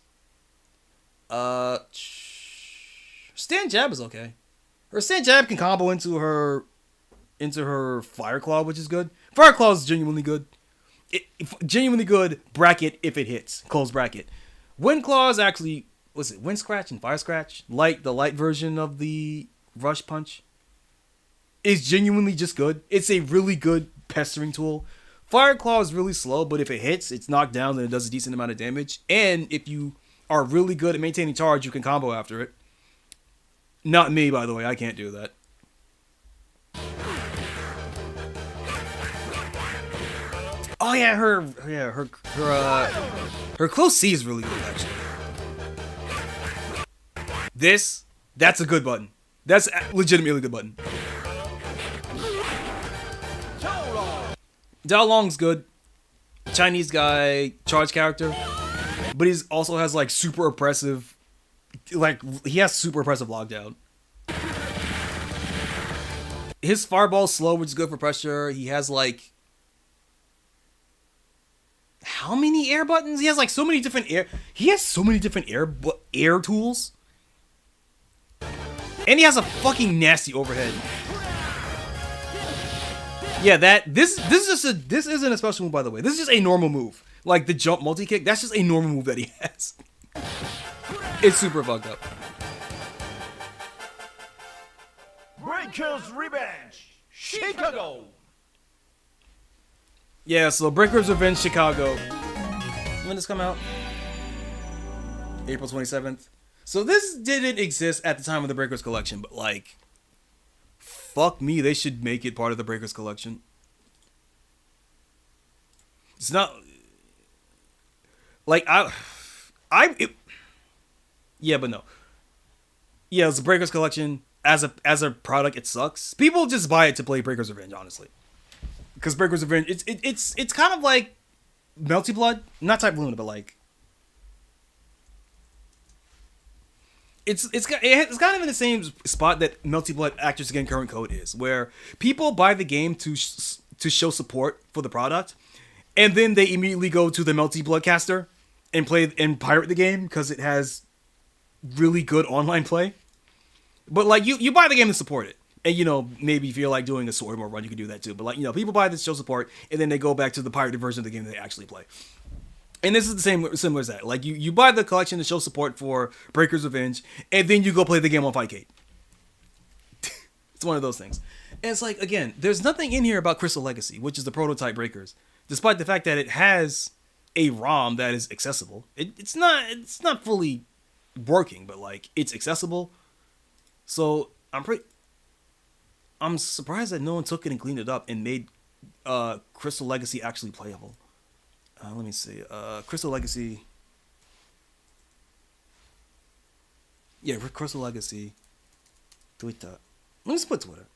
Stand jab is okay. Her stand jab can combo into her fire claw, which is good. Fire claw is genuinely good. Genuinely good, bracket if it hits. Close bracket. Wind claw is actually, what's it? Wind scratch and fire scratch? The light version of the rush punch is genuinely just good. It's a really good pestering tool. Fire claw is really slow, but if it hits, it's knocked down and it does a decent amount of damage. And if you are really good at maintaining charge, you can combo after it. Not me, by the way. I can't do that. Oh yeah, her close C is really good actually. That's a good button. That's a legitimately good button. Dao Long's good. Chinese guy, charge character, but he also has like super oppressive, like he has super oppressive lockdown. His fireball's slow, which is good for pressure. He has like how many air buttons? He has like so many different air. He has so many different air tools, and he has a fucking nasty overhead. Yeah, this isn't a special move, by the way. This is just a normal move. Like the jump multi kick, that's just a normal move that he has. It's super fucked up. Breaker's Revenge, Chicago. Yeah, so Breaker's Revenge Chicago. When does this come out? April 27th. So this didn't exist at the time of the Breakers collection, but like fuck me, they should make it part of the Breakers collection. It's not like yeah, but no. Yeah, it's a Breakers collection. As a product, it sucks. People just buy it to play Breakers Revenge, honestly. Because Breakers Revenge, it's kind of like Melty Blood, not Type Luna, but like it's kind of in the same spot that Melty Blood Actors Again Current Code is, where people buy the game to show support for the product, and then they immediately go to the Melty Blood caster and play and pirate the game because it has really good online play. But like you buy the game to support it, and you know, maybe if you're like doing a sword mode run, you can do that too. But like, you know, people buy this to show support, and then they go back to the pirated version of the game they actually play. And this is the similar as that. Like you buy the collection to show support for Breakers Revenge, and then you go play the game on Fightcade. It's one of those things. And it's like, again, there's nothing in here about Crystal Legacy, which is the prototype Breakers, despite the fact that it has a ROM that is accessible. It's not fully working, but like it's accessible. So I'm surprised that no one took it and cleaned it up and made Crystal Legacy actually playable. Let me see. Crystal Legacy. Yeah, Crystal Legacy. Twitter. Let me just put Twitter.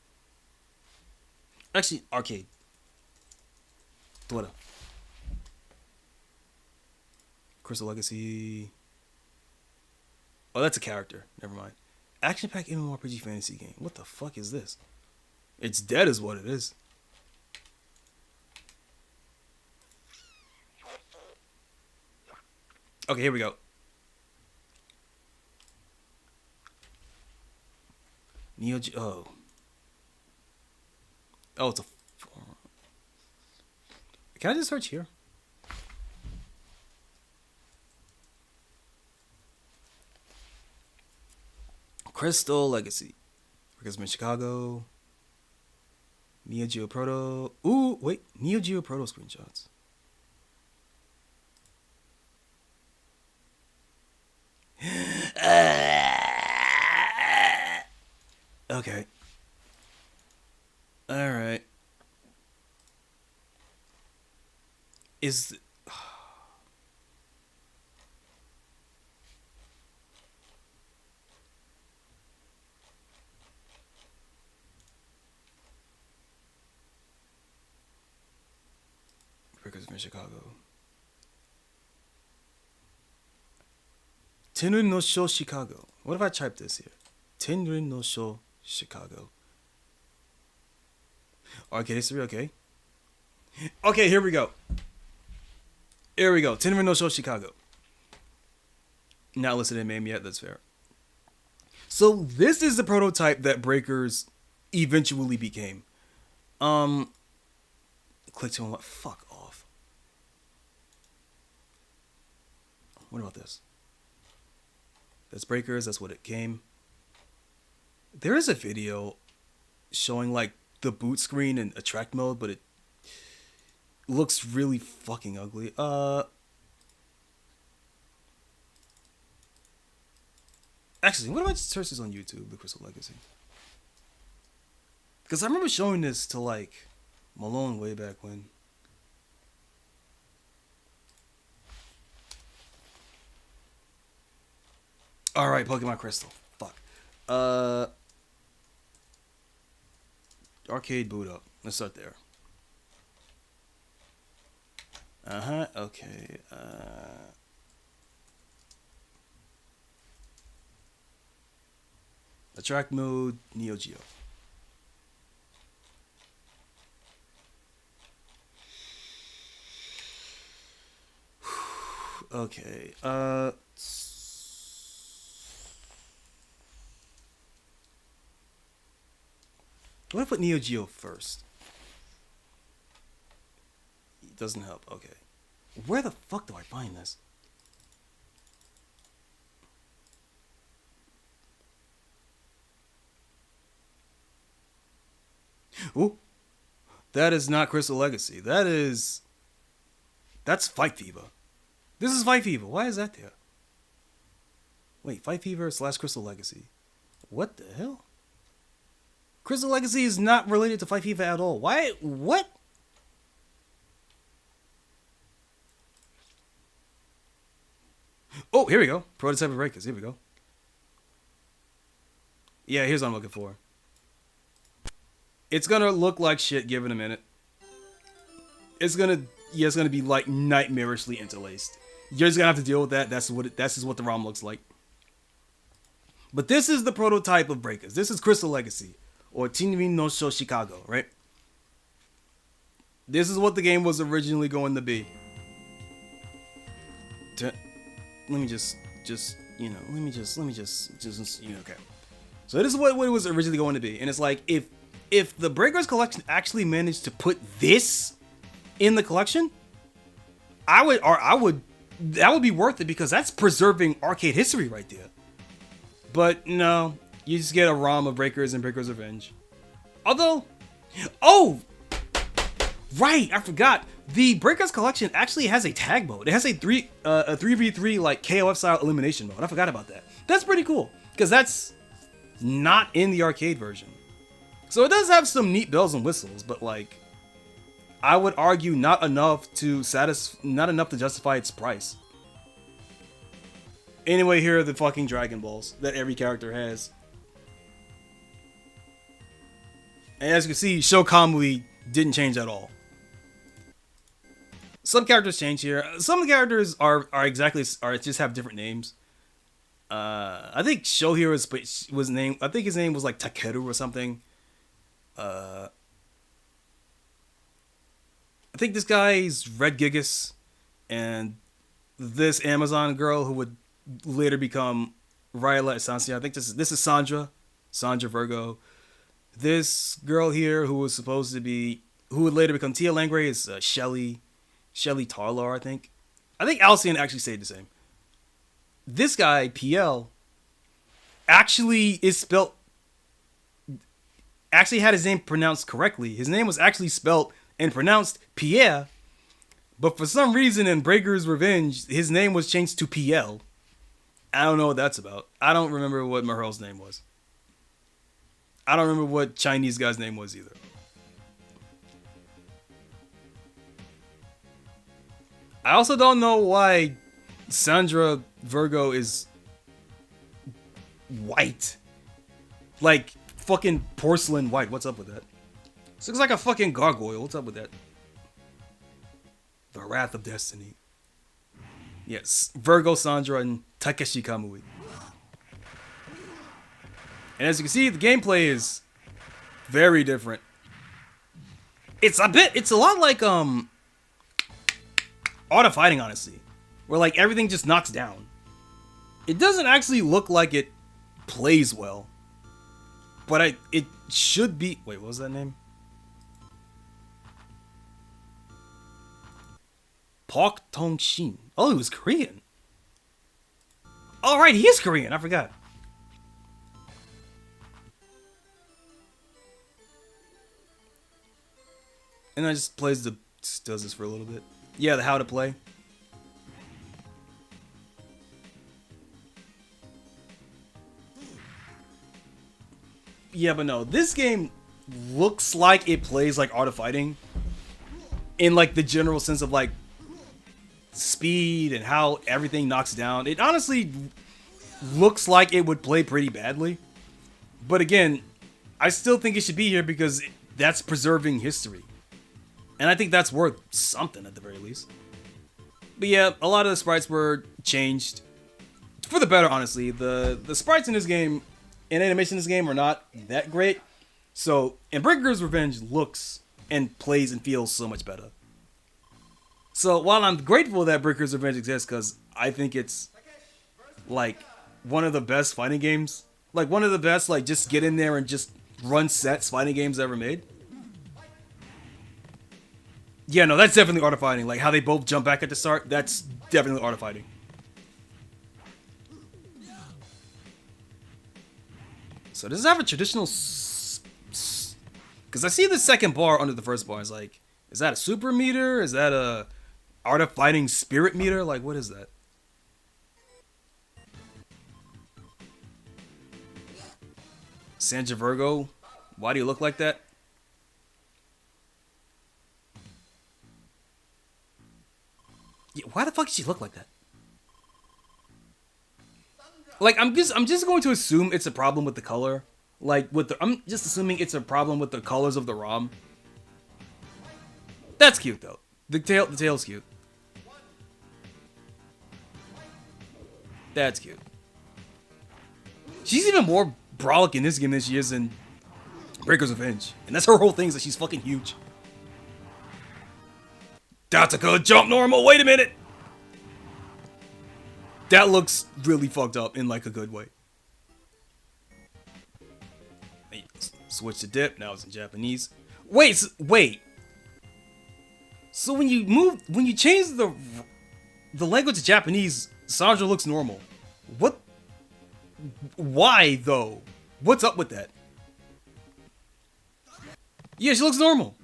Actually, arcade. Twitter. Crystal Legacy. Oh, that's a character. Never mind. Action pack MMORPG fantasy game. What the fuck is this? It's dead is what it is. Okay, here we go. Oh, it's a... Can I just search here? Crystal Legacy. Because I'm in Chicago. Neo Geo Proto. Ooh, wait. Neo Geo Proto screenshots. Okay. Alright. Is... Breakers from Chicago. Tenrin no Sho Chicago. What if I type this here? Tenrin no Sho Chicago. Arcade history, okay. Okay, here we go. Here we go. Tenrin no Sho Chicago. Not listed in MAME yet, that's fair. So this is the prototype that Breakers eventually became. Click to unlock. Fuck off. What about this? That's Breakers, that's what it came. There is a video showing like the boot screen in attract mode, but it looks really fucking ugly. Actually, what if I just search this on YouTube, the Crystal Legacy? Because I remember showing this to like Malone way back when. Alright, Pokemon Crystal. Fuck. Arcade boot up. Let's start there. Okay. Attract mode, Neo Geo. Okay. What if I put Neo Geo first? It doesn't help. Okay. Where the fuck do I find this? Ooh. That is not Crystal Legacy. That's Fight Fever. This is Fight Fever. Why is that there? Wait, Fight Fever / Crystal Legacy. What the hell? Crystal Legacy is not related to Fight FIFA at all. Why? What? Oh, here we go. Prototype of Breakers. Here we go. Yeah, here's what I'm looking for. It's gonna look like shit. Give it a minute. It's gonna be like nightmarishly interlaced. You're just gonna have to deal with that. That's what the ROM looks like. But this is the prototype of Breakers. This is Crystal Legacy, or Tinmi no Sho Chicago, right? This is what the game was originally going to be. Let me just okay. So this is what it was originally going to be, and it's like if the Breakers collection actually managed to put this in the collection, that would be worth it, because that's preserving arcade history right there. But no, you just get a ROM of Breakers and Breakers Revenge. Although, oh, right, I forgot. The Breakers collection actually has a tag mode. It has a 3v3 like KOF style elimination mode. I forgot about that. That's pretty cool, because that's not in the arcade version. So it does have some neat bells and whistles, but like, I would argue not enough to justify its price. Anyway, here are the fucking Dragon Balls that every character has. And as you can see, Shokamui didn't change at all. Some characters change here. Some of the characters are just have different names. I think Shohiro was named. I think his name was like Takeru or something. I think this guy's Red Gigas, and this Amazon girl who would later become Ryla Esancia. I think this is Sandra Virgo. This girl here who would later become Tia Langray is Shelly Tarlar, I think. I think Alcyon actually stayed the same. This guy, PL, actually had his name pronounced correctly. His name was actually spelt and pronounced Pierre, but for some reason in Breakers Revenge, his name was changed to PL. I don't know what that's about. I don't remember what Maherl's name was. I don't remember what Chinese guy's name was either. I also don't know why Sandra Virgo is white. Like fucking porcelain white. What's up with that? This looks like a fucking gargoyle. What's up with that? The Wrath of Destiny. Yes, Virgo, Sandra, and Takeshi Kamui. And as you can see, the gameplay is very different. It's a lot like Art of Fighting, honestly, where like everything just knocks down. It doesn't actually look like it plays well, but it should be. Wait, what was that name? Park Tong Shin. Oh, he was Korean. All right, he is Korean. I forgot. And I just does this for a little bit. Yeah, the how to play. Yeah, but no, this game looks like it plays like Art of Fighting in like the general sense of like speed and how everything knocks down. It honestly looks like it would play pretty badly. But again, I still think it should be here because that's preserving history. And I think that's worth something at the very least. But yeah, a lot of the sprites were changed for the better, honestly. The sprites in this game and animation in this game are not that great. So, and Breakers Revenge looks and plays and feels so much better. So while I'm grateful that Breakers Revenge exists, because I think it's like one of the best fighting games, like one of the best, like just get in there and just run sets fighting games ever made. Yeah, no, that's definitely Art of Fighting. Like how they both jump back at the start, that's definitely Art of Fighting. So does it have a traditional? Because I see the second bar under the first bar. It's like, is that a super meter? Is that a Art of Fighting spirit meter? Like, what is that? Sandra Virgo Why do you look like that? Yeah, why the fuck does she look like that? Like, I'm just going to assume it's a problem with the color. Like, I'm just assuming it's a problem with the colors of the ROM. That's cute though. The tail's cute. That's cute. She's even more brolic in this game than she is in Breaker's Revenge. And that's her whole thing, is that she's fucking huge. That's a good jump normal. Wait a minute. That looks really fucked up in like a good way. Switch to dip. Now it's in Japanese. Wait. So when you change the language to Japanese, Sandra looks normal. What? Why though? What's up with that? Yeah, she looks normal.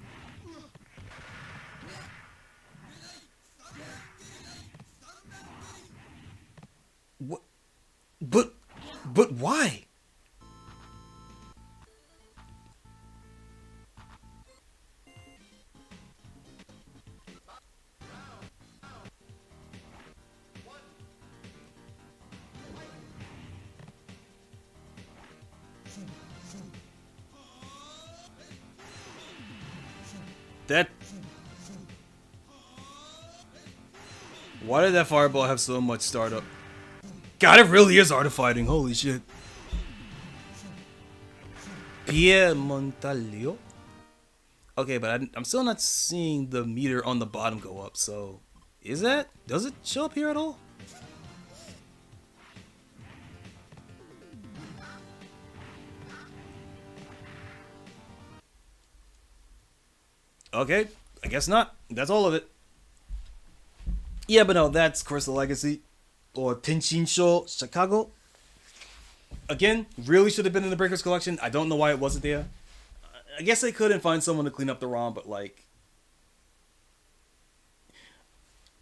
What? But why? Why did that fireball have so much startup? God, it really is art of fighting. Holy shit. Pierre Montalio? Okay, but I'm still not seeing the meter on the bottom go up, so... Does it show up here at all? Okay, I guess not. That's all of it. Yeah, but no, that's Crystal Legacy. Or Tenshinsho Chicago. Again, really should have been in the Breakers collection. I don't know why it wasn't there. I guess they couldn't find someone to clean up the ROM, but like...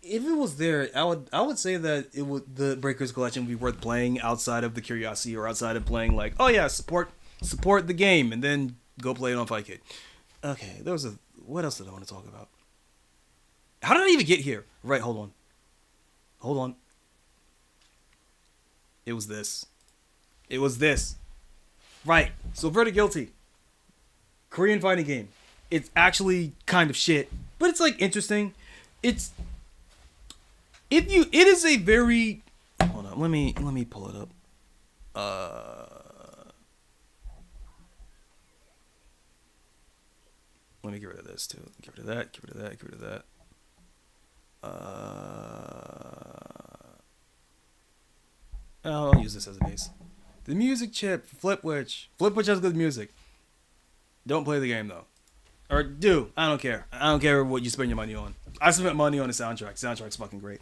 If it was there, I would say that the Breakers collection would be worth playing outside of the curiosity, or outside of playing like, oh yeah, support the game, and then go play it on Fightcade. Okay, what else did I want to talk about? How did I even get here? Right, hold on. It was this. Right, so Verdict Guilty. Korean fighting game. It's actually kind of shit, but it's like interesting. It is a very... Hold on, let me pull it up. Let me get rid of this too. Get rid of that. I'll use this as a base. The music chip, Flipwitch. Flipwitch has good music. Don't play the game though. Or do. I don't care. I don't care what you spend your money on. I spent money on the soundtrack. Soundtrack's fucking great.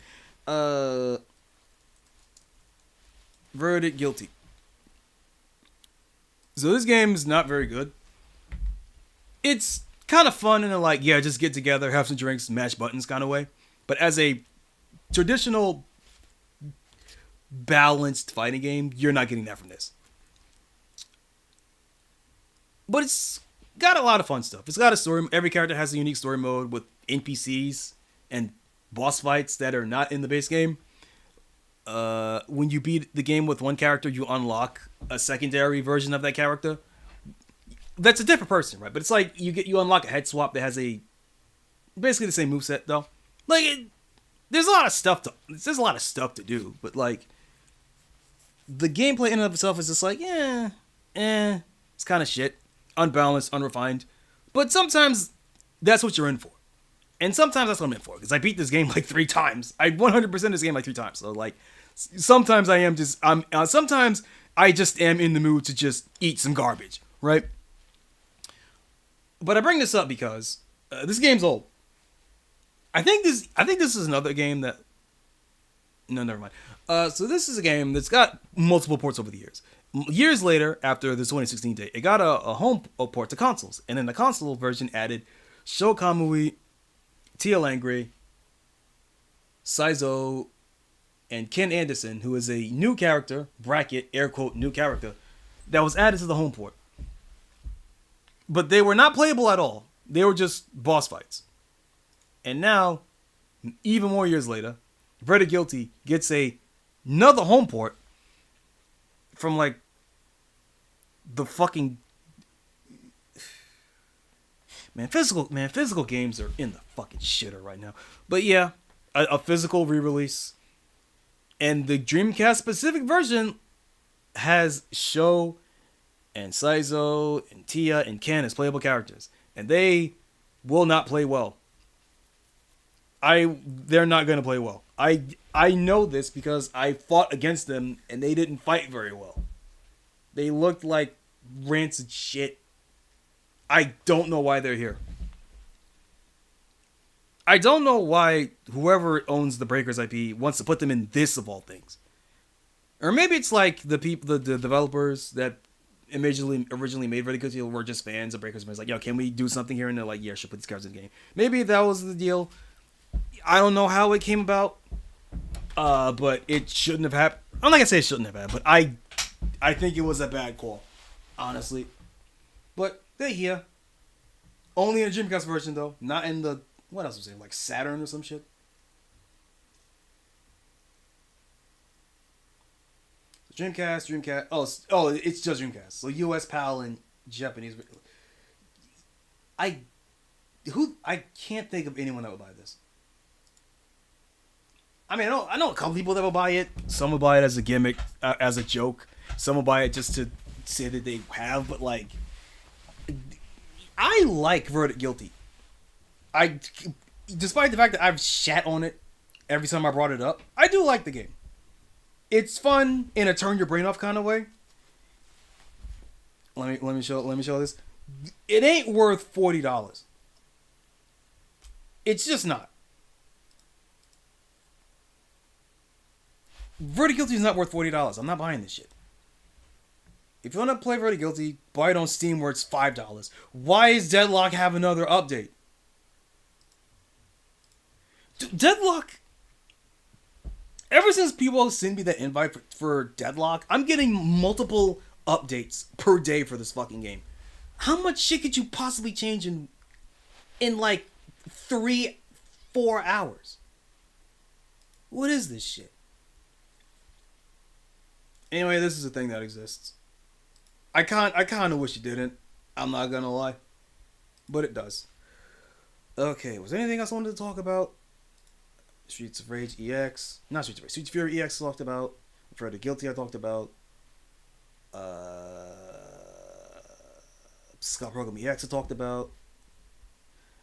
Verdict Guilty. So this game is not very good. It's kind of fun in a like, yeah, just get together, have some drinks, mash buttons kind of way. But as a traditional balanced fighting game, you're not getting that from this. But it's got a lot of fun stuff. It's got a story. Every character has a unique story mode with NPCs and boss fights that are not in the base game. When you beat the game with one character, you unlock a secondary version of that character. That's a different person, right? But it's like you unlock a head swap that has basically the same moveset though. Like there's a lot of stuff to do, but like the gameplay in and of itself is just like, it's kind of shit, unbalanced, unrefined. But sometimes that's what you're in for. And sometimes that's what I'm in for, because I beat this game like 3 times. I 100% this game like 3 times. So like sometimes sometimes I just am in the mood to just eat some garbage, right? But I bring this up because this game's old. I think this is another game that... No, never mind. So this is a game that's got multiple ports over the years. Years later, after the 2016 date, it got a home port to consoles. And then the console version added Sho Kamui, Tia Langry, Saizo, and Ken Anderson, who is a new character, bracket, air quote, new character, that was added to the home port. But they were not playable at all. They were just boss fights. And now, even more years later, Vendetta Guilty gets another home port from like the fucking physical games are in the fucking shitter right now. But yeah, a physical re-release, and the Dreamcast specific version has Sho and Saizo and Tia and Ken as playable characters, and they will not play well. They're not gonna play well. I know this because I fought against them and they didn't fight very well. They looked like rancid shit. I don't know why they're here. I don't know why whoever owns the Breakers IP wants to put them in this of all things. Or maybe it's like the developers that originally made Vendetta Guilty were just fans of Breakers and was like, yo, can we do something here? And they're like, yeah, sure, put these characters in the game. Maybe that was the deal. I don't know how it came about. But it shouldn't have happened. I'm not gonna say it shouldn't have happened, but I think it was a bad call, honestly. But they're here. Only in a Dreamcast version though, not in the what else was it, like Saturn or some shit. Dreamcast. Oh, it's just Dreamcast. So US PAL and Japanese. I can't think of anyone that would buy this. I mean, I know a couple people that will buy it. Some will buy it as a gimmick, as a joke. Some will buy it just to say that they have. But like, I like Vendetta Guilty. Despite the fact that I've shat on it every time I brought it up, I do like the game. It's fun in a turn your brain off kind of way. Let me show this. It ain't worth $40. It's just not. Vendetta Guilty is not worth $40. I'm not buying this shit. If you want to play Vendetta Guilty, buy it on Steam where it's $5. Why is Deadlock have another update? Deadlock. Ever since people sent me that invite for Deadlock, I'm getting multiple updates per day for this fucking game. How much shit could you possibly change in like 3-4 hours? What is this shit? Anyway, this is a thing that exists. I kind of wish it didn't. I'm not gonna lie, but it does. Okay, was there anything else I wanted to talk about? Streets of Rage EX, not Streets of Rage. Streets of Fury EX I talked about. Vendetta Guilty I talked about. Scott Pilgrim EX I talked about.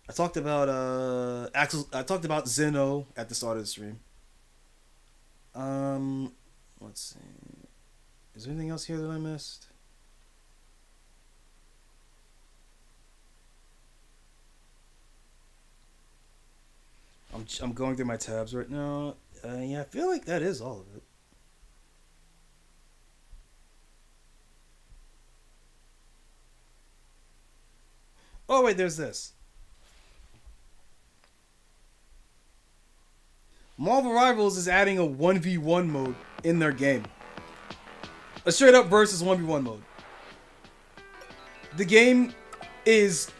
I talked about Axel. I talked about ZENOH at the start of the stream. Let's see. Is there anything else here that I missed? I'm going through my tabs right now. Yeah, I feel like that is all of it. Oh wait, there's this. Marvel Rivals is adding a 1v1 mode in their game. A straight up versus 1v1 mode. The game is...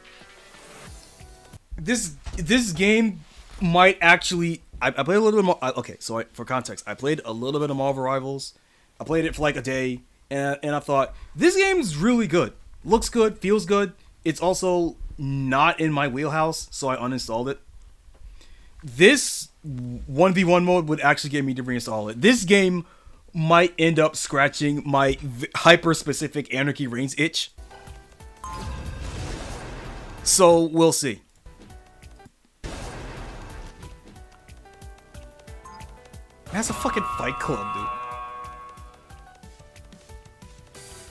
This game might actually... I played a little bit more... Okay, so for context, I played a little bit of Marvel Rivals. I played it for like a day, and I thought, this game's really good. Looks good, feels good. It's also not in my wheelhouse, so I uninstalled it. This 1v1 mode would actually get me to reinstall it. This game might end up scratching my hyper-specific Anarchy Reigns itch. So, we'll see. That's a fucking Fight Club, dude.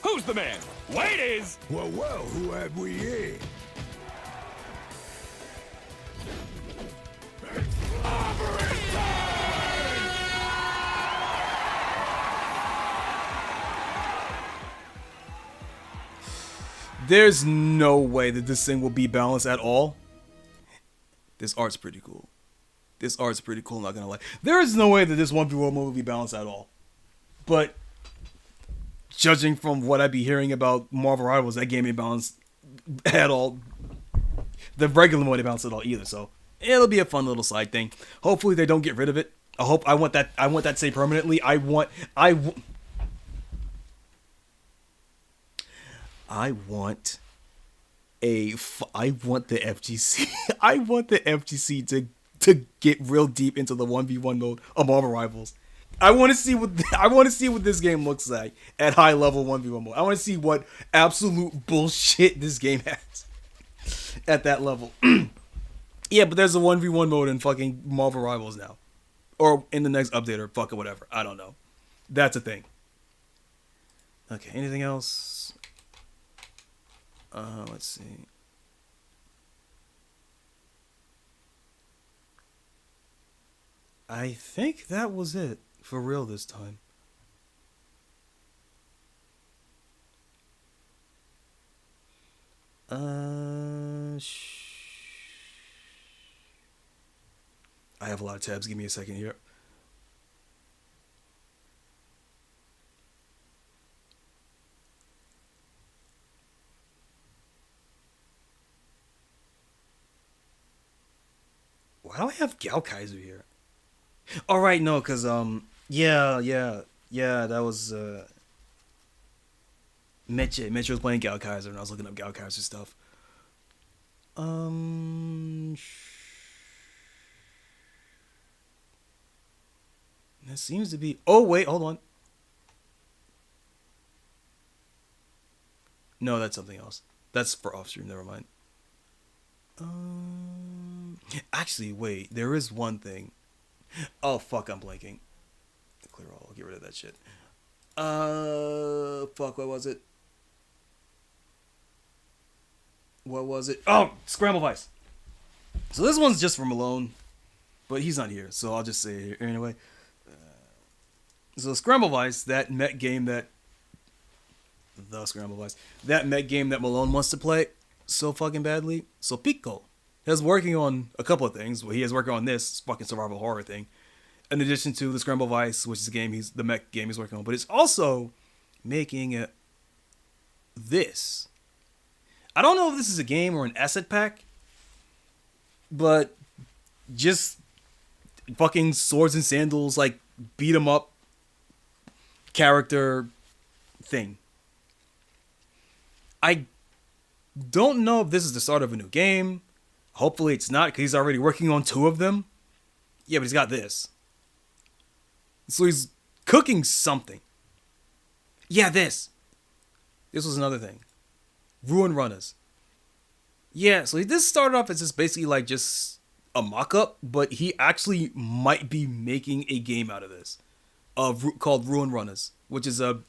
Who's the man? Ladies! Well, who have we here? There's no way that this thing will be balanced at all. This art's pretty cool. Not gonna lie. There is no way that this 1v1 mode will be balanced at all. But judging from what I'd be hearing about Marvel Rivals, that game ain't balanced at all. The regular mode didn't bounce at all either. So it'll be a fun little side thing. Hopefully they don't get rid of it. I want that to stay permanently. I want the FGC. I want the FGC to get real deep into the 1v1 mode of Marvel Rivals. I want to see what this game looks like at high level 1v1 mode. I want to see what absolute bullshit this game has at that level. Yeah, but there's a 1v1 mode in fucking Marvel Rivals now. Or in the next update or fucking whatever. I don't know. That's a thing. Okay, anything else? Let's see. I think that was it for real this time. I have a lot of tabs. Give me a second here. Why do I have Gal Kaiser here? All right, no, cause yeah, that was Meche. Meche was playing Gal Kaiser, and I was looking up Gal Kaiser stuff. That seems to be. Oh wait, hold on. No, that's something else. That's for off stream. Never mind. Actually, wait. There is one thing. Oh fuck, I'm blanking. Clear all. I'll get rid of that shit. Fuck. What was it? What was it? Oh, Scramble Vice. So this one's just for Malone, but he's not here, so I'll just say it here anyway. So Scramble Vice, that mech game that Malone wants to play so fucking badly. So Pico is working on a couple of things. Well, he is working on this fucking survival horror thing, in addition to the Scramble Vice, which is the mech game he's working on. But it's also making this. I don't know if this is a game or an asset pack, but just fucking swords and sandals, like beat 'em up character thing. I don't know if this is the start of a new game. Hopefully it's not, because he's already working on 2 of them. Yeah, but he's got this. So he's cooking something. Yeah, this. This was another thing. Ruin Runners. Yeah, so this started off as just basically like just a mock-up, but he actually might be making a game out of this. Called Ruin Runners, which is a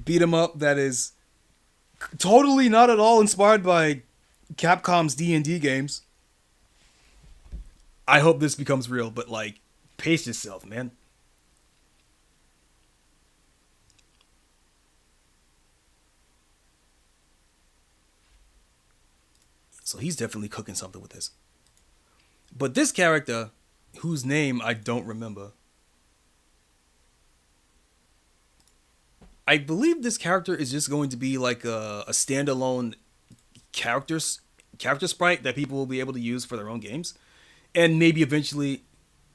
beat 'em up that is totally not at all inspired by Capcom's D&D games. I hope this becomes real, but like, pace yourself, man. So he's definitely cooking something with this. But this character, whose name I don't remember, I believe this character is just going to be like a standalone character sprite that people will be able to use for their own games. And maybe eventually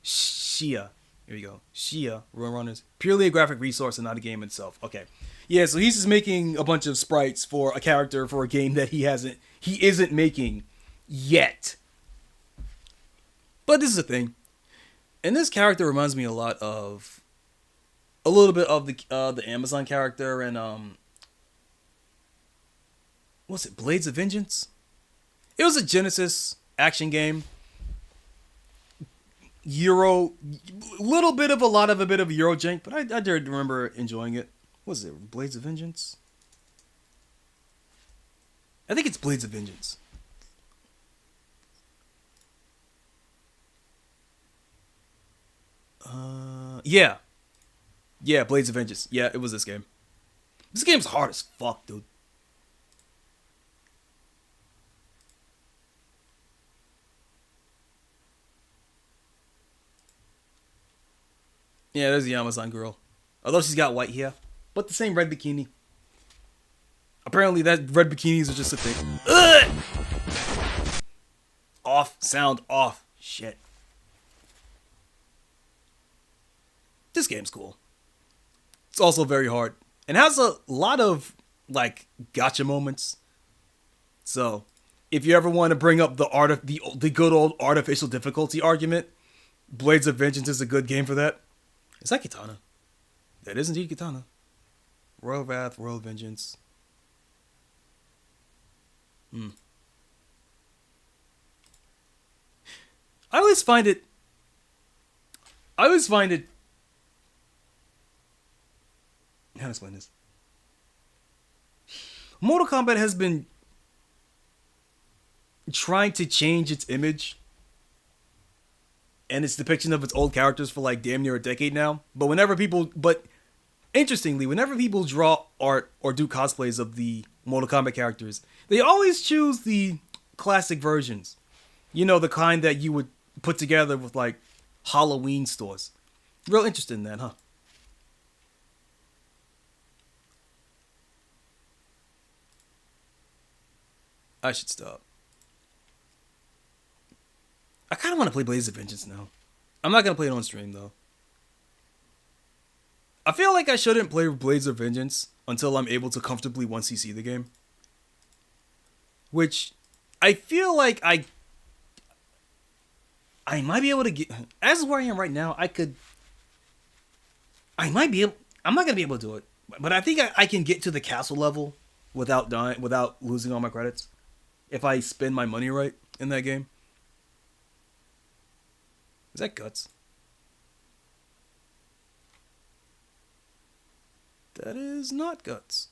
Shia. Here we go. Shia, Ruin Runners. Purely a graphic resource and not a game itself. Okay. Yeah, so he's just making a bunch of sprites for a character for a game that he isn't making yet. But this is a thing. And this character reminds me a lot of a little bit of the Amazon character and what's it, Blades of Vengeance? It was a Genesis action game. Euro, a bit of Euro jank, but I did remember enjoying it. What was it, Blades of Vengeance? I think it's Blades of Vengeance. Yeah, Blades of Vengeance. Yeah, it was this game. This game's hard as fuck, dude. Yeah, there's the Amazon girl. Although she's got white hair, but the same red bikini. Apparently that red bikinis are just a thing. Ugh! Off. Sound off. Shit. This game's cool. It's also very hard. And has a lot of, like, gotcha moments. So, if you ever want to bring up the good old artificial difficulty argument, Blades of Vengeance is a good game for that. Is that Katana? That is indeed Katana. Royal Wrath, Royal Vengeance. I always find it. How to explain this? Mortal Kombat has been trying to change its image and its depiction of its old characters for like damn near a decade now. But interestingly, whenever people draw art or do cosplays of the Mortal Kombat characters, they always choose the classic versions. You know, the kind that you would put together with like Halloween stores. Real interesting in that, huh? I should stop. I kind of want to play Blades of Vengeance now. I'm not going to play it on stream, though. I feel like I shouldn't play Blades of Vengeance until I'm able to comfortably 1cc the game. Which, I feel like I might be able to get... As where I am right now, I'm not going to be able to do it. But I think I can get to the castle level without dying, without losing all my credits. If I spend my money right in that game. Is that Guts? That is not Guts.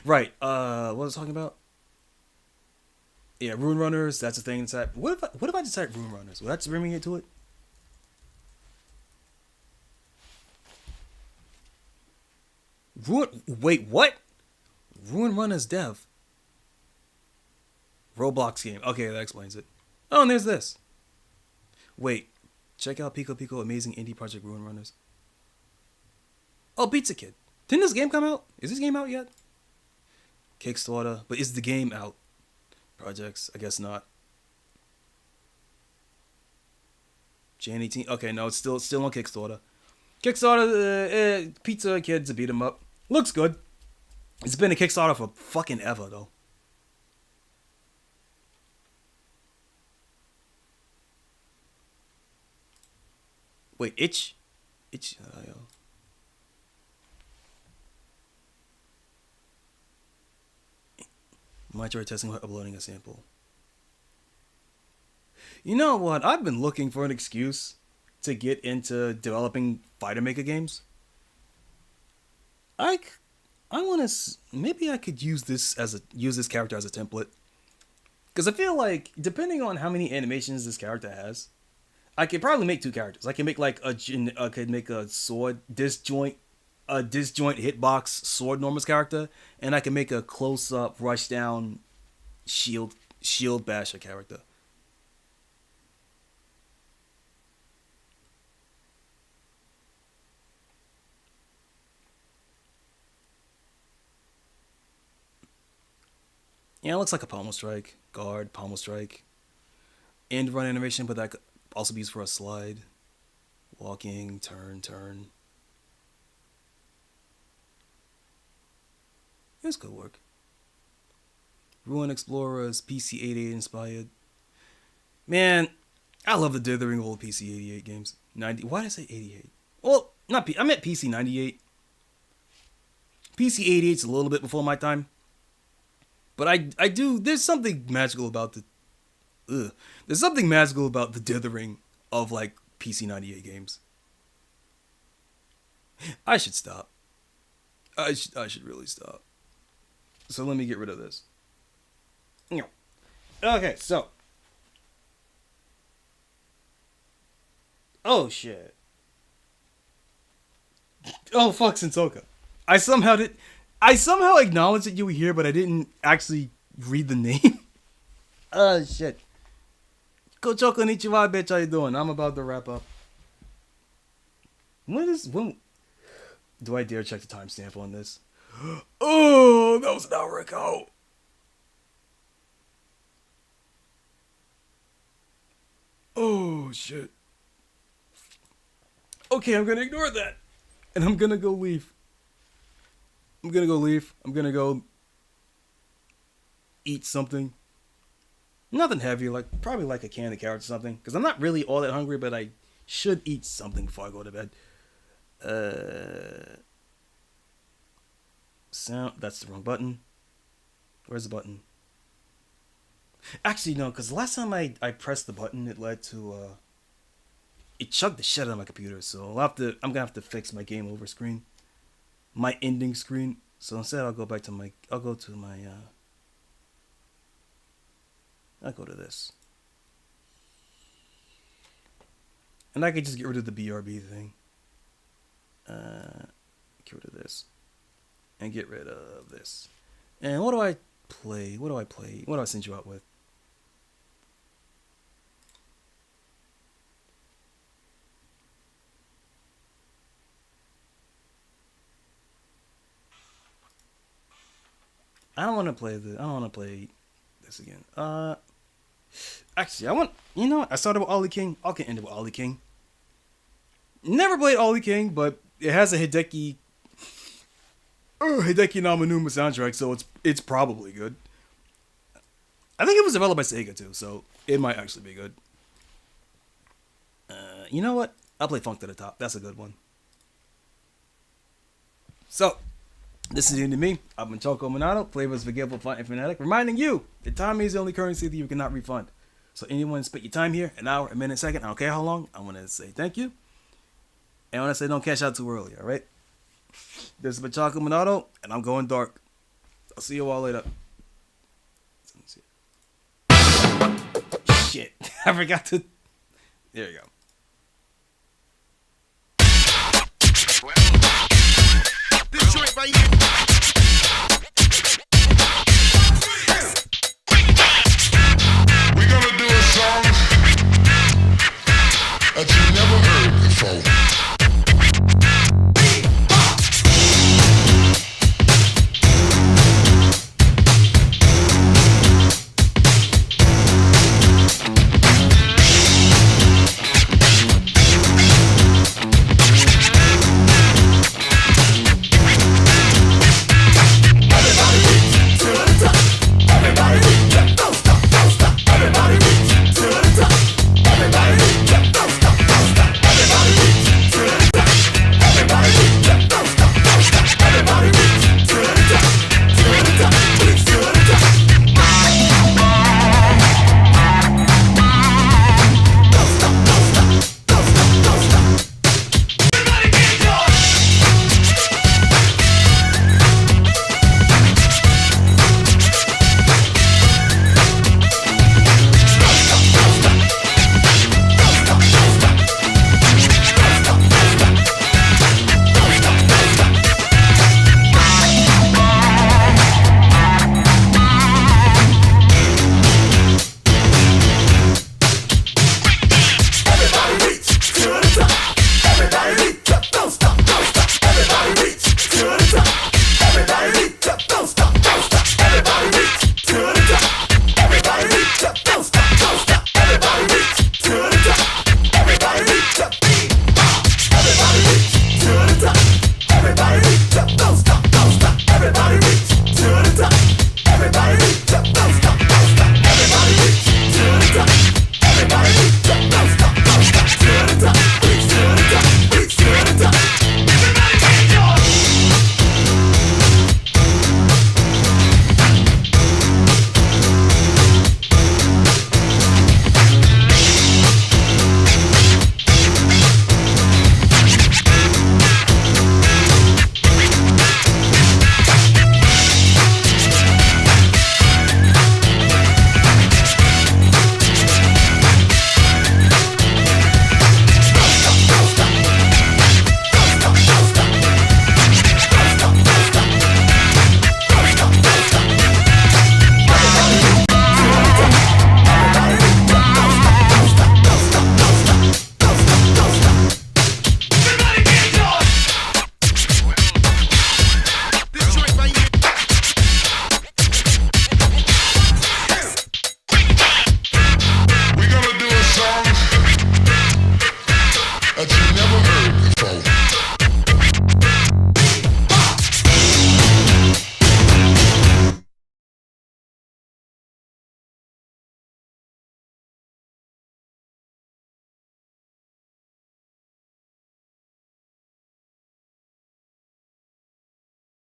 Right, what was I talking about? Yeah, Rune Runners, that's a thing inside. What if I decide Rune Runners? Will that just bring me into it? Wait, what? Rune Runners dev. Roblox game. Okay, that explains it. Oh, and there's this. Wait, check out Pico Pico amazing indie project Rune Runners. Oh, Pizza Kid. Didn't this game come out? Is this game out yet? Kickstarter, but is the game out? Projects, I guess not. Jan 18. Okay, no, it's still on Kickstarter. Kickstarter, Pizza Kid's a beat 'em up. Looks good. It's been a Kickstarter for fucking ever, though. Wait, itch. Monitor testing while uploading a sample. You know what? I've been looking for an excuse to get into developing fighter maker games. I want to. Maybe I could use this character as a template, because I feel like depending on how many animations this character has, I could probably make two characters. I can make like I could make a sword disjoint hitbox sword Normus character, and I can make a close up rush down shield basher character. Yeah, it looks like a pommel strike, guard, pommel strike, end run animation, but that could also be used for a slide, walking, turn. This could work. Ruin Explorers, PC-88 inspired. Man, I love the dithering old PC-88 games. Why did I say 88? Well, I meant PC-98. PC-88's a little bit before my time. But I do, there's something magical about there's something magical about the dithering of like PC-98 games. I should stop. I should really stop. So let me get rid of this. Okay, so. Oh shit. Oh fuck, Sentoka. I somehow acknowledged that you were here, but I didn't actually read the name. Oh shit. Choconnichi, bitch, how you doing? I'm about to wrap up. When Do I dare check the timestamp on this? Oh, that was an hour ago. Oh, shit. Okay, I'm gonna ignore that. And I'm gonna go leave. I'm gonna go eat something. Nothing heavy, like probably like a can of carrots or something. Because I'm not really all that hungry, but I should eat something before I go to bed. Sound, that's the wrong button. Where's the button? Actually, no, because last time I pressed the button, it led to, it chugged the shit out of my computer, so I'm gonna have to fix my game over screen. My ending screen. So instead, I'll go to this. And I could just get rid of the BRB thing. Get rid of this. And get rid of this. And what do I play? What do I send you out with? I don't want to play this again. Actually, I started with Ollie King. I'll get into it with Ollie King. Never played Ollie King, but it has a Hideki Naganuma soundtrack, so it's probably good. I think it was developed by Sega too, so it might actually be good. You know what? I'll play Funk to the Top. That's a good one. So, this is the end of me. I've been Choco Minato, flavors forgetful, fun, and fanatic, reminding you that time is the only currency that you cannot refund. So anyone spent your time here, an hour, a minute, second, I don't care how long, I want to say thank you. And I want to say don't cash out too early, alright? This has been Choco Minato, and I'm going dark. I'll see you all later. Shit. I forgot to... There you go.